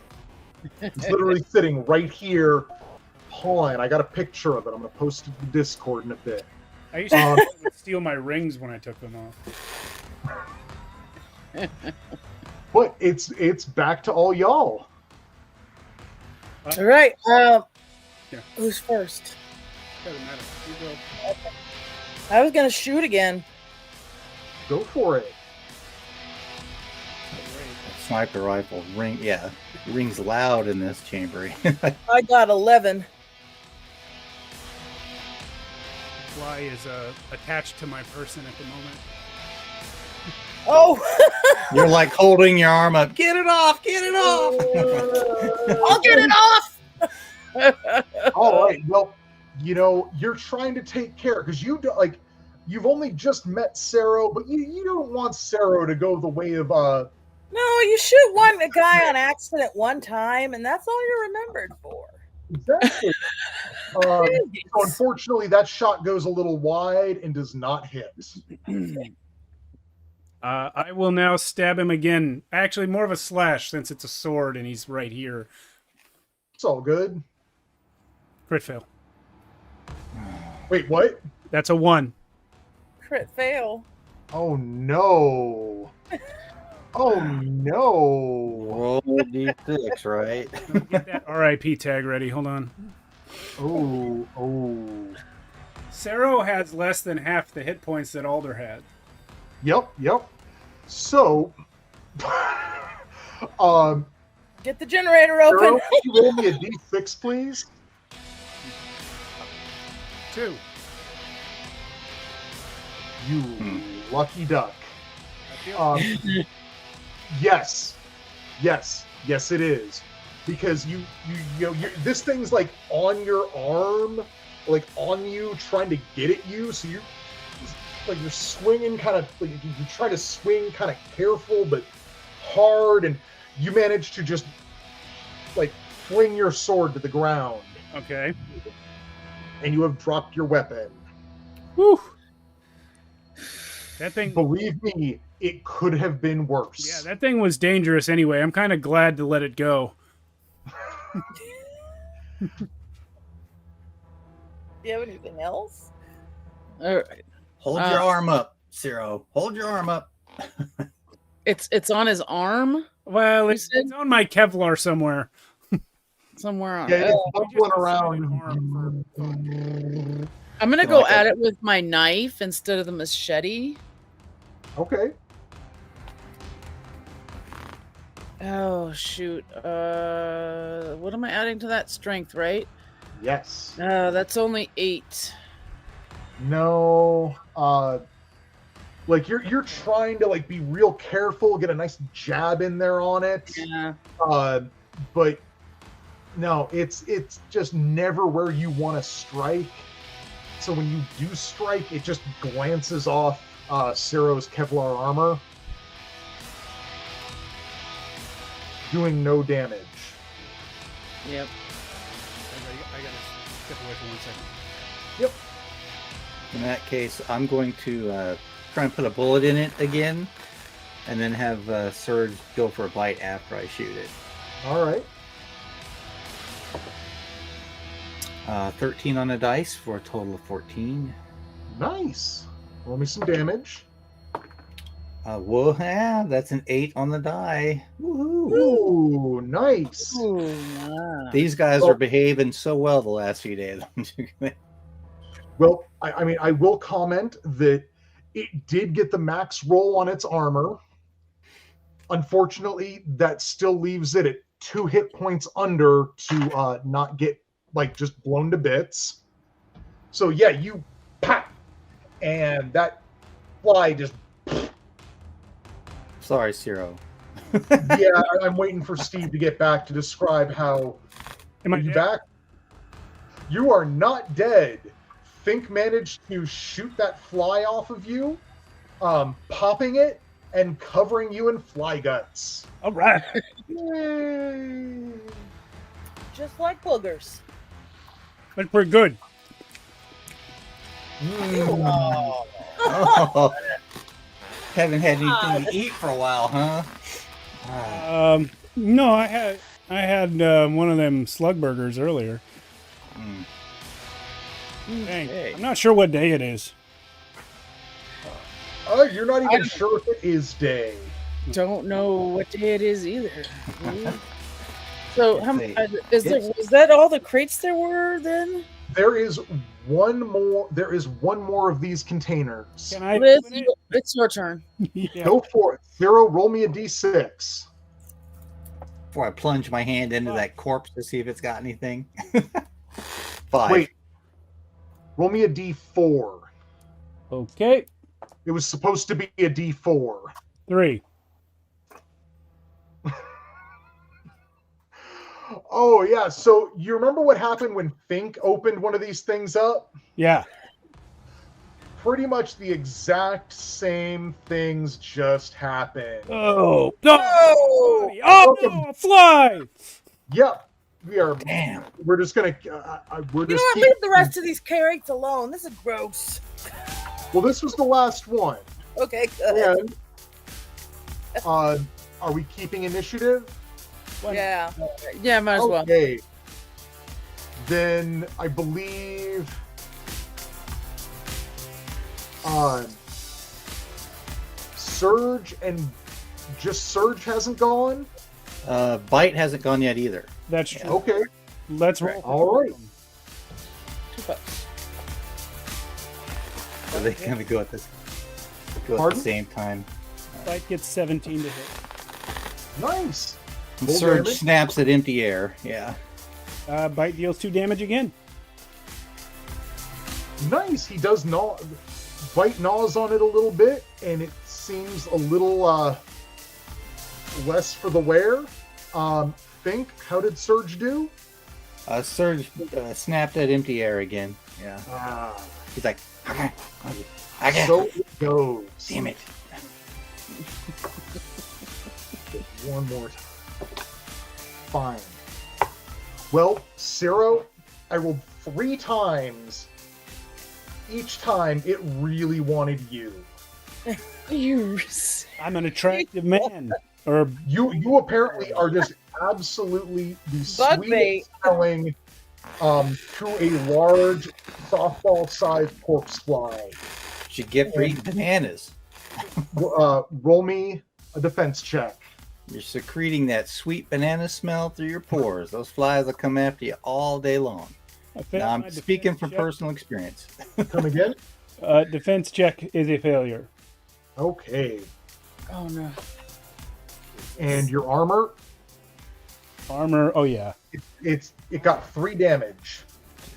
He's literally sitting right here. Hold on, I got a picture of it. I'm going to post it to Discord in a bit. I used to would steal my rings when I took them off. But it's back to all y'all. All right. Yeah. Who's first? Doesn't matter. You go. I was gonna shoot again. Go for it. Sniper rifle rings loud in this chamber. I got 11. Fly is attached to my person at the moment. Oh! You're like holding your arm up. Get it off! Get it off! I'll get it off! All right. Well, you're trying to take care because you've only just met Sero, but you don't want Sero to go the way of No, you shoot one guy on accident one time, and that's all you're remembered for. Exactly. So unfortunately, that shot goes a little wide and does not hit. I will now stab him again. Actually, more of a slash since it's a sword and he's right here. It's all good. Crit fail. Wait, what? That's a 1. Crit fail. Oh no. Oh no. Roll d6, right? Get that RIP tag ready. Hold on. Oh. Sero has less than half the hit points that Alder had. Yep. So, Get the generator open. Sero, can you roll me a d6, please? 2. You lucky duck. I feel Yes, it is, because you this thing's like on your arm, like on you, trying to get at you. So you're swinging kind of like you try to swing kind of careful but hard, and you manage to just like fling your sword to the ground, okay. and you have dropped your weapon. Whew. That thing. Believe me, it could have been worse. Yeah, that thing was dangerous anyway. I'm kind of glad to let it go. Do you have anything else? All right. Hold your arm up, Sero. Hold your arm up. It's on his arm Well, it's on my Kevlar somewhere. somewhere on. Yeah, it. it's bubbling around. I'm gonna go at it with my knife instead of the machete. Okay. Oh shoot! What am I adding to that? Strength, right? Yes. That's only 8. No. Like you're trying to like be real careful, get a nice jab in there on it. Yeah. But no, it's just never where you want to strike. So when you do strike, it just glances off Sero's Kevlar armor, doing no damage. Yep. I gotta step away for 1 second. Yep. In that case, I'm going to try and put a bullet in it again, and then have Surge go for a bite after I shoot it. All right. 13 on a dice for a total of 14. Nice. Roll me some damage. Whoa, yeah, that's an 8 on the die. Woohoo! Ooh, nice. Ooh, wow. These guys are behaving so well the last few days. Well, I mean, I will comment that it did get the max roll on its armor. Unfortunately, that still leaves it at 2 hit points under to not get like just blown to bits. So yeah, you pop, and that fly just. Sorry, Sero. Yeah, I'm waiting for Steve to get back to describe how. Am I Are you dead? back? You are not dead. Fink managed to shoot that fly off of you, popping it and covering you in fly guts. All right. Yay. Just like boogers. That's pretty good. Oh, haven't had anything to eat for a while, huh? No, I I had one of them slug burgers earlier. Dang. Okay. I'm not sure what day it is. Oh, you're not even sure if it is day. Don't know what day it is either. So, was that all the crates there were then? There is one more. There is one more of these containers. Can I? Liz, open it? it's your turn. Yeah. Go for it. Zero, roll me a d6. Before I plunge my hand into that corpse to see if it's got anything. 5. Wait. Roll me a d4. Okay. It was supposed to be a d4. 3. Oh, yeah. So you remember what happened when Fink opened one of these things up? Yeah. Pretty much the exact same things just happened. Oh no! Oh no! A fly! Yep. We are. Damn. We're just gonna. We're You know just. what? Leave the rest of these crates alone. This is gross. Well, this was the last one. Okay, good. And are we keeping initiative? Yeah. Yeah, might as well. Okay. Then I believe Surge and just Surge hasn't gone. Bite hasn't gone yet either. That's true. Okay. Let's roll. All right. $2. So they're gonna go at the Pardon? same time. Fight gets 17 to hit. Nice. And Full Surge damage? snaps at empty air. Yeah. Bite deals 2 damage again. Nice. He does gnaw. Bite gnaws on it a little bit, and it seems a little less for the wear. Think, how did Surge do? Surge snapped at empty air again. Yeah. He's like, okay. So it goes. Damn it. One more time. Fine. Well, Ciro, I rolled 3 times. Each time it really wanted you. I'm an attractive man. Or You apparently are just absolutely the Bug sweetest bait. smelling to a large softball-sized corpse fly. Should get for eating bananas. Roll me a defense check. You're secreting that sweet banana smell through your pores. Those flies will come after you all day long. I failed Now, my I'm speaking defense from check. personal experience. Come again? Defense check is a failure. Okay. Oh no. And your armor, Armor. Oh yeah. it got 3 damage.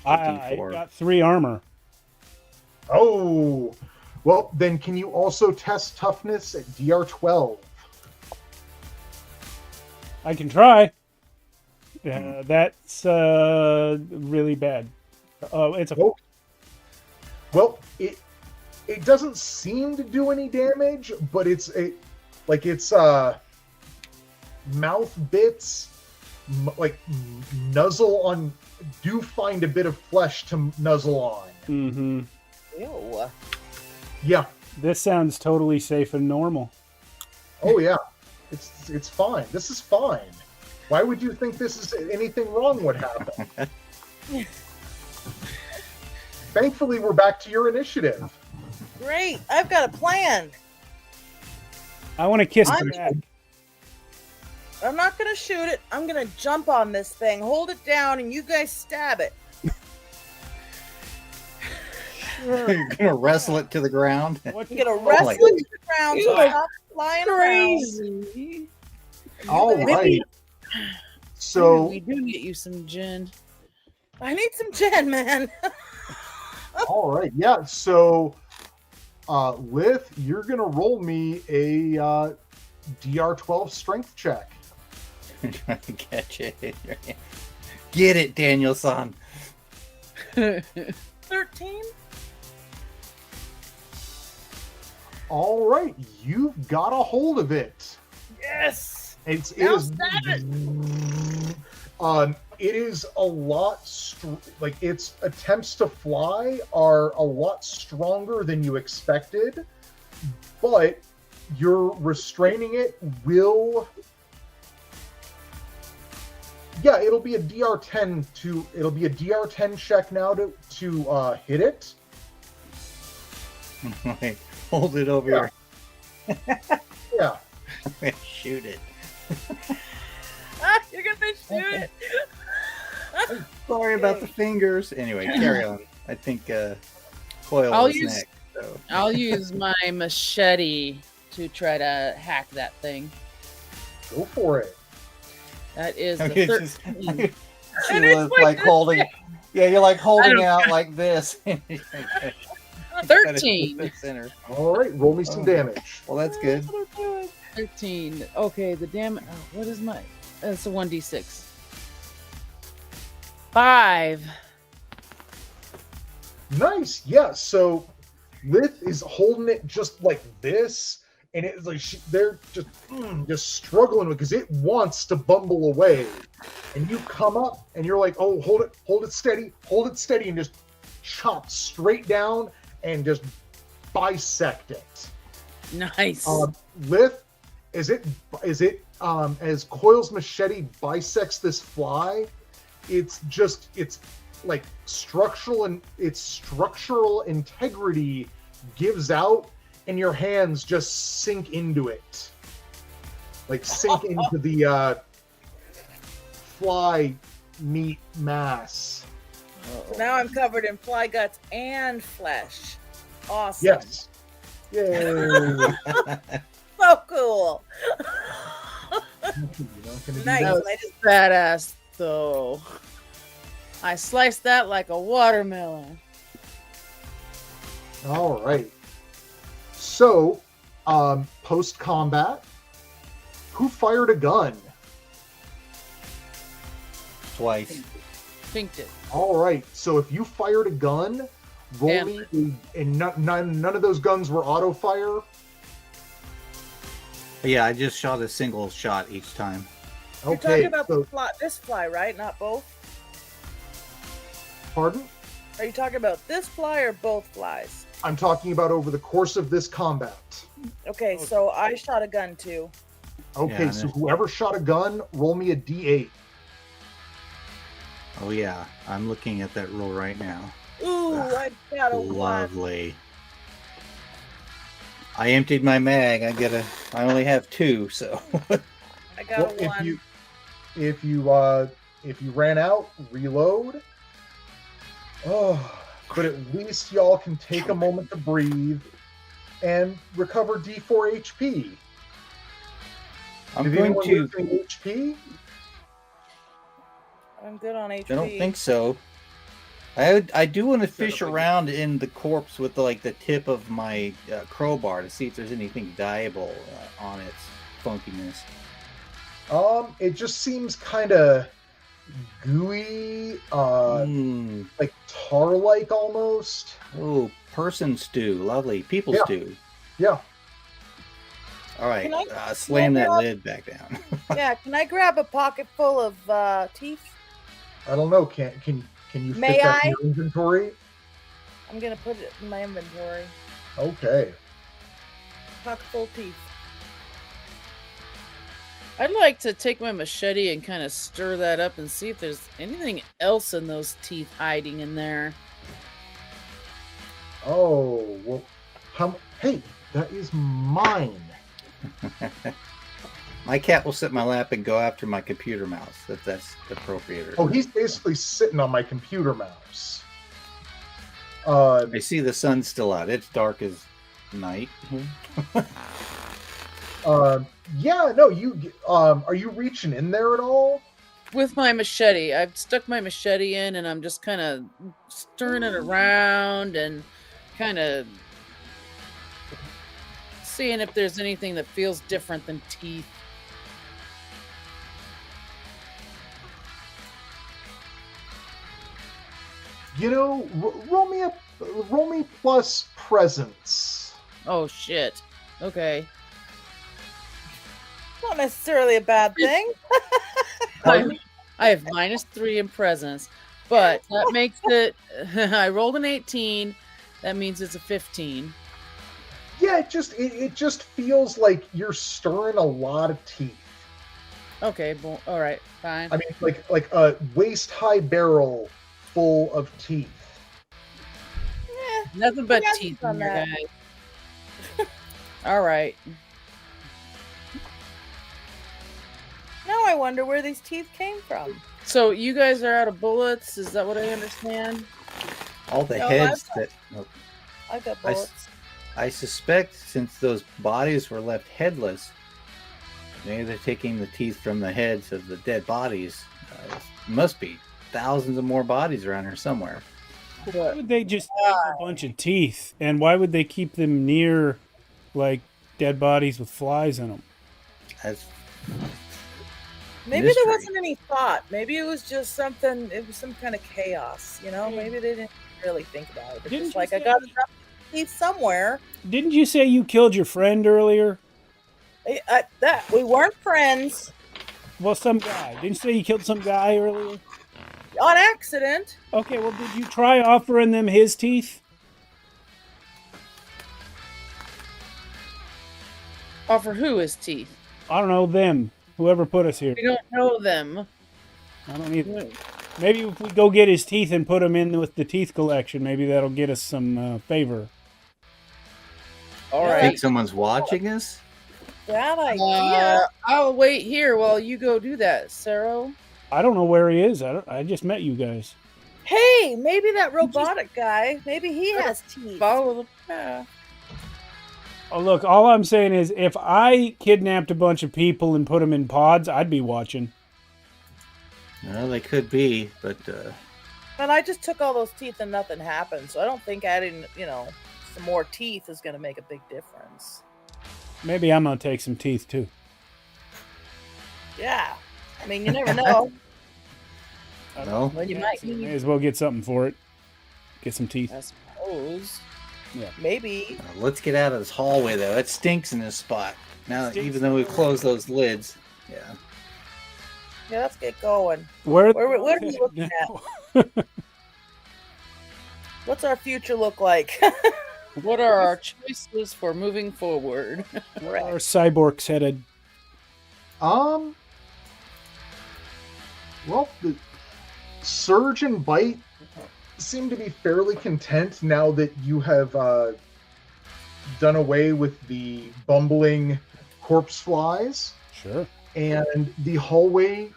I D4. got 3 armor. Oh, well, then can you also test toughness at DR12? I can try. That's really bad. It's a Oh. Well, it doesn't seem to do any damage, but it's mouth bits nuzzle on. Do find a bit of flesh to nuzzle on. Mm-hmm. Ew. Yeah. This sounds totally safe and normal. Oh yeah. It's fine. This is fine. Why would you think this is anything wrong would happen? Thankfully, we're back to your initiative. Great. I've got a plan. I want to kiss I'm- her back. I'm not going to shoot it. I'm going to jump on this thing, hold it down, and you guys stab it. You're gonna wrestle it to the ground. What I'm going to you- wrestle like- it to the ground so You're it's not flying around. Crazy. All Maybe- right. So, we do get you some gin. I need some gin, man. all right. Yeah. So, Lith, you're gonna roll me a DR12 strength check. Trying to catch it. Get it, Daniel-san. 13? All right, you've got a hold of it. Yes. It Now is. stab it. It is a lot. Its attempts to fly are a lot stronger than you expected, but your restraining it will Yeah, it'll be a DR10 check now to hit it. Wait, hold it over Yeah. here. Shoot it. You're gonna shoot it. Sorry about the fingers. Anyway, carry on. I think Coil I'll is use- next. So. I'll use my machete to try to hack that thing. Go for it. That is the Okay, 13. Sheila's like holding. Yeah, you're like holding out like this. 13. The center. All right, roll me some damage. Well, that's good. 13. Okay, the damage. Oh, what is my? It's a 1d6. 5. Nice. Yeah. So Lith is holding it just like this, and it's like they're just struggling because it wants to bumble away, and you come up and you're like, oh, hold it steady, and just chop straight down and just bisect it. Nice. Lith, as Coil's machete bisects this fly, it's like structural integrity gives out, and your hands just sink into it, like sink into the fly meat mass. So now I'm covered in fly guts and flesh. Awesome. Yes. Yay. So cool. Nice. That was I just badass, though. I sliced that like a watermelon. All right. So, post combat, who fired a gun? Twice. Pinked it. All right. So if you fired a gun, roll Damn. me, and none of those guns were auto fire. Yeah, I just shot a single shot each time. You're Okay. talking about So, this fly, right? Not both? pardon? Are you talking about this fly or both flies? I'm talking about over the course of this combat. Okay, so I shot a gun too. Okay. Yeah, So and whoever shot a gun, roll me a D8. Oh yeah, I'm looking at that roll right now. Ooh, I got a one. Lovely. I emptied my mag. I only have 2, so. I got Well, a one. if you ran out, reload. Oh, but at least y'all can take a moment to breathe and recover D4 HP. I'm Did going anyone to. lose any HP? I'm good on HP. I don't think so. I do want to fish around in the corpse with the tip of my crowbar to see if there's anything dyeable on its funkiness. It just seems kind of gooey, like tar-like almost. Oh, person stew, lovely. People Yeah. stew. Yeah. All right, Can I- slam can I that grab- lid back down. Yeah, can I grab a pocket full of teeth? I don't know. Can you fit May that in I? your inventory? I'm gonna put it in my inventory. Okay. Pocket full of teeth. I'd like to take my machete and kind of stir that up and see if there's anything else in those teeth hiding in there. Oh, well, hey, that is mine. My cat will sit in my lap and go after my computer mouse, if that's appropriate. Oh, he's basically sitting on my computer mouse. Uh, I see the sun's still out. It's dark as night. yeah, no, are you reaching in there at all? With my machete, I've stuck my machete in and I'm just kind of stirring it around and kind of seeing if there's anything that feels different than teeth. You know, roll me plus presence. Oh shit. Okay. Not necessarily a bad thing. Pardon? I have -3 in presence, but that makes it. I rolled an 18. That means it's a 15. Yeah, it just feels like you're stirring a lot of teeth. Okay, all right, fine. I mean, like a waist-high barrel full of teeth. Nothing but we got teeth some in on your that. guys. All right. Now I wonder where these teeth came from. So you guys are out of bullets. Is that what I understand? All the No, heads I've that. Oh, I got I s- bullets. I suspect since those bodies were left headless, maybe they're taking the teeth from the heads of the dead bodies. Must be thousands of more bodies around here somewhere. Why would they just take a bunch of teeth? And why would they keep them near, like, dead bodies with flies in them? That's Maybe mystery. there wasn't any thought. Maybe it was just something. It was some kind of chaos. You know, maybe they didn't really think about it. They're Didn't just you like, I say- got to drop teeth somewhere. Didn't you say you killed your friend earlier? That we weren't friends Well, some guy. Didn't you say you killed some guy earlier? on accident. Okay, well, did you try offering them his teeth? Offer who his teeth? I don't know, them. Whoever put us here. We don't know them. I don't either. Maybe if we go get his teeth and put them in with the teeth collection, maybe that'll get us some favor. All Yeah. right. Think someone's watching us? Bad idea. I'll wait here while you go do that, Sarah. I don't know where he is. I just met you guys. Hey, maybe that robotic guy. Maybe he has teeth. Follow the path. Oh, look, all I'm saying is if I kidnapped a bunch of people and put them in pods, I'd be watching. Well, they could be, but But I just took all those teeth and nothing happened. So I don't think adding, some more teeth is going to make a big difference. Maybe I'm going to take some teeth, too. Yeah. I mean, you never know. no. Well, you might May need, as well get something for it. Get some teeth. I suppose. maybe. Let's get out of this hallway, though. It stinks in this spot. Now, Stinks. even though we've closed those lids, yeah. Yeah, let's get going. Where What are we looking at? What's our future look like? What are our choices for moving forward? Where are cyborgs headed? Well, the Surge and Bite seem to be fairly content now that you have done away with the bumbling corpse flies, Sure. and the hallway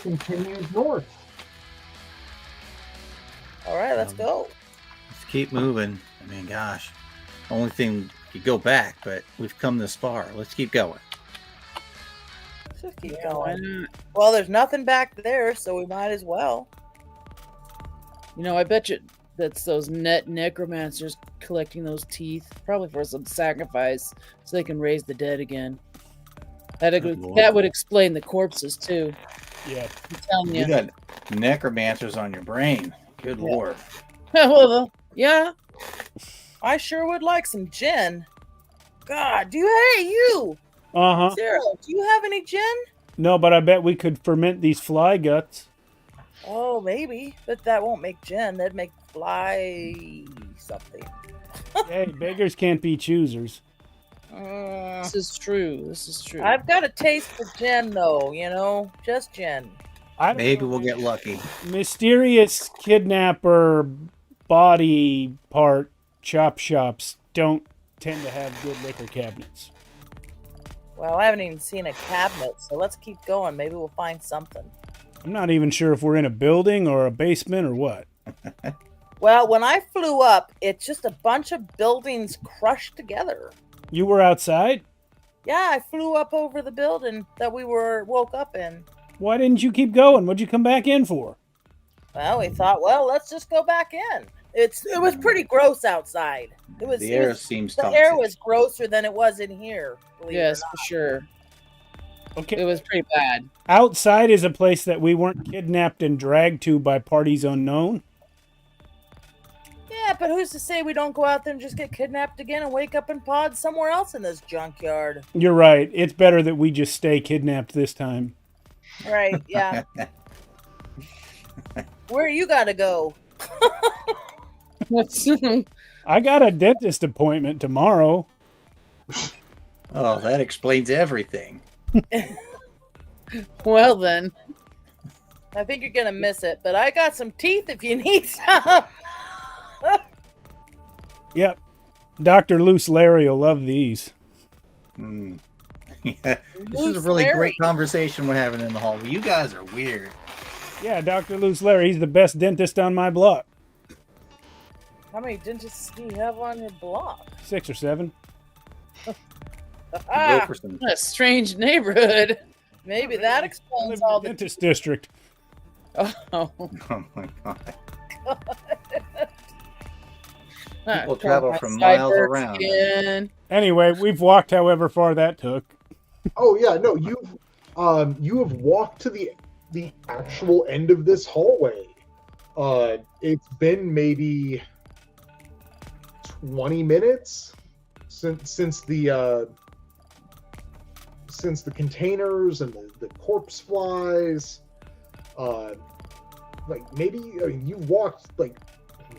continues north. All right, let's go. Let's keep moving. I mean, gosh. Only thing, we could go back, but we've come this far. Let's keep going. Let's just keep Why going. not? Well, there's nothing back there, so we might as well. I bet you that's those necromancers collecting those teeth, probably for some sacrifice, so they can raise the dead again. Good Lord. That would explain the corpses too. Yeah. I'm telling You you. got necromancers on your brain. Good Lord. Well, yeah. I sure would like some gin. God, hey, you! Uh-huh. Zero, do you have any gin? No, but I bet we could ferment these fly guts. Oh, maybe. But that won't make gin. That'd make fly something. Hey, beggars can't be choosers. This is true. This is true. I've got a taste for gin, though, just gin. I don't Maybe know, we'll get lucky. Mysterious kidnapper body part chop shops don't tend to have good liquor cabinets. Well, I haven't even seen a cabinet, so let's keep going. Maybe we'll find something. I'm not even sure if we're in a building or a basement or what. Well, when I flew up, it's just a bunch of buildings crushed together. You were outside? Yeah, I flew up over the building that we woke up in. Why didn't you keep going? What'd you come back in for? Well, we thought, let's just go back in. It was pretty gross outside. The air seems the toxic. air was grosser than it was in here. believe it or Yes, not. for sure. Okay. It was pretty bad. Outside is a place that we weren't kidnapped and dragged to by parties unknown. Yeah, but who's to say we don't go out there and just get kidnapped again and wake up in pods somewhere else in this junkyard? You're right. It's better that we just stay kidnapped this time. Right? Yeah. Where you gotta go? I got a dentist appointment tomorrow. Oh, that explains everything. Well then, I think you're gonna miss it, but I got some teeth if you need some. Yep. Dr. Loose Larry will love these. Mm. Yeah, this is a really great conversation we're having in the hallway. You guys are weird. Yeah, Dr. Loose Larry, he's the best dentist on my block. How many dentists do you have on your block? 6 or 7. Ah, Go for some. What a strange neighborhood. maybe that I live explains in all the the. dentist district. Oh. Oh my god. Ah, People poor travel my from miles sideburns around. again. Anyway, we've walked however far that took. Oh yeah, no, you have walked to the actual end of this hallway. It's been maybe 20 minutes since the containers and the corpse flies. Like maybe you walked like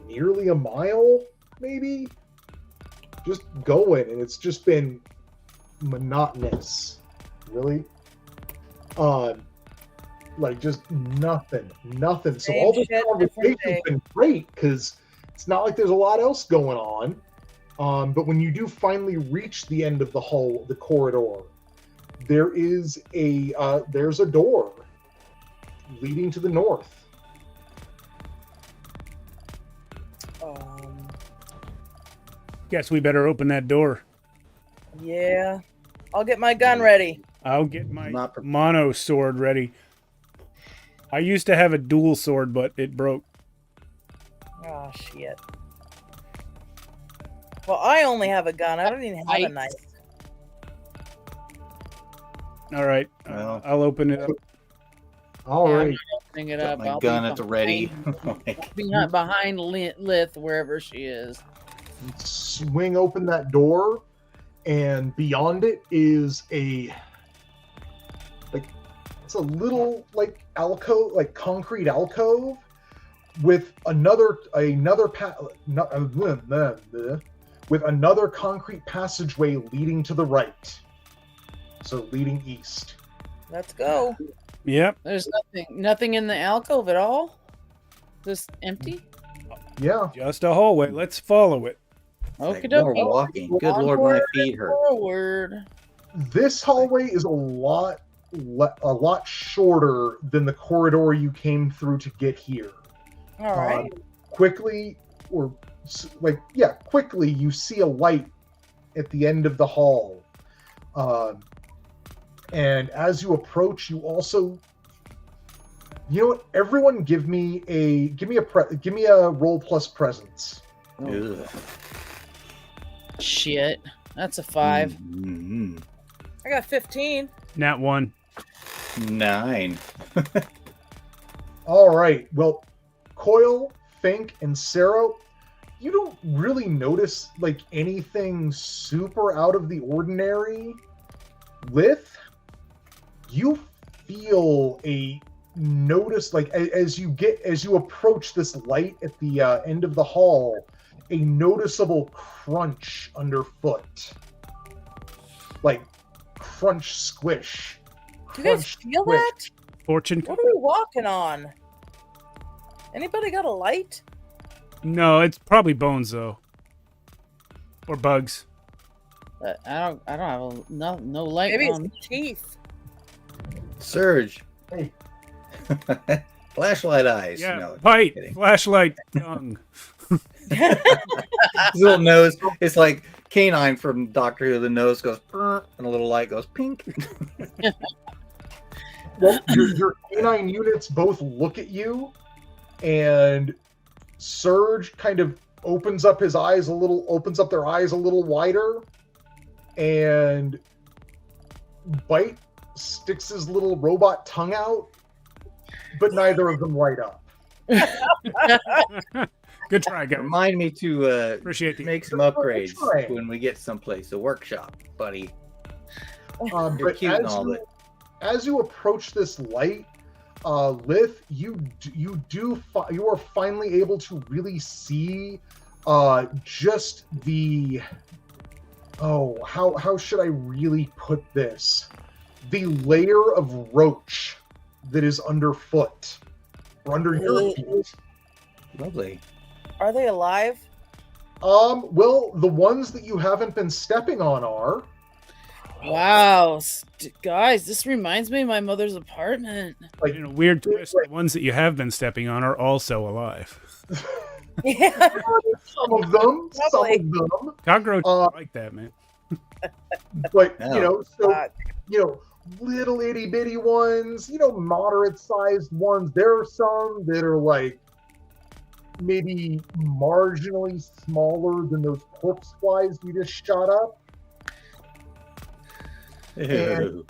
nearly a mile, maybe, just going, and it's just been monotonous, really. Like just nothing. So Same all this shit, conversation's different day. been great because it's not like there's a lot else going on. But when you do finally reach the end of the corridor, there is there's a door leading to the north. Guess we better open that door. Yeah, I'll get my gun ready. I'll get my Not pre- mono sword ready. I used to have a dual sword, but it broke. Oh shit. Well, I only have a gun. I don't even have a Right. knife. All right, Well. I'll open it up. All Yeah, I'm right. not opening it Got up. my I'll gun be at the ready. behind Lith, wherever she is. Swing open that door, and beyond it is it's a little like alcove, like concrete alcove, with another concrete passageway leading to the right. So leading east. Let's go. Yep. There's nothing in the alcove at all. Just empty. Yeah. Just a hallway. Let's follow it. Okay, More walking. Good lord, my feet hurt. Forward. This hallway is a lot shorter than the corridor you came through to get here. All right. Quickly you see a light at the end of the hall, and as you approach, you also, you know what? Everyone, give me a roll plus presence. Ugh. Shit. That's a 5. Mhm. I got 15. Nat 1. 9. All right. Well, Coil, Fink, and Sarah, you don't really notice like anything super out of the ordinary. Lith, you feel a notice, like as you approach this light at the end of the hall, a noticeable crunch underfoot, like crunch squish. Do you guys crunch, feel squish. that? Fortune. What are we walking on? Anybody got a light? No, it's probably bones though, or bugs. But I don't have no light Maybe on. it's teeth. Surge. Hey. Flashlight eyes. Yeah, No, bite, kidding. flashlight, tongue. His little nose. It's like Canine from Doctor Who. The nose goes, "Brr," and a little light goes pink. Well, your canine units both look at you, and Surge kind of opens up their eyes a little wider, and Bite sticks his little robot tongue out, but neither of them light up. Good try, guys. Remind me to Appreciate the make some upgrades Try. when we get someplace. A workshop, buddy. You're But cute and all, but as you approach this light, Lith, you are finally able to really see just the how should I really put this? the layer of roach that is underfoot or under your feet. Lovely. Are they alive? Well, the ones that you haven't been stepping on are. Wow, guys, this reminds me of my mother's apartment. Like, In a weird twist, the ones that you have been stepping on are also alive. Yeah. some of them. Cockroaches like that, man. But, No. little itty bitty ones, moderate sized ones. There are some that are like maybe marginally smaller than those corpse flies you just shot up. And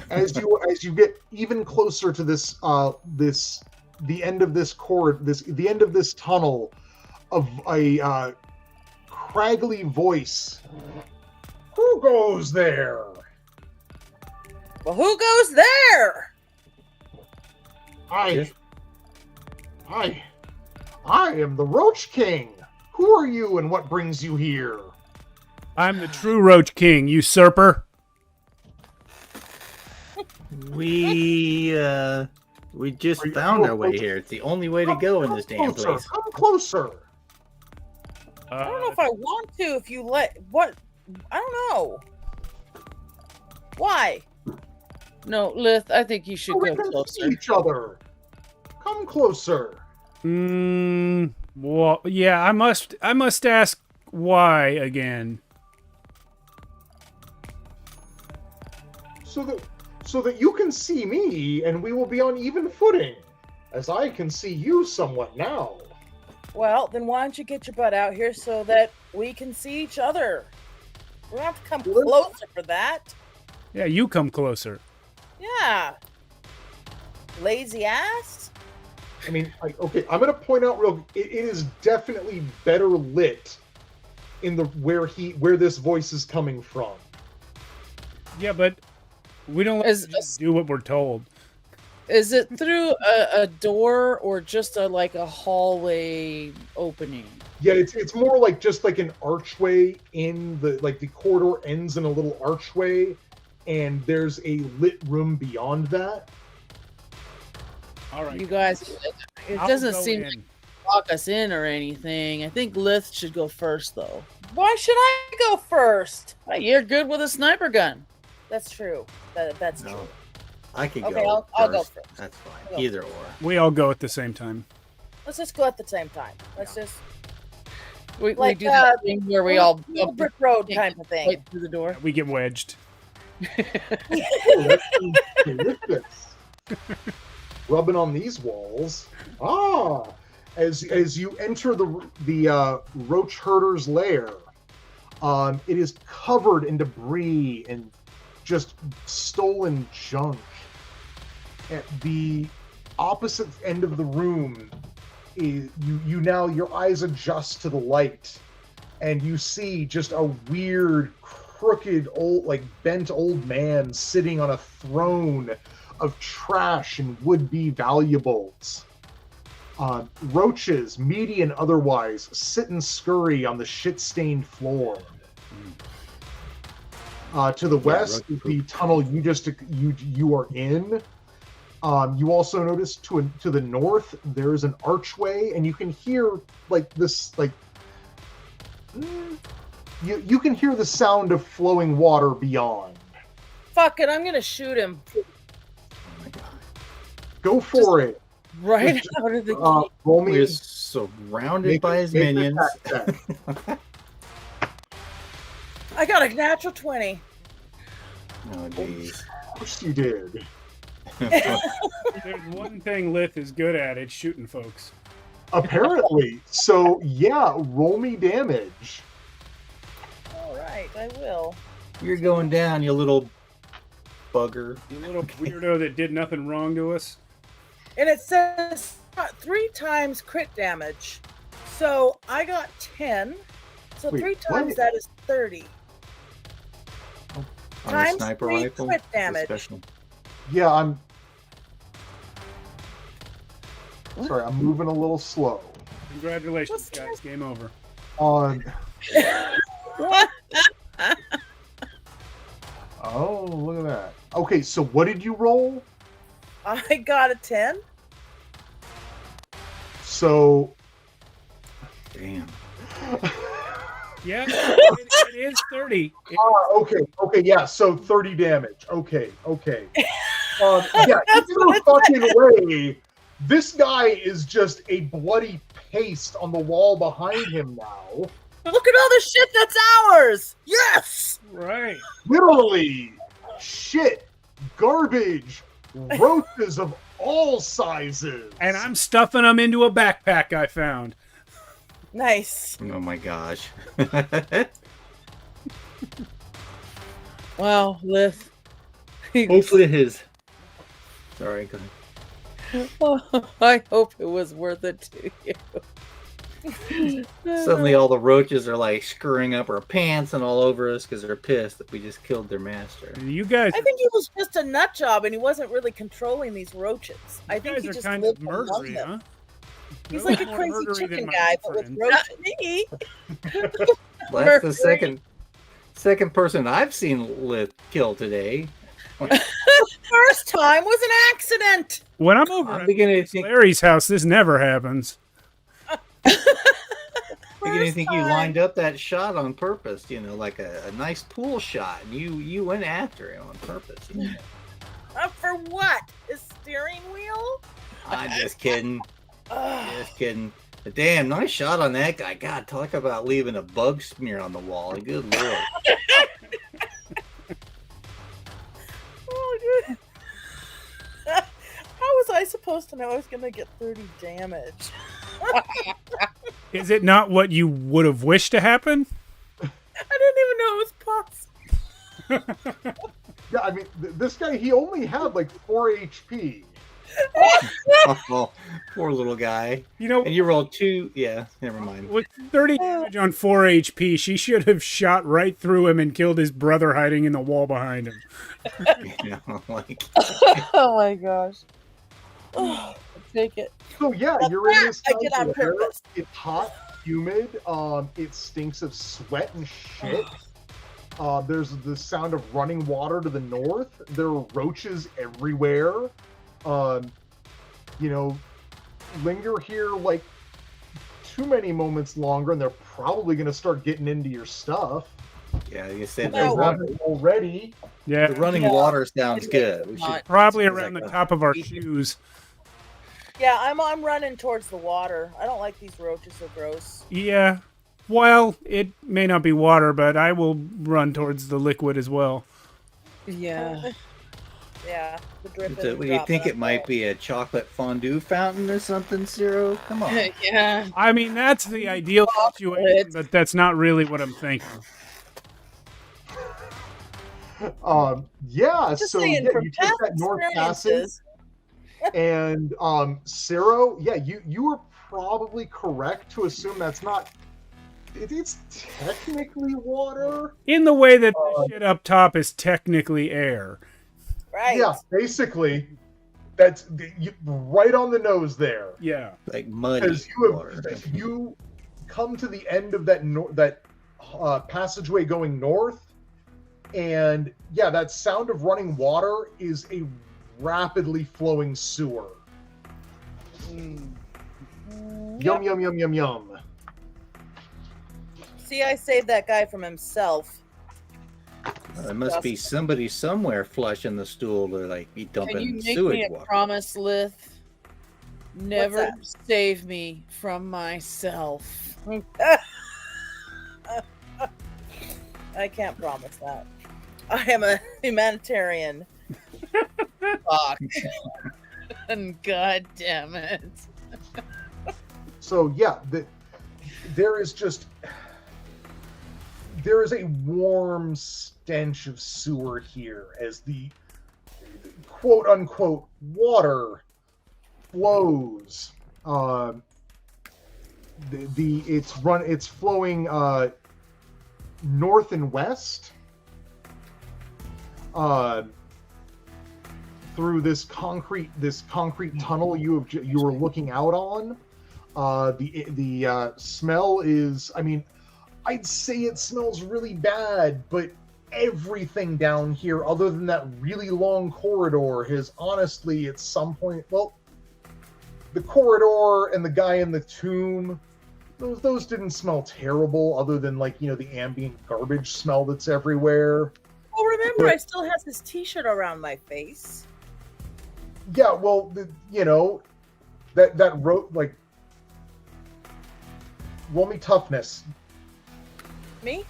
as you get even closer to the end of this the end of this tunnel, of a craggly voice. Who goes there? Well, who goes there? I am the Roach King. Who are you and what brings you here? I'm the true Roach King, usurper. We just found our way here. It's the only way to go in this damn place. Come closer. I don't know if I want to. If you let what? I don't know. Why? No, Lith, I think you should We go can see closer. each other. Come closer. Well, yeah, I must ask why again. So that you can see me, and we will be on even footing, as I can see you somewhat now. Well, then why don't you get your butt out here so that we can see each other? We don't have to come closer for that. Yeah, you come closer. Yeah. Lazy ass. I mean, okay, I'm gonna point out it is definitely better lit in the where this voice is coming from. Yeah, but we don't just do what we're told. Is it through a door or just a hallway opening? Yeah, it's more like just like an archway in the corridor ends in a little archway, and there's a lit room beyond that. All right, You guys, it I'll doesn't go seem in. like lock us in or anything. I think Lith should go first, though. Why should I go first? You're good with a sniper gun. That's true. That's true. No, I can Okay, go. I'll go first. That's fine. I'll go Either or. We all go at the same time. Let's just go at the same time. Let's just We Like, do that thing where we all little bump brick road type of thing. right through the door. We get wedged. Oh, that's delicious. Rubbing on these walls. As you enter the roach herder's lair, it is covered in debris and just stolen junk. At the opposite end of the room, your eyes adjust to the light, and you see just a weird, crooked, bent old man sitting on a throne of trash and would-be valuables. Roaches, meaty and otherwise, sit and scurry on the shit-stained floor. To the west is the tunnel you are in. You also notice to the north there is an archway, and you can hear you can hear the sound of flowing water beyond. Fuck it, I'm gonna shoot him Go for it. right out of the gate. Roll me. We're surrounded by his make an minions. attack check. I got a natural 20. Oh, jeez. Of course you did. There's one thing Lith is good at, it's shooting folks. Apparently. So yeah, roll me damage. All right, I will. You're going down, you little bugger. You little weirdo that did nothing wrong to us. And it says 3 times crit damage. So I got 10. So Wait, 3 what? times that is 30. On a Times sniper 3 rifle. crit It's damage. special. Yeah, I'm sorry, I'm moving a little slow. Congratulations, guys. Game over. On What? oh, look at that. Okay, so what did you roll? I got a 10. So Damn. Yeah, it is 30. okay, yeah, so 30 damage. Okay. Yeah, either fucking way, this guy is just a bloody paste on the wall behind him now. Look at all the shit that's ours! Yes! Right. Literally, shit, garbage, roaches of all sizes. And I'm stuffing them into a backpack I found. Nice. Oh my gosh. Wow, Lith. Hopefully his. Sorry, go ahead. I hope it was worth it to you. Suddenly all the roaches are like screwing up our pants and all over us because they're pissed that we just killed their master. You guys, I think he was just a nut job and he wasn't really controlling these roaches. I think he are just kind of lived among murdery, them. huh? He's You're like a more crazy murdery than chicken my guy, but with friend. roaches. Me. Well, that's the Mercury. second person I've seen kill today. First time was an accident. When I'm over I'm at beginning to think, Larry's house, this never happens. beginning to think you time. lined up that shot on purpose. You know, like a nice pool shot. And you went after him on purpose. You know? For what? A steering wheel? I'm just kidding. Ugh. Just kidding. But damn, nice shot on that guy. God, talk about leaving a bug smear on the wall. Good lord. Oh, dude. How was I supposed to know I was going to get 30 damage? Is it not what you would have wished to happen? I didn't even know it was possible. Yeah, I mean, this guy, he only had like 4 HP. Oh, poor little guy. You know, And you rolled 2. Yeah, never mind. with 30 damage on 4 HP, she should have shot right through him and killed his brother hiding in the wall behind him. You know, like, Oh my gosh. Oh, take it. So yeah, That's you're in that. this I did on guy's lair. purpose. It's hot, humid. It stinks of sweat and shit. There's the sound of running water to the north. There are roaches everywhere. You know, linger here like too many moments longer, and they're probably going to start getting into your stuff. yeah, you said They No. haven't already. Yeah, the running Yeah. water sounds It good. makes We should, probably It's around like the a- top of our shoes. Yeah, I'm running towards the water. I don't like these roaches. They're gross. Yeah. Well, it may not be water, but I will run towards the liquid as well. Yeah. Yeah, the dripping. do you think it might be a chocolate fondue fountain or something, Zero? Come on. Yeah. I mean, that's the ideal situation, but that's not really what I'm thinking. Yeah, Just so saying, yeah, from you take past that north passage, experiences. and Cero, yeah, you were probably correct to assume that's not. It's technically water. In the way that the shit up top is technically air. Right. Yeah, basically, that's right on the nose there. Yeah. Like muddy Because water. you come to the end of that passageway going north, and yeah, that sound of running water is a rapidly flowing sewer. Yum yum yum yum yum. See, I saved that guy from himself. There must be somebody somewhere flushing the stool to like be Can dumping you make sewage me a water. promise, Lith? Never that? save me from myself. I can't promise that. I am a humanitarian. Fuck. And God damn it. So yeah, there is a warm stench of sewer here as the quote unquote water flows. It's flowing north and west through this concrete tunnel you were looking out on. The smell is, I mean, I'd say it smells really bad, but everything down here, other than that really long corridor, has honestly, at some point, well, the corridor and the guy in the tomb, those didn't smell terrible, other than like, you know, the ambient garbage smell that's everywhere. Well, remember, I still have this T-shirt around my face. Yeah, well, you know, that like, roll me toughness. Me?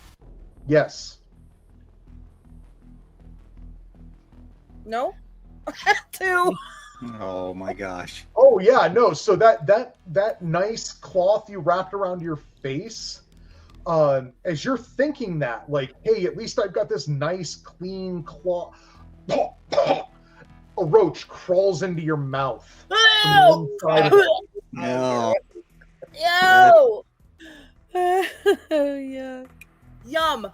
Yes. No. 2. Oh my gosh. Oh yeah, no. So that nice cloth you wrapped around your face, as you're thinking that, like, hey, at least I've got this nice clean cloth. A roach crawls into your mouth. Oh, No. yo! Yuck. Yum.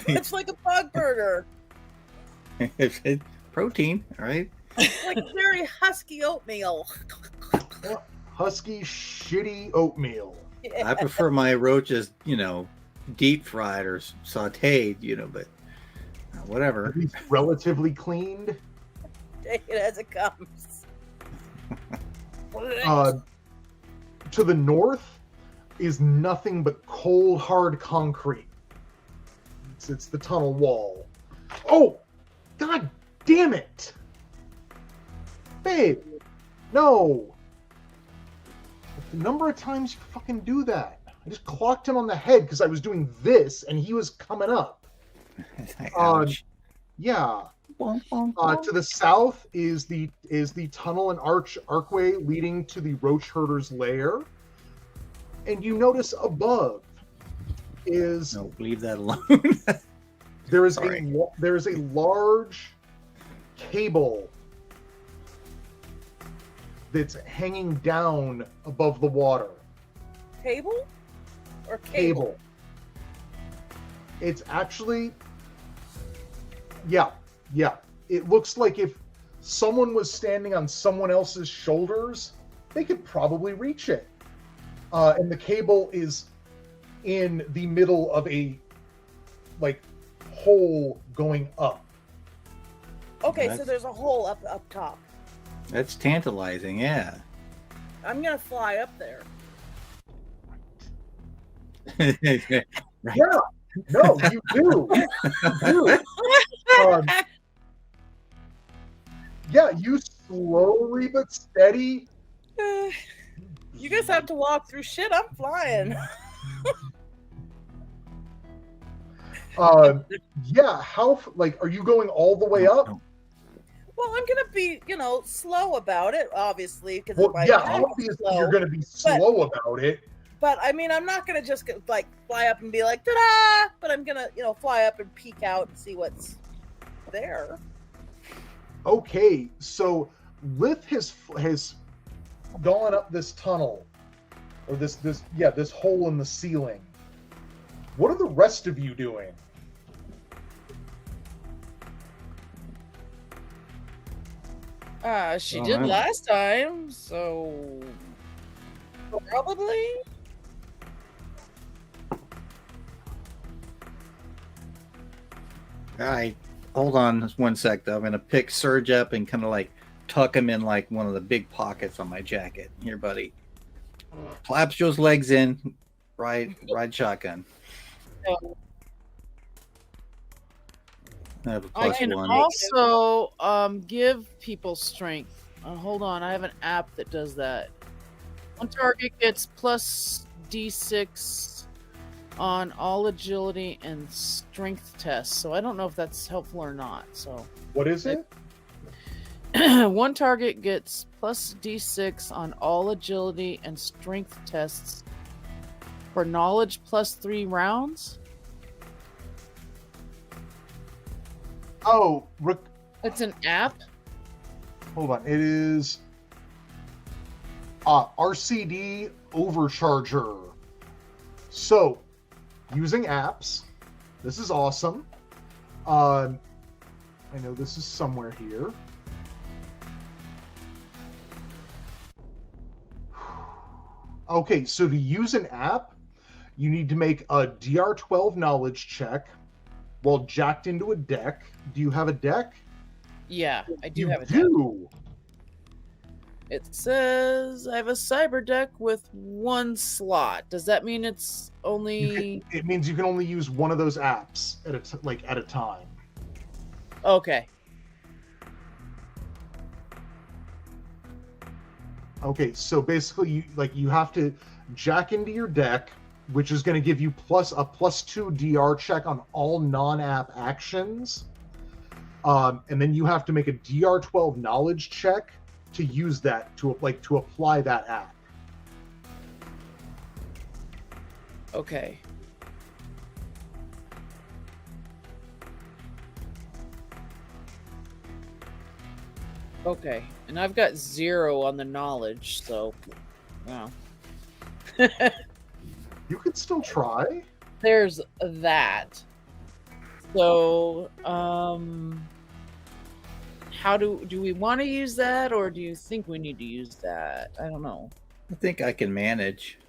It's like a bug burger. Protein, all right? It's like very husky oatmeal. Husky, shitty oatmeal. I prefer my roaches, you know, deep fried or sauteed, you know, but whatever. At least relatively cleaned. Take it as it comes. To the north is nothing but cold, hard concrete. It's the tunnel wall. Oh, God damn it! Babe, no. The number of times you fucking do that. I just clocked him on the head because I was doing this and he was coming up. Ouch. Yeah. To the south is the tunnel and archway leading to the roach herder's lair. And you notice above is No, leave that alone. there is Sorry. a large cable that's hanging down above the water. Table? Or Cable. It's actually, yeah. It looks like if someone was standing on someone else's shoulders, they could probably reach it. And the cable is in the middle of a, like, hole going up. Okay, so That's- there's a hole up top. That's tantalizing, yeah. I'm gonna fly up there. Right. Yeah, no, you do. You do. Yeah, you slowly but steady. You guys have to walk through shit. I'm flying. Yeah, like, are you going all the way up? Well, I'm gonna be, slow about it, obviously, because Well, yeah, obviously you're going to be slow about it. But I mean, I'm not gonna just fly up and be like, ta-da! But I'm gonna, fly up and peek out and see what's there. Okay, so Lith has gone up this tunnel, or this hole in the ceiling. What are the rest of you doing? She Oh, did wow. last time, so probably. All right, hold on just one sec, though. I'm going to pick Surge up and kind of like tuck him in like one of the big pockets on my jacket. Here, buddy. Claps Joe's legs in. Ride shotgun. I have a I plus can one. also give people strength. Hold on, I have an app that does that. One target gets plus D6 on all agility and strength tests. So I don't know if that's helpful or not. So What is it? one target gets plus D6 on all agility and strength tests for knowledge plus 3 rounds. Oh, It's an app. hold on. It is RCD Overcharger. So, using apps. This is awesome. I know this is somewhere here. Okay, so to use an app, you need to make a DR12 knowledge check well, jacked into a deck. Do you have a deck? Yeah, I do You have a deck. do. It says I have a cyber deck with 1 slot. Does that mean it's only It means you can only use one of those apps at a time. okay? Okay, so basically you have to jack into your deck, which is going to give you a +2 DR check on all non-app actions. And then you have to make a DR12 knowledge check to use that to apply that app. Okay. Okay, and I've got 0 on the knowledge, so wow. You could still try. There's that. So, how do we want to use that, or do you think we need to use that? I don't know. I think I can manage.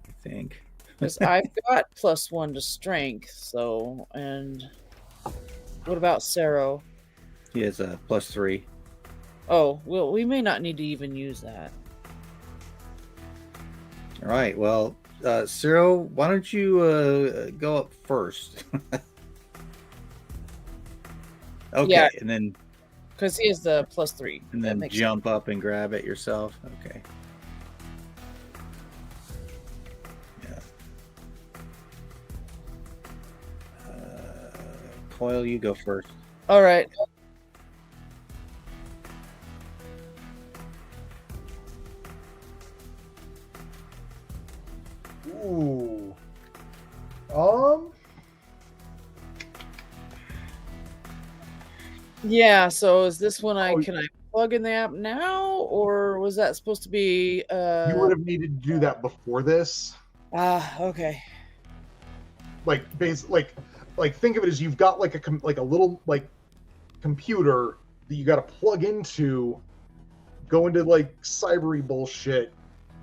I think. Because I've got +1 to strength, so, and what about Sero? He has a +3. Oh, well, we may not need to even use that. All right. Well, Cyril, why don't you go up first? Okay, Yeah. and then Because he has the +3. and That then makes jump up and grab it yourself. Okay. Yeah. Coil, you go first. All right. Ooh. Yeah, so is this one Oh, can I plug in the app now, or was that supposed to be you would have needed to do that before this. Okay. Like think of it as you've got like a little computer that you got to plug into, go into like cybery bullshit,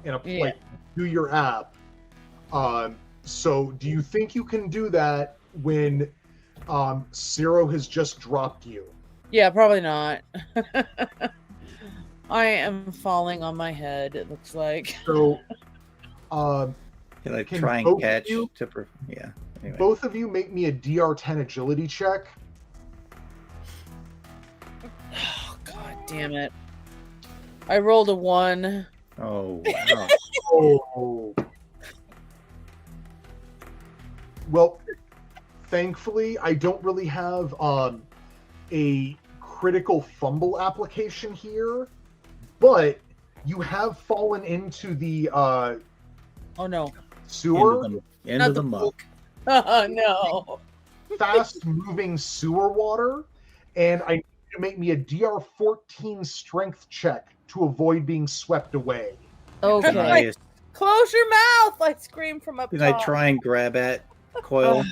and Yeah. do your app. So do you think you can do that when Ciro has just dropped you? Yeah, probably not. I am falling on my head, it looks like. So Can I Can try both and of catch you- to? Yeah. Anyway. both of you make me a DR10 agility check. Oh, God damn it. I rolled a 1. Oh wow. Oh. Well, thankfully, I don't really have a critical fumble application here, but you have fallen into the Oh, no. sewer, Into Not the the muck. Oh, no. fast-moving sewer water, and I need you to make me a DR14 strength check to avoid being swept away. Okay. Can I, Close your mouth! I scream from up can top. I try and grab at Coil as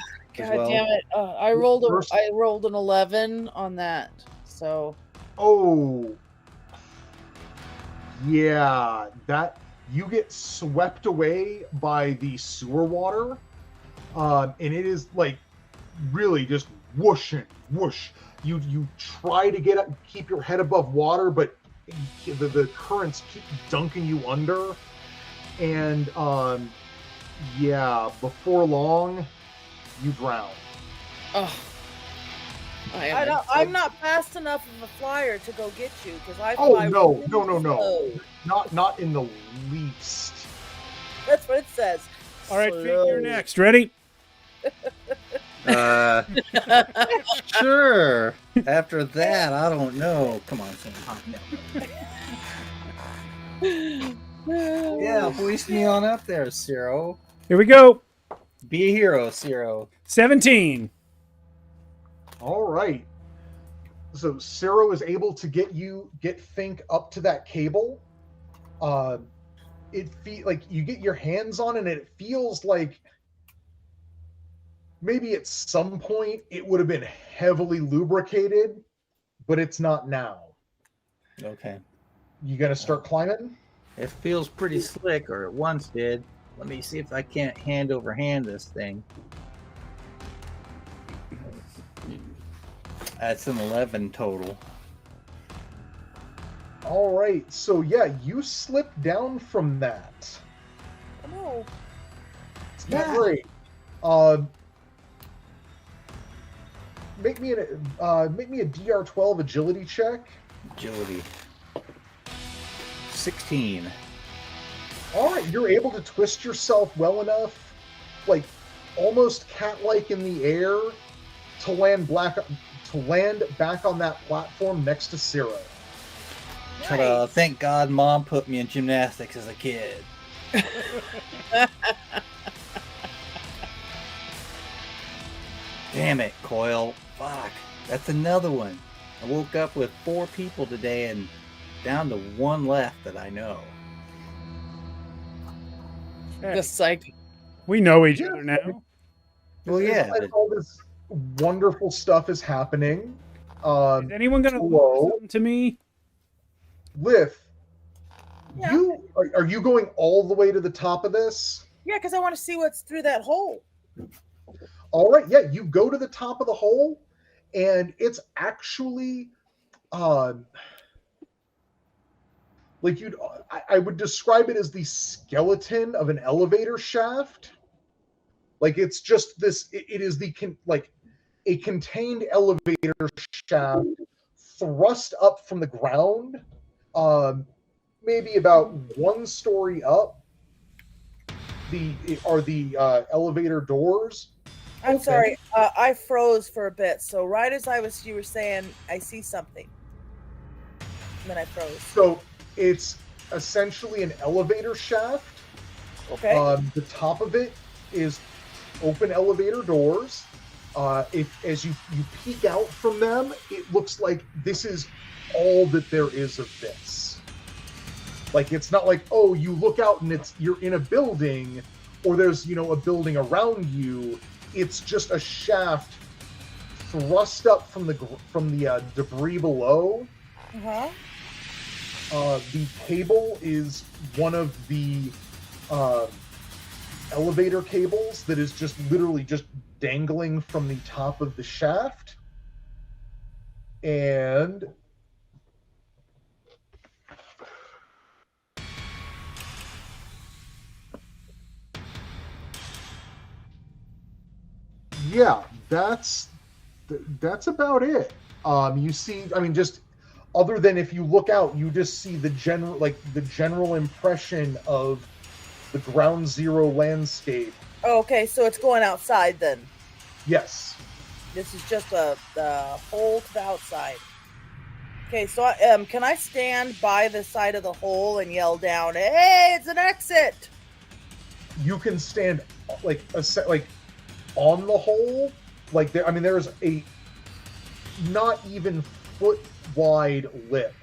God well? damn it. I rolled First- I rolled an 11 on that. So, Oh, yeah, that you get swept away by the sewer water, and it is like really just whooshing, whoosh. You try to keep your head above water, but the currents keep dunking you under, and yeah, before long, you drown. oh, I'm not fast enough of a flyer to go get you because I Oh, fly no, really no. slow. Not in the least. That's what it says. All right, Slow. Fink, you're next. Ready? Sure. After that, I don't know. Come on, yeah, hoist me on up there, Ciro. Here we go. Be a hero, Ciro. 17. All right. So Ciro is able to get Fink up to that cable. Like you get your hands on it, and it feels like maybe at some point it would have been heavily lubricated, but it's not now. Okay. You gonna start climbing? It feels pretty slick, or it once did. Let me see if I can't hand over hand this thing. That's an 11 total. All right, so yeah, you slip down from that. Oh, no. It's not great. Uh, make me a DR12 agility check. Agility. 16. All right, you're able to twist yourself well enough, like almost cat-like in the air, to land back on that platform next to Ciro. Ta-da. Thank God Mom put me in gymnastics as a kid. Damn it, Coil. Fuck. That's another one. I woke up with 4 people today and down to 1 left that I know. The psych. We know each other now. Well, It's yeah. like all this wonderful stuff is happening. Is anyone gonna hello? look something to me? Lith, Yeah. are you going all the way to the top of this? Yeah, because I want to see what's through that hole. All right, yeah, you go to the top of the hole, and it's actually, like I would describe it as the skeleton of an elevator shaft. Like it's just this. It is like a contained elevator shaft thrust up from the ground, maybe about 1 story up. The elevator doors. I'm Okay. sorry, I froze for a bit. So right as you were saying, I see something, and then I froze. So it's essentially an elevator shaft. Okay. The top of it is open elevator doors. As you peek out from them, it looks like this is all that there is of this. Like it's not like, oh, you look out and you're in a building, or there's a building around you. It's just a shaft thrust up from the debris below. The cable is one of the elevator cables that is just literally just dangling from the top of the shaft. And yeah, that's about it. You see, I mean, just other than if you look out, you just see the general impression of the ground zero landscape. Oh, okay, so it's going outside then. Yes. This is just the hole to the outside. Okay, so can I stand by the side of the hole and yell down, "Hey, it's an exit"? You can stand like on the hole, like there. I mean, there's a not even foot wide lip,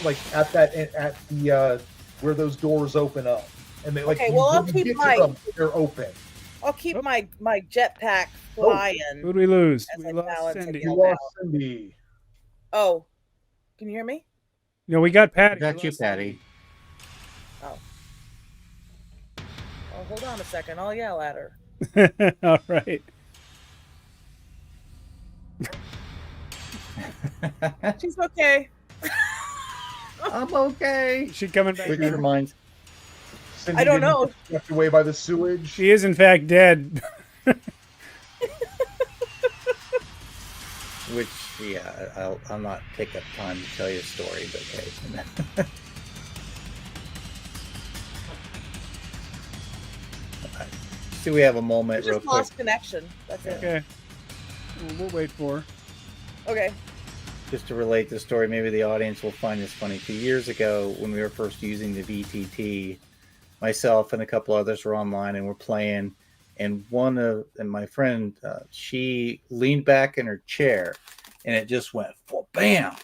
like at the where those doors open up, and they like. Okay, well, I'll keep they're open. I'll keep my jetpack flying. Who'd we lose? As We I lost balance and Cindy. You yell lost down. Cindy. Oh, can you hear me? No, we got Patty. Got you, Patty. Oh, hold on a second. I'll yell at her. All right. She's okay. I'm okay. She coming back? Which reminds. Cindy I don't didn't know. get swept away by the sewage. She is in fact dead. Which, yeah, I'll not take up time to tell you a story, but okay. See, we have a moment I real just quick. lost connection. That's it. Okay. We'll wait for her. Okay. Just to relate the story, maybe the audience will find this funny. 2 years ago, when we were first using the VTT, myself and a couple others were online and we're playing, and my friend, she leaned back in her chair, and it just went bam.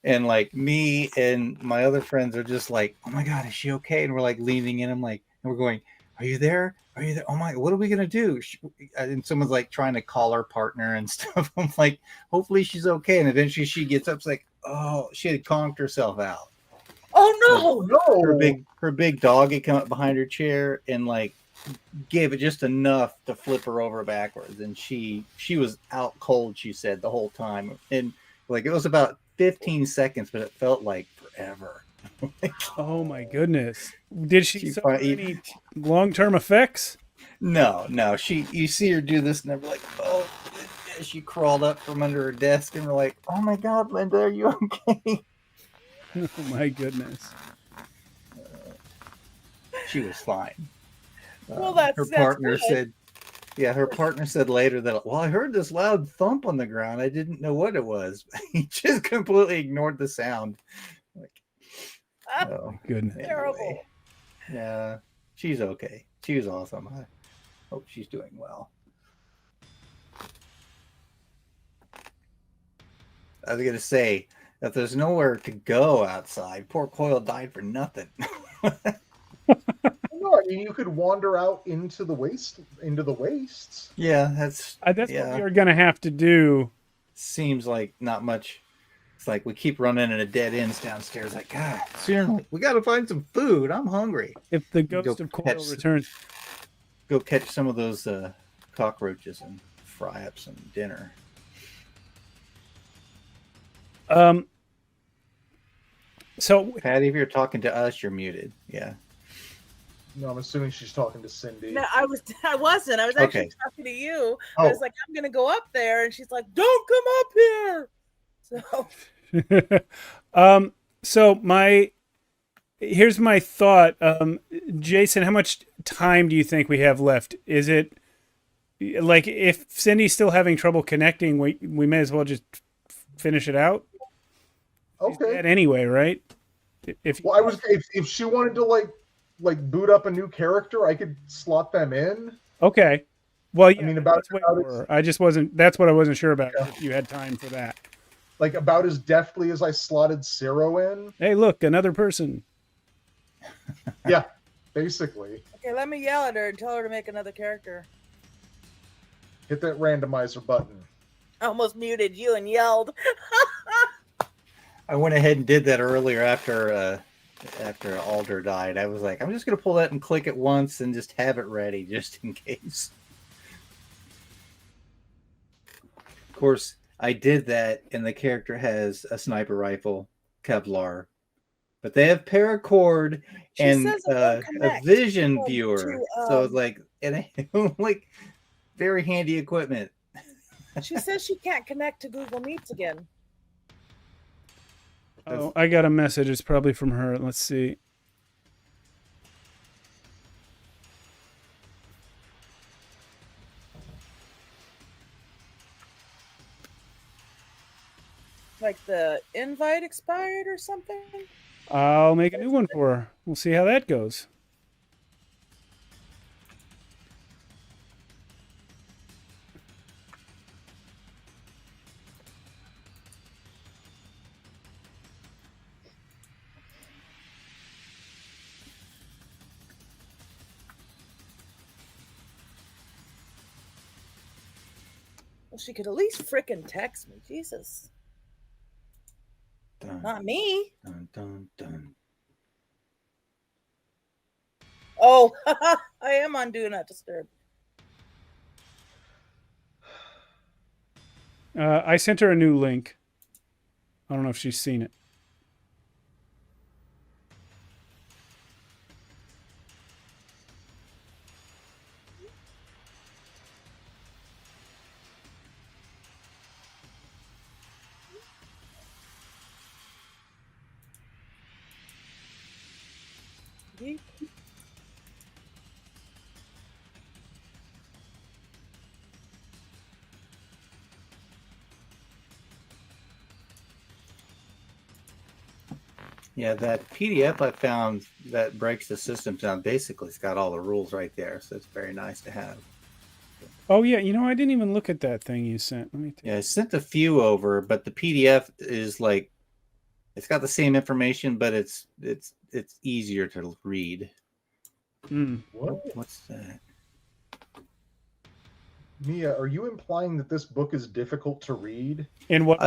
And like me and my other friends are just like, "Oh my God, is she okay?" And we're like leaning in. I'm like, and we're going, "Are you there? Are you there? Oh my, what are we gonna do?" And someone's like trying to call her partner and stuff. I'm like, hopefully she's okay. And eventually she gets up. It's like, oh, she had conked herself out. Oh no! No. Her big dog had come up behind her chair and like gave it just enough to flip her over backwards, and she was out cold, she said, the whole time. And like it was about 15 seconds, but it felt like forever. Oh my goodness! Did she She suffer fi- any long-term effects? No, you see her do this, and they're like, oh, she crawled up from under her desk, and we're like, oh my God, Linda, are you okay? Oh my goodness! She was fine. Well, Her partner good. said, her partner said later that, well, I heard this loud thump on the ground. I didn't know what it was. He just completely ignored the sound. Like, oh, Goodness. Terrible. Yeah, she's okay. She was awesome. I hope she's doing well. I was going to say, if there's nowhere to go outside, poor Coyle died for nothing. No, I mean you could wander out into the wastes. Yeah, that's That's what we are going to have to do. Seems like not much. It's like we keep running into dead ends downstairs. Like, God, seriously, we got to find some food. I'm hungry. If the ghost of Coyle returns. Go catch some of those cockroaches and fry up some dinner. So, Patty, if you're talking to us, you're muted. Yeah. No, I'm assuming she's talking to Cindy. No, I wasn't. I was actually Okay. talking to you. Oh. I was like, I'm gonna go up there, and she's like, don't come up here. So so here's my thought. Jason, how much time do you think we have left? Is it like if Cindy's still having trouble connecting, we may as well just finish it out? She's Okay. dead anyway, right? If she wanted to like boot up a new character, I could slot them in. okay. Well, yeah, I mean, that's what I just wasn't. That's what I wasn't sure about. Yeah. If you had time for that. Like about as deftly as I slotted Ciro in. Hey, look, another person. Yeah, basically. Okay, let me yell at her and tell her to make another character. Hit that randomizer button. I almost muted you and yelled. I went ahead and did that earlier after Alder died. I was like, I'm just gonna pull that and click it once and just have it ready just in case. Of course, I did that, and the character has a sniper rifle, Kevlar, but they have paracord and a vision viewer. So it's like, and like very handy equipment. She says she can't connect to Google Meets again. Oh, I got a message. It's probably from her. Let's see. Like the invite expired or something? I'll make a new one for her. We'll see how that goes. Well, she could at least frickin' text me. Jesus. Dun, Not me. dun, dun, dun. Oh, I am on Do Not Disturb. I sent her a new link. I don't know if she's seen it. Yeah, that PDF I found that breaks the system down. Basically, it's got all the rules right there, so it's very nice to have. Oh yeah, I didn't even look at that thing you sent. Let me. Yeah, I sent a few over, but the PDF is like, it's got the same information, but it's easier to read. What's that? Mia, are you implying that this book is difficult to read? And what?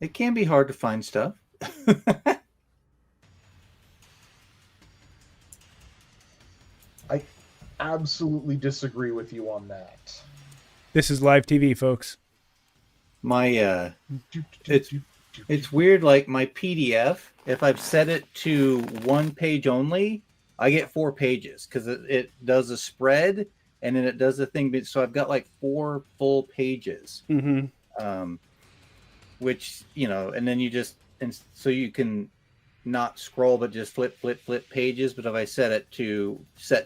It can be hard to find stuff. I absolutely disagree with you on that. This is live TV, folks. My it's weird. Like my PDF, if I've set it to one page only, I get 4 pages because it does a spread and then it does the thing. So I've got like 4 full pages, which and then you just so you can not scroll but just flip pages. But if I set to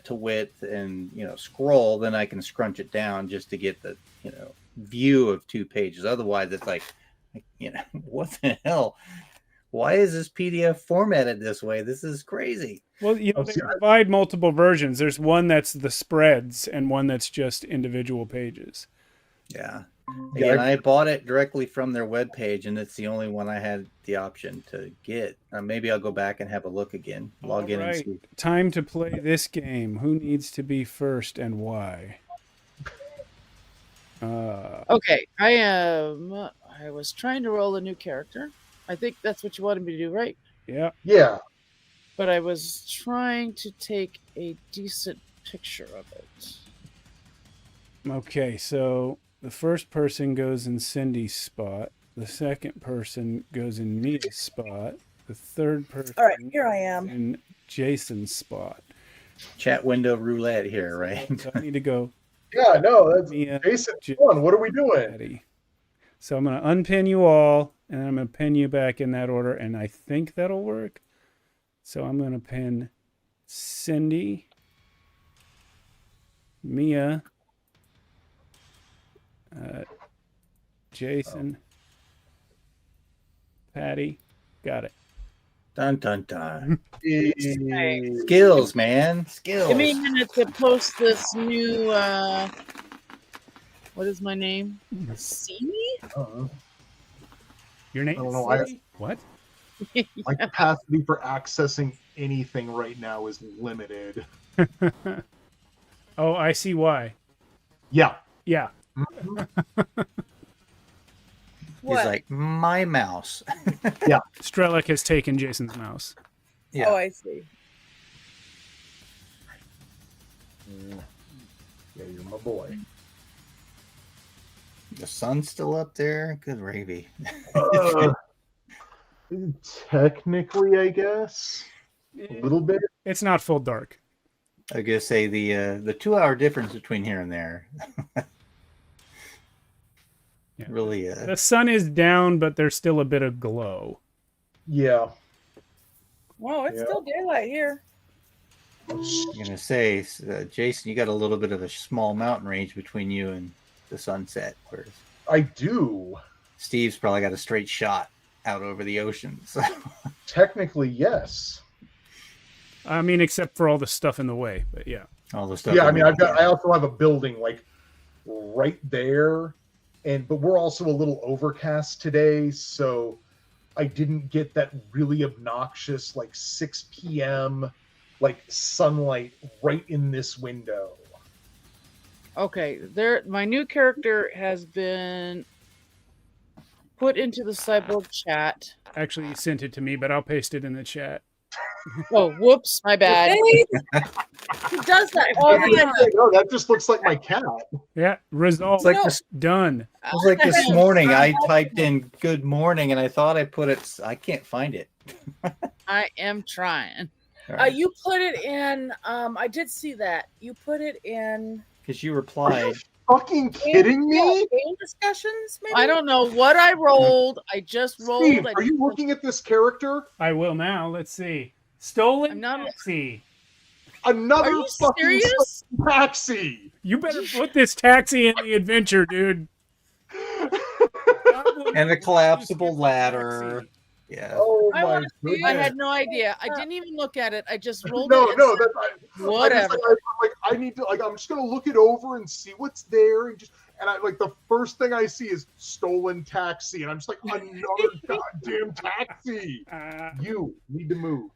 width and scroll, then I can scrunch it down just to get the view of 2 pages. Otherwise it's like what the hell, why is this PDF formatted this way? This is crazy. Well, they provide multiple versions. There's one that's the spreads and one that's just individual pages. Yeah. Again, I bought it directly from their webpage, and it's the only one I had the option to get. Maybe I'll go back and have a look again. Log in and see. Time to play this game. Who needs to be first and why? Okay, I was trying to roll a new character. I think that's what you wanted me to do, right? Yeah. Yeah. But I was trying to take a decent picture of it. Okay, so the first person goes in Cindy's spot. The second person goes in Mia's spot. The third person All right, here I am. in Jason's spot. Chat window roulette here, right? So I need to go. Yeah, no, that's Mia, Jason. What are we doing? Patty. So I'm going to unpin you all, and I'm going to pin you back in that order, and I think that'll work. So I'm going to pin Cindy, Mia, Jason, Patty. Got it. Dun dun dun. Okay. Skills, man. Skills. Give me a minute to post this new. What is my name? See? Your name? I don't know. What? My capacity for accessing anything right now is limited. Oh, I see why. Yeah. Yeah. He's like, my mouse. Yeah. Strellick has taken Jason's mouse. Yeah. Oh, I see. Yeah, you're my boy. The sun's still up there. Good gravy. Technically, I guess. A little bit. It's not full dark. I was gonna say the 2-hour difference between here and there. Yeah. Really. The sun is down, but there's still a bit of glow. Yeah. Wow, it's still daylight here. I'm gonna say, Jason, you got a little bit of a small mountain range between you and the sunset, whereas I do. Steve's probably got a straight shot out over the ocean. So. Technically, yes. I mean, except for all the stuff in the way, but yeah. All the stuff. Yeah, I mean, I also have a building like right there, but we're also a little overcast today, so I didn't get that really obnoxious like 6 p.m. like sunlight right in this window. Okay, my new character has been put into the cyborg chat. Actually, you sent it to me, but I'll paste it in the chat. Oh, whoops, my bad. He does that all the time. No, that just looks like my cat. Yeah, resolved. It's like Done. It was like this morning. I typed in "good morning" and I thought I put it. I can't find it. I am trying. Right. You put it in. I did see that. You put it in. Because you Are replied. you fucking kidding me? Game discussions, maybe? I don't know what I rolled. I just rolled. Steve, are you looking at this character? I will now. Let's see. Stolen I'm not- taxi. Another Are you fucking serious? taxi. You better put this taxi in the adventure, dude. And a collapsible ladder. Yeah. Oh I my wanna see- goodness. I had no idea. I didn't even look at it. I just rolled No, it. no, that's Whatever. I need to I'm just gonna look it over and see what's there, and I like the first thing I see is stolen taxi, and I'm just like, another goddamn taxi. You need to move.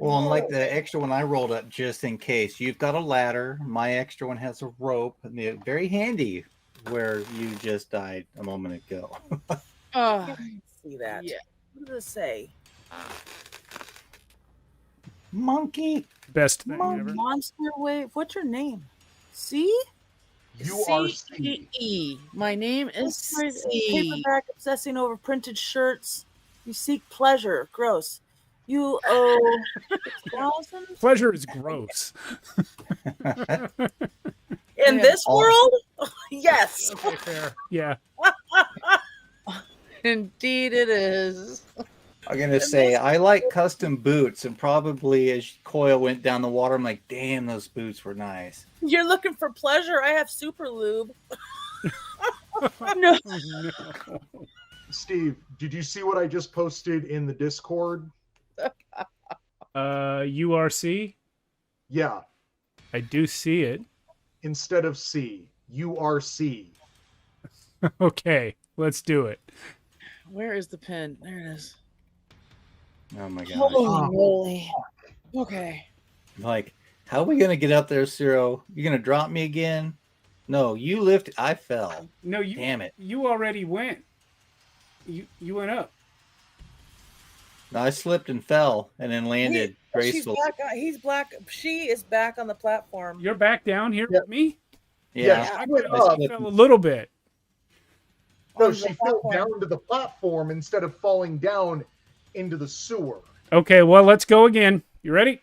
Well, and like the extra one I rolled up just in case. You've got a ladder. My extra one has a rope, and they're very handy. Where you just died a moment ago. Oh, See that? yeah. What does it say? Monkey. Best thing ever. Monster Wave. What's your name? C? You are C. C-E. My name is C. Paperback obsessing over printed shirts. You seek pleasure. Gross. You owe 6,000? Pleasure is gross. In this world? Yes. Okay, fair. Yeah. Indeed it is. I'm gonna say I like custom boots, and probably as Coil went down the water, I'm like, damn, those boots were nice. You're looking for pleasure. I have super lube. No. No. Steve, did you see what I just posted in the Discord? URC? Yeah, I do see it. instead of C, URC. Okay, let's do it. Where is the pen? There it is. Oh my gosh. Holy moly. Okay. Like, how are we gonna get up there, Ciro? You gonna drop me again? No, you lifted. I fell. No, you. Damn it. You already went. You went up. No, I slipped and fell, and then landed She's gracefully. back. He's black. She is back on the platform. You're back down here Yeah. with me. Yeah. I went fell up. a little bit. No, On the she fell platform. down to the platform instead of falling down into the sewer. Okay, well, let's go again. You ready?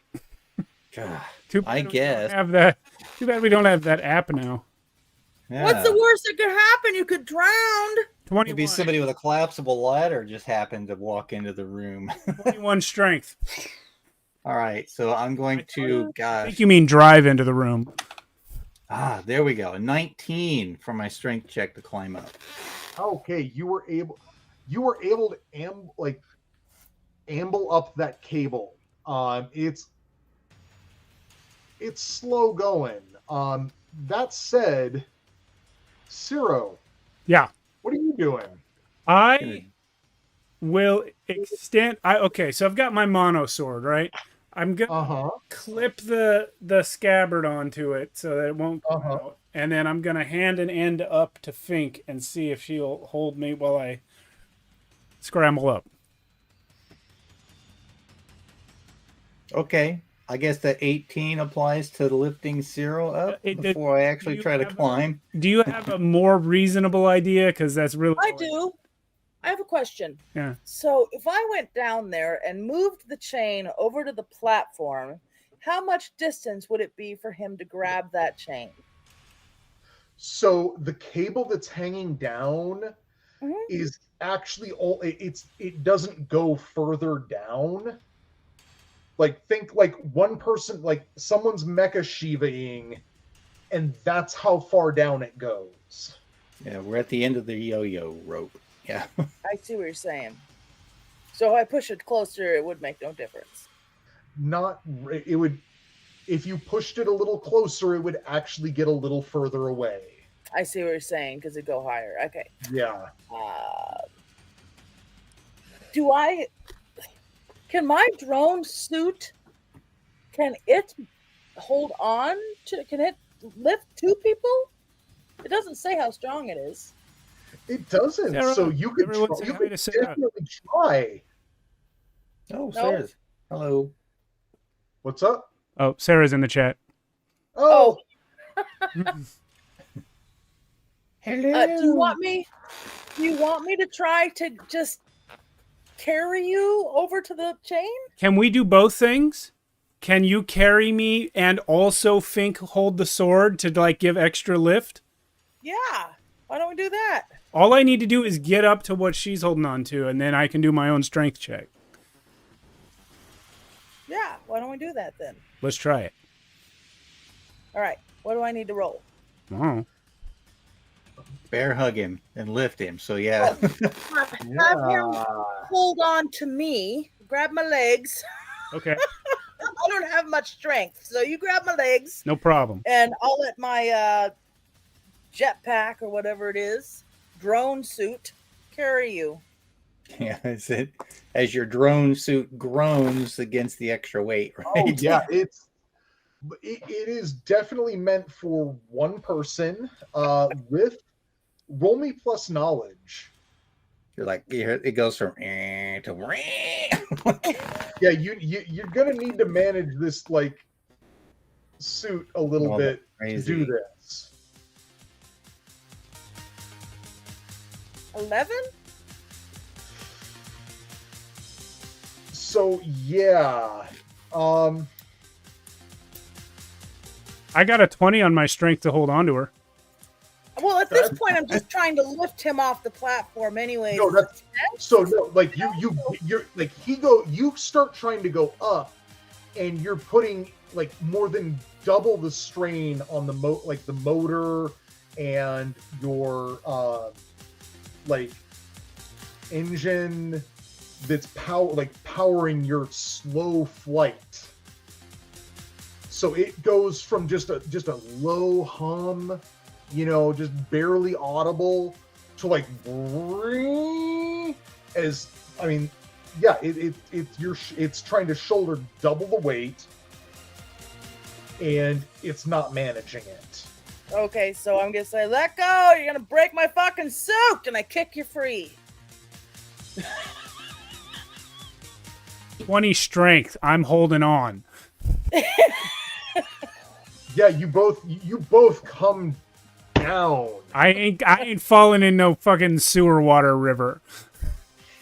God, Too bad I we don't guess. have that. Too bad we don't have that app now. yeah. What's the worst that could happen? You could drown. 21. Maybe somebody with a collapsible ladder just happened to walk into the room. 21 strength. All right, so I'm going to, I gosh. think you mean drive into the room. There we go. 19 for my strength check to climb up. Okay, you were able to amble up that cable. It's slow going. That said, Ciro, Yeah. what are you doing? I will extend. Okay, so I've got my mono sword, right? I'm gonna Uh-huh. clip the scabbard onto it so that it won't come Uh-huh. out, and then I'm gonna hand an end up to Fink and see if she'll hold me while I scramble up. Okay, I guess that 18 applies to the lifting Ciro up It- before I actually you try to have a- climb. Do you have a more reasonable idea? Because that's really I do. I have a question. Yeah. So if I went down there and moved the chain over to the platform, how much distance would it be for him to grab that chain? So the cable that's hanging down Mhm. is actually it doesn't go further down. Like think like one person, like someone's mecha Shiva-ing, and that's how far down it goes. Yeah, we're at the end of the yo-yo rope. Yeah. I see what you're saying. So if I push it closer, it would make no difference. It would, if you pushed it a little closer, it would actually get a little further away. I see what you're saying because it go higher. Okay. Yeah. Can my drone suit, can it hold on to, can it lift two people? It doesn't say how strong it is. It doesn't. Sarah, So you could everyone try, say you hi could to Sarah. definitely try. Oh, No. Sarah's. Hello. What's up? Oh, Sarah's in the chat. Oh, Hello. Do you want me to try to just carry you over to the chain? Can we do both things? Can you carry me and also Fink hold the sword to like give extra lift? Yeah. Why don't we do that? All I need to do is get up to what she's holding on to, and then I can do my own strength check. Yeah. Why don't we do that then? Let's try it. All right. What do I need to roll? Oh. Bear hug him and lift him. So yeah. Have him hold on to me. Grab my legs. Okay, I don't have much strength, so you grab my legs, no problem. and I'll let my jetpack or whatever it is, drone suit, carry you. Yeah, that's it. As your drone suit groans against the extra weight, right? oh yeah. It is definitely meant for one person. With roll me plus knowledge. You're like, it goes from to Yeah, you're gonna need to manage this like suit a little bit to do this. 11? So yeah. I got a 20 on my strength to hold on to her. Well, at this point, I'm just trying to lift him off the platform anyway. No, that's so no. Like you're like you start trying to go up, and you're putting like more than double the strain on the motor and your like engine that's powering your slow flight. So it goes from just a low hum, just barely audible, to like it's trying to shoulder double the weight, and it's not managing it. Okay, so I'm gonna say, let go, you're gonna break my fucking suit, and I kick you free. 20 strength. I'm holding on. Yeah, you both come down. I ain't falling in no fucking sewer water river.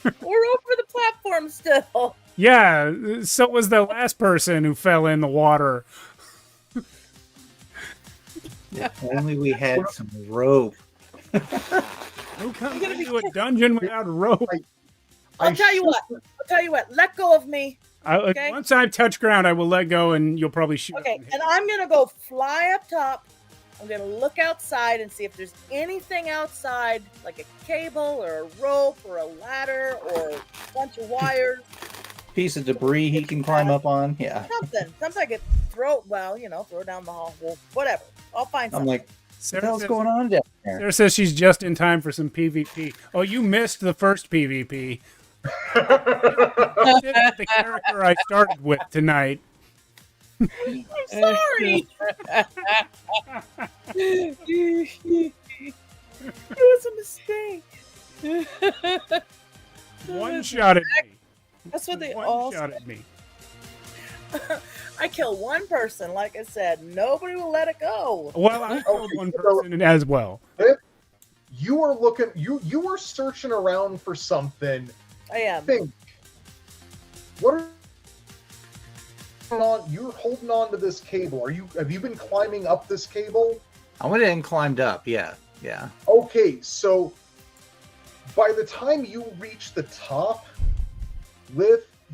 We're over the platform still. Yeah, so was the last person who fell in the water. If only we had some rope. Who comes into a dungeon without rope? I'll tell you what. Let go of me. Okay. Once I touch ground, I will let go, and you'll probably shoot. Okay, and I'm gonna go fly up top. I'm gonna look outside and see if there's anything outside, like a cable or a rope or a ladder or a bunch of wires. Piece of debris he can climb up on. Yeah. Something I could throw. Well, throw down the hall. Well, whatever. I'll find something. I'm like, what the hell's going on down there? Sarah says she's just in time for some PvP. Oh, you missed the first PvP. The character I started with tonight. I'm sorry. It was a mistake. One shot at me. That's what they One all shot said. at me. I killed one person. Like I said, nobody will let it go. Well, I killed one person as well. You are looking. You are searching around for something. I am. What are you're holding on to this cable? Have you been climbing up this cable? I went in and climbed up. Yeah. Okay, so by the time you reach the top,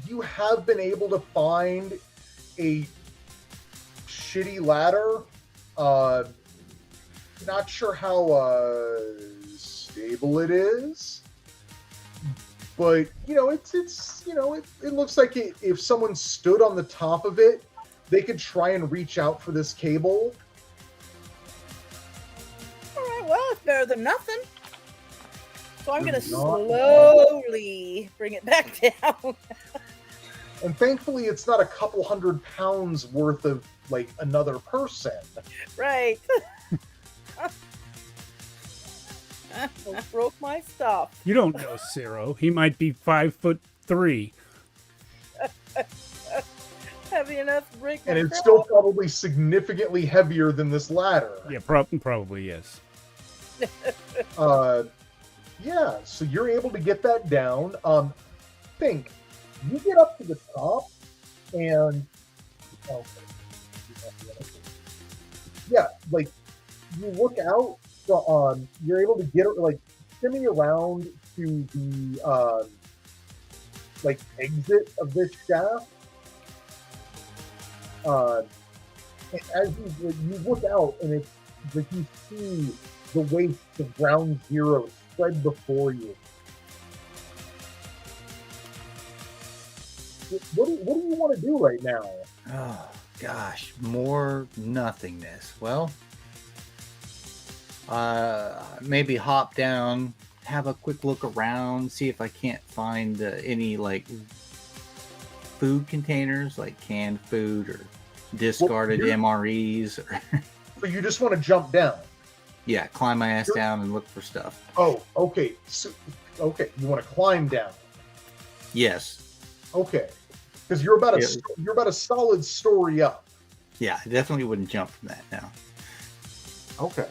you have been able to find a shitty ladder. Not sure how stable it is, but it looks like if someone stood on the top of it, they could try and reach out for this cable. All right, well, it's better than nothing. So I'm going to slowly bring it back down. And thankfully, it's not a couple 100 pounds worth of like another person. Right. Broke my stuff. You don't know Ciro. He might be 5'3". Heavy enough to break my And it's crop. still probably significantly heavier than this ladder. Yeah, probably yes. Yeah, so you're able to get that down. Think, you get up to the top, and yeah, like you look out. You're able to get it like shimmy around to the like exit of this shaft. And as you look out, and it's like you see the waste of ground zero spread before you. What do you want to do right now? Oh gosh, more nothingness. Well, maybe hop down, have a quick look around, see if I can't find any like food containers, like canned food or discarded MREs. So you just want to jump down? Yeah, climb my ass down and look for stuff. Oh, okay. So, okay, you want to climb down? Yes. Okay, because you're about Yeah. you're about a solid story up. Yeah, I definitely wouldn't jump from that now. Okay.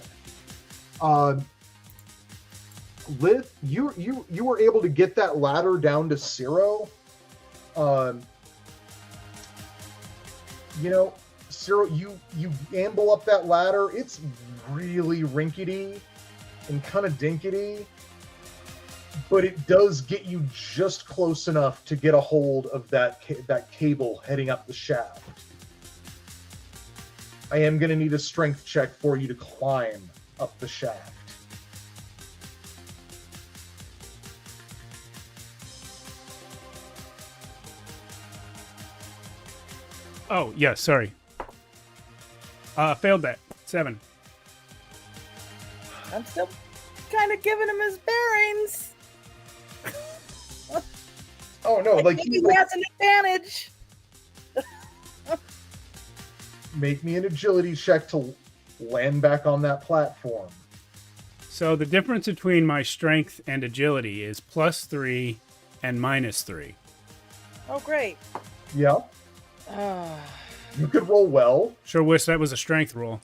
Lith, you were able to get that ladder down to 0. You know, 0, you amble up that ladder. It's really rinkety and kind of dinkety, but it does get you just close enough to get a hold of that cable heading up the shaft. I am going to need a strength check for you to climb up the shaft. Oh, yeah, sorry. Failed that. 7. I'm still kind of giving him his bearings. Oh no, like Maybe he has an advantage. make me an agility check to land back on that platform. So the difference between my strength and agility is +3 and -3. Oh, great. Yeah, Ah. you could roll well. Sure wish that was a strength roll.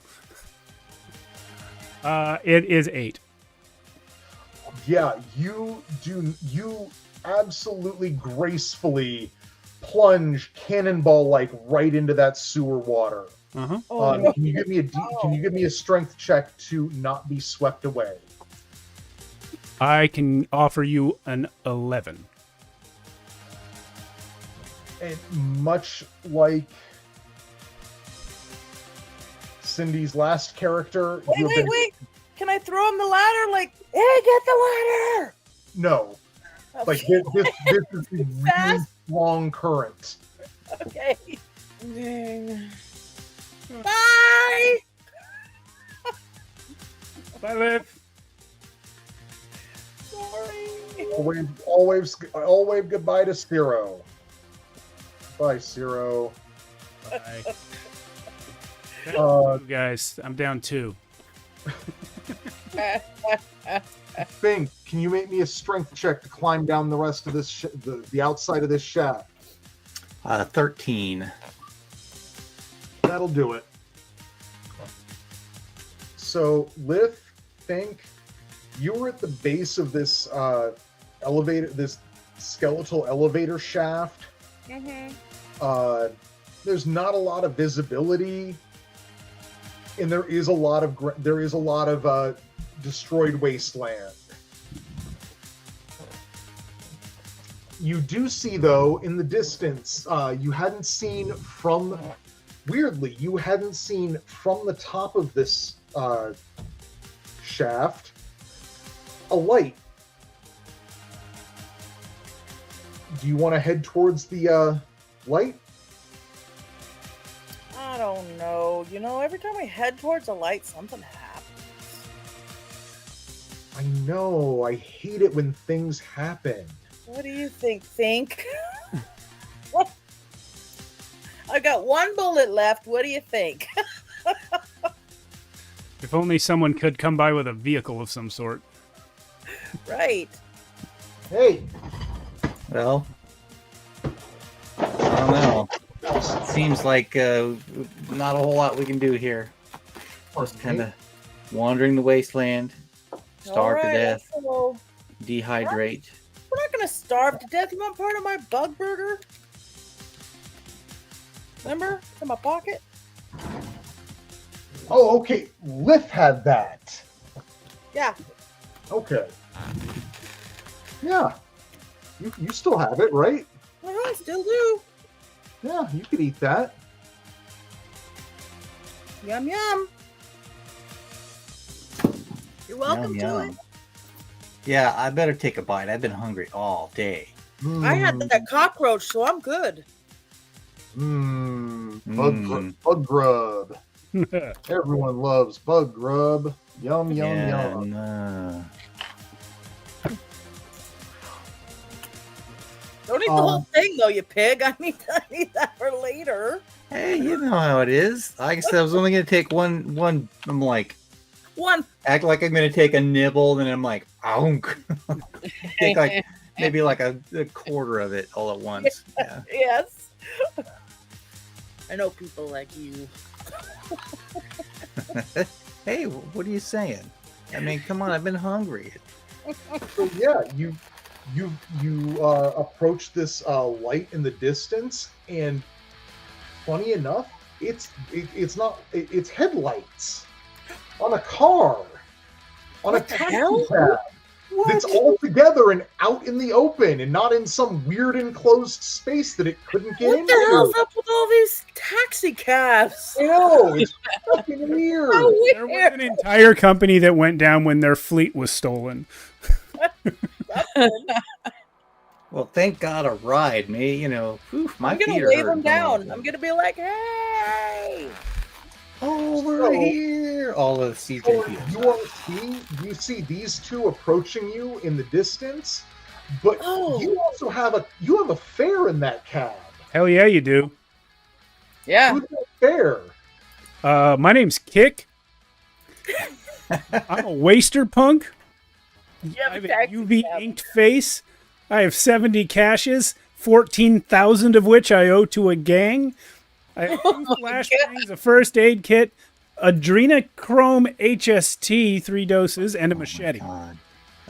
It is 8. Yeah, you absolutely gracefully plunge cannonball like right into that sewer water. Uh-huh. Oh, Can you give me can you give me a strength check to not be swept away? I can offer you an 11. And much like Cindy's last character, you have been- wait. Can I throw him the ladder? Like, hey, get the ladder. No, like Okay. this is a really Fast. strong current. Okay. Bye. Bye, Liv. Sorry. I'll wave goodbye to Ciro. Bye, Ciro. Bye. Uh, Guys, I'm down 2. Fink, can you make me a strength check to climb down the rest of this the outside of this shaft? 13. That'll do it. So, Lith, Fink, you were at the base of this elevator, this skeletal elevator shaft. Mm-hmm. There's not a lot of visibility, and there is a lot of destroyed wasteland. You do see, though, in the distance, you hadn't seen from the top of this shaft a light. Do you want to head towards the light? I don't know. You know, every time I head towards a light, something happens. I know. I hate it when things happen. What do you think? I got 1 bullet left. What do you think? If only someone could come by with a vehicle of some sort. Right. Hey, Well, I don't know. Seems like not a whole lot we can do here. Just kind of wandering the wasteland, starve to Alright, death, let's go. dehydrate. We're not gonna starve to death. You want part of my bug burger? Remember? It's in my pocket. Oh, okay. Lith had that. Yeah. Okay. Yeah. You still have it, right? I still do. Yeah, you could eat that. Yum yum. You're welcome Yum, to yum. Yeah, I better take a bite. I've been hungry all day. it. I had that cockroach, so I'm good. Bug grub. Everyone loves bug grub. Yum, yum, yum. no. Don't eat the whole thing though, you pig. I need that for later. Hey, you know how it is. Like I said, I was only going to take one. I'm like, One. Act like I'm going to take a nibble, and I'm like, ounk. Take like maybe like a quarter of it all at once. Yeah. Yes. I know people like you. Hey, what are you saying? I mean, come on, I've been hungry. So yeah, you approach this light in the distance, and funny enough, it's headlights on a car, on What a the taxi hell? cab. That's all together and out in the open, and not in some weird enclosed space that it couldn't get What into. the hell's up with all these taxi cabs? I know, it's fucking weird. How There was an entire company that went down when their fleet was stolen. Well, thank God a ride, me. You know, my I'm gonna feet are wave hurting them down. from all I'm gonna be like, hey! over So- here. All of the So CJ you see these two approaching you in the distance, but Oh. you also have a fare in that cab. Hell yeah, you do. Yeah. Who's that fare? My name's Kick. I'm a waster punk. You I have have a a taxi UV cab. inked face. I have 70 caches, 14,000 of which I owe to a gang. I have two flashbangs, a first aid kit, adrenochrome HST, 3 doses, and a machete. God.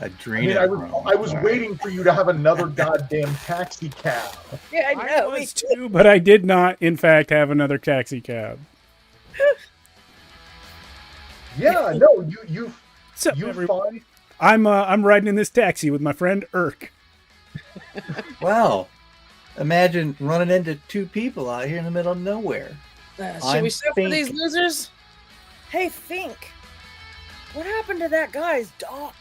I Adrenochrome. was All right. waiting for you to have another goddamn taxi cab. Yeah, I I know. me was too. too, but I did not, in fact, have another taxi cab. Yeah, no, you What's up, you everyone? find I'm riding in this taxi with my friend Irk. Wow. Imagine running into two people out here in the middle of nowhere. Should I'm we start for these thinking. losers? Hey, Fink. What happened to that guy's dog?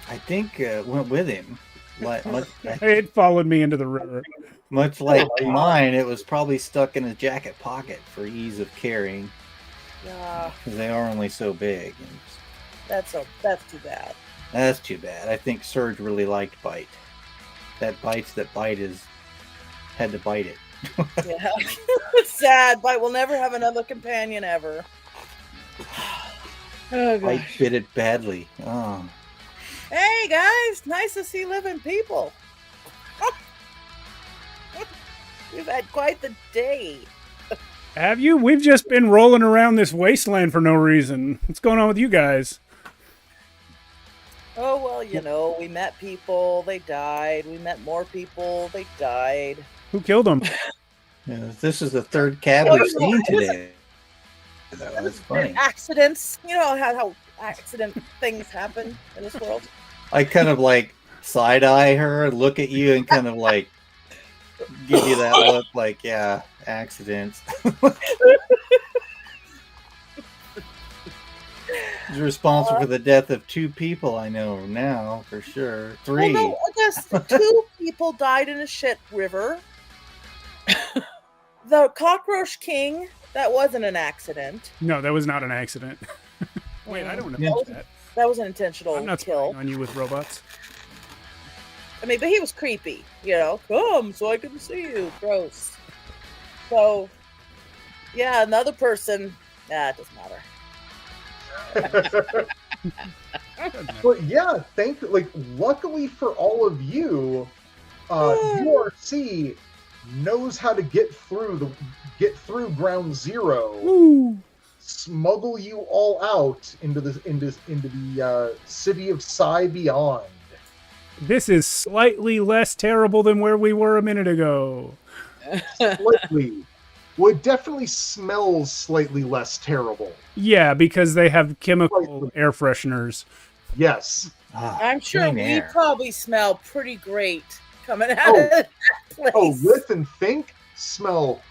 I think went with him. It followed me into the river. Much like mine, it was probably stuck in his jacket pocket for ease of carrying, Yeah, because they are only so big. And that's too bad. that's too bad. I think Surge really liked Bite. That bites that bite had to bite it. Yeah, it's sad, but we'll never have another companion ever. Oh, Bite gosh. bit it badly. Oh, Hey guys, nice to see living people. We've had quite the day. Have you? We've just been rolling around this wasteland for no reason. What's going on with you guys? Oh well, you know, we met people, they died. We met more people, they died. Who killed them? yeah, this is the third cab Oh, we've you know, seen it was- today. That's funny. Accidents, you know how accident things happen in this world. I kind of like side eye her, look at you, and kind of like give you that look, like, yeah, accidents. He's responsible for the death of 2 people I know now, for sure. 3. Well, no, I guess 2 people died in a shit river. The cockroach king, that wasn't an accident. No, that was not an accident. Wait, I don't know Yeah. about that. That was an intentional I'm not kill. spying on you with robots. I mean, but he was creepy, you know. Come so I can see you. Gross. So, yeah, another person. Nah, it doesn't matter. But yeah, luckily for all of you, URC knows how to get through ground zero, Woo! smuggle you all out into the city of Psy beyond. This is slightly less terrible than where we were a minute ago. Slightly. Well, it definitely smells slightly less terrible. Yeah, because they have chemical air fresheners. Yes. Ah, I'm sure clean we air. probably smell pretty great coming out Oh. of that place. Oh, Lith and Think smell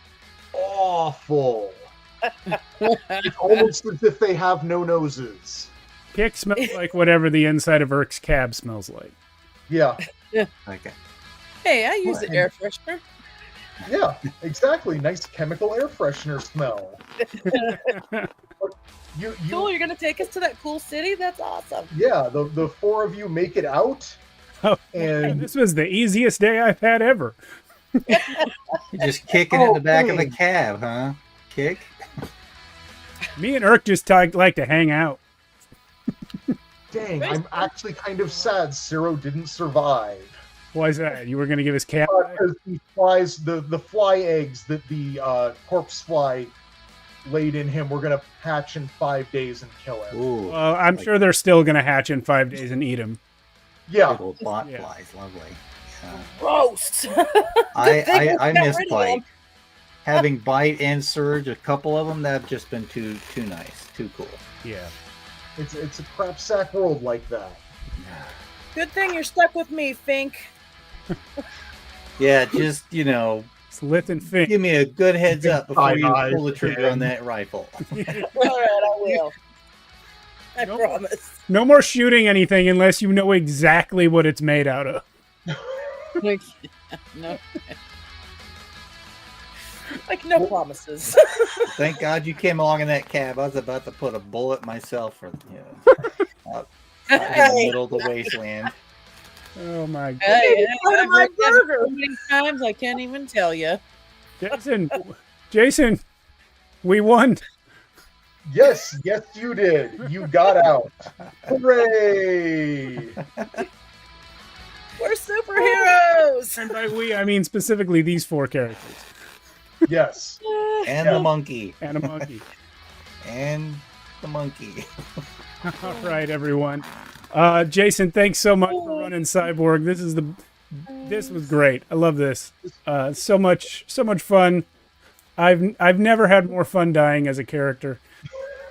awful. It's almost as if they have no noses. Kick smells like whatever the inside of Irk's cab smells like. Yeah. Okay. Hey, I use What? the air freshener. Yeah, exactly. Nice chemical air freshener smell. You Cool, you're gonna take us to that cool city? That's awesome. yeah, the 4 of you make it out, Oh, and this was the easiest day I've had ever. You're just kicking in the back of a cab, huh? Kick? Me and Urk just like to hang out. Dang, I'm actually kind of sad Ciro didn't survive. Why is that? You were going to give his cat? Because the flies, the fly eggs that the corpse fly laid in him, we're gonna hatch in 5 days and kill him. Ooh, Well, I'm sure they're still going to hatch in 5 days and eat him. Yeah, big old bot Yeah. flies, lovely. Yeah. Gross. I Get miss rid of bite. them. Having bite and surge, a couple of them that have just been too nice, too cool. Yeah. it's a crap sack world like that. Good thing you're stuck with me, Fink. Yeah, just It's Lith and Fink. give me a good heads up before you Side-eyes pull the trigger again. on that rifle. All right, I will. I Nope. promise. No more shooting anything unless you know exactly what it's made out of. No. Like no promises. Thank God you came along in that cab. I was about to put a bullet myself out in the middle of the wasteland. Oh my god. Hey, Part of I've my read that burger. so many times I can't even tell you. Jason, we won. Yes, you did. You got out. Hooray! We're superheroes. And by we, I mean specifically these 4 characters. Yes. And the monkey. And a monkey. And the monkey. All right, everyone. Jason, thanks so much for running Cyborg. This was great. I love this. So much fun. I've never had more fun dying as a character.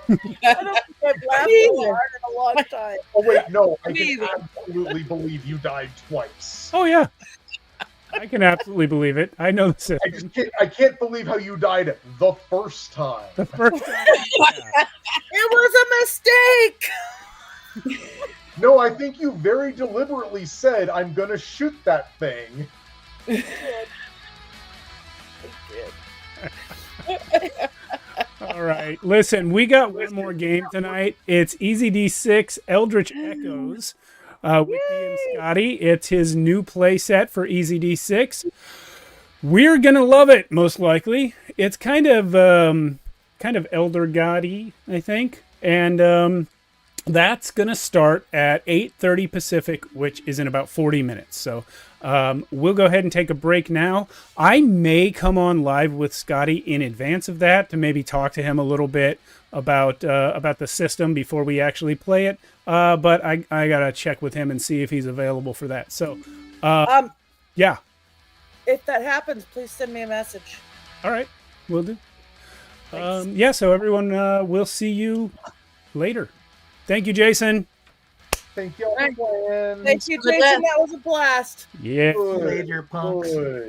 I don't think I've laughed so hard in a long time. Oh wait, no, I can Amazing. absolutely believe you died twice. Oh yeah. I can absolutely believe it. I know the I system. just can't believe how you died the first time. The first time. Yeah. It was a mistake. No, I think you very deliberately said, I'm gonna shoot that thing. All right. Listen, we got one more game tonight. It's Easy D6 Eldritch Echoes with Ian Scotty. It's his new play set for Easy D6. We're gonna love it, most likely. It's kind of Elder God-y, I think, and that's gonna start at 8:30 Pacific, which is in about 40 minutes. So we'll go ahead and take a break now. I may come on live with Scotty in advance of that to maybe talk to him a little bit about the system before we actually play it. But I gotta check with him and see if he's available for that. So yeah. If that happens, please send me a message. All right, we'll do. Thanks. Yeah, so everyone, we'll see you later. Thank you, Jason. Thank y'all for playing. Thank you, Jason. That was a blast. Yeah. Good, Later, punks. good.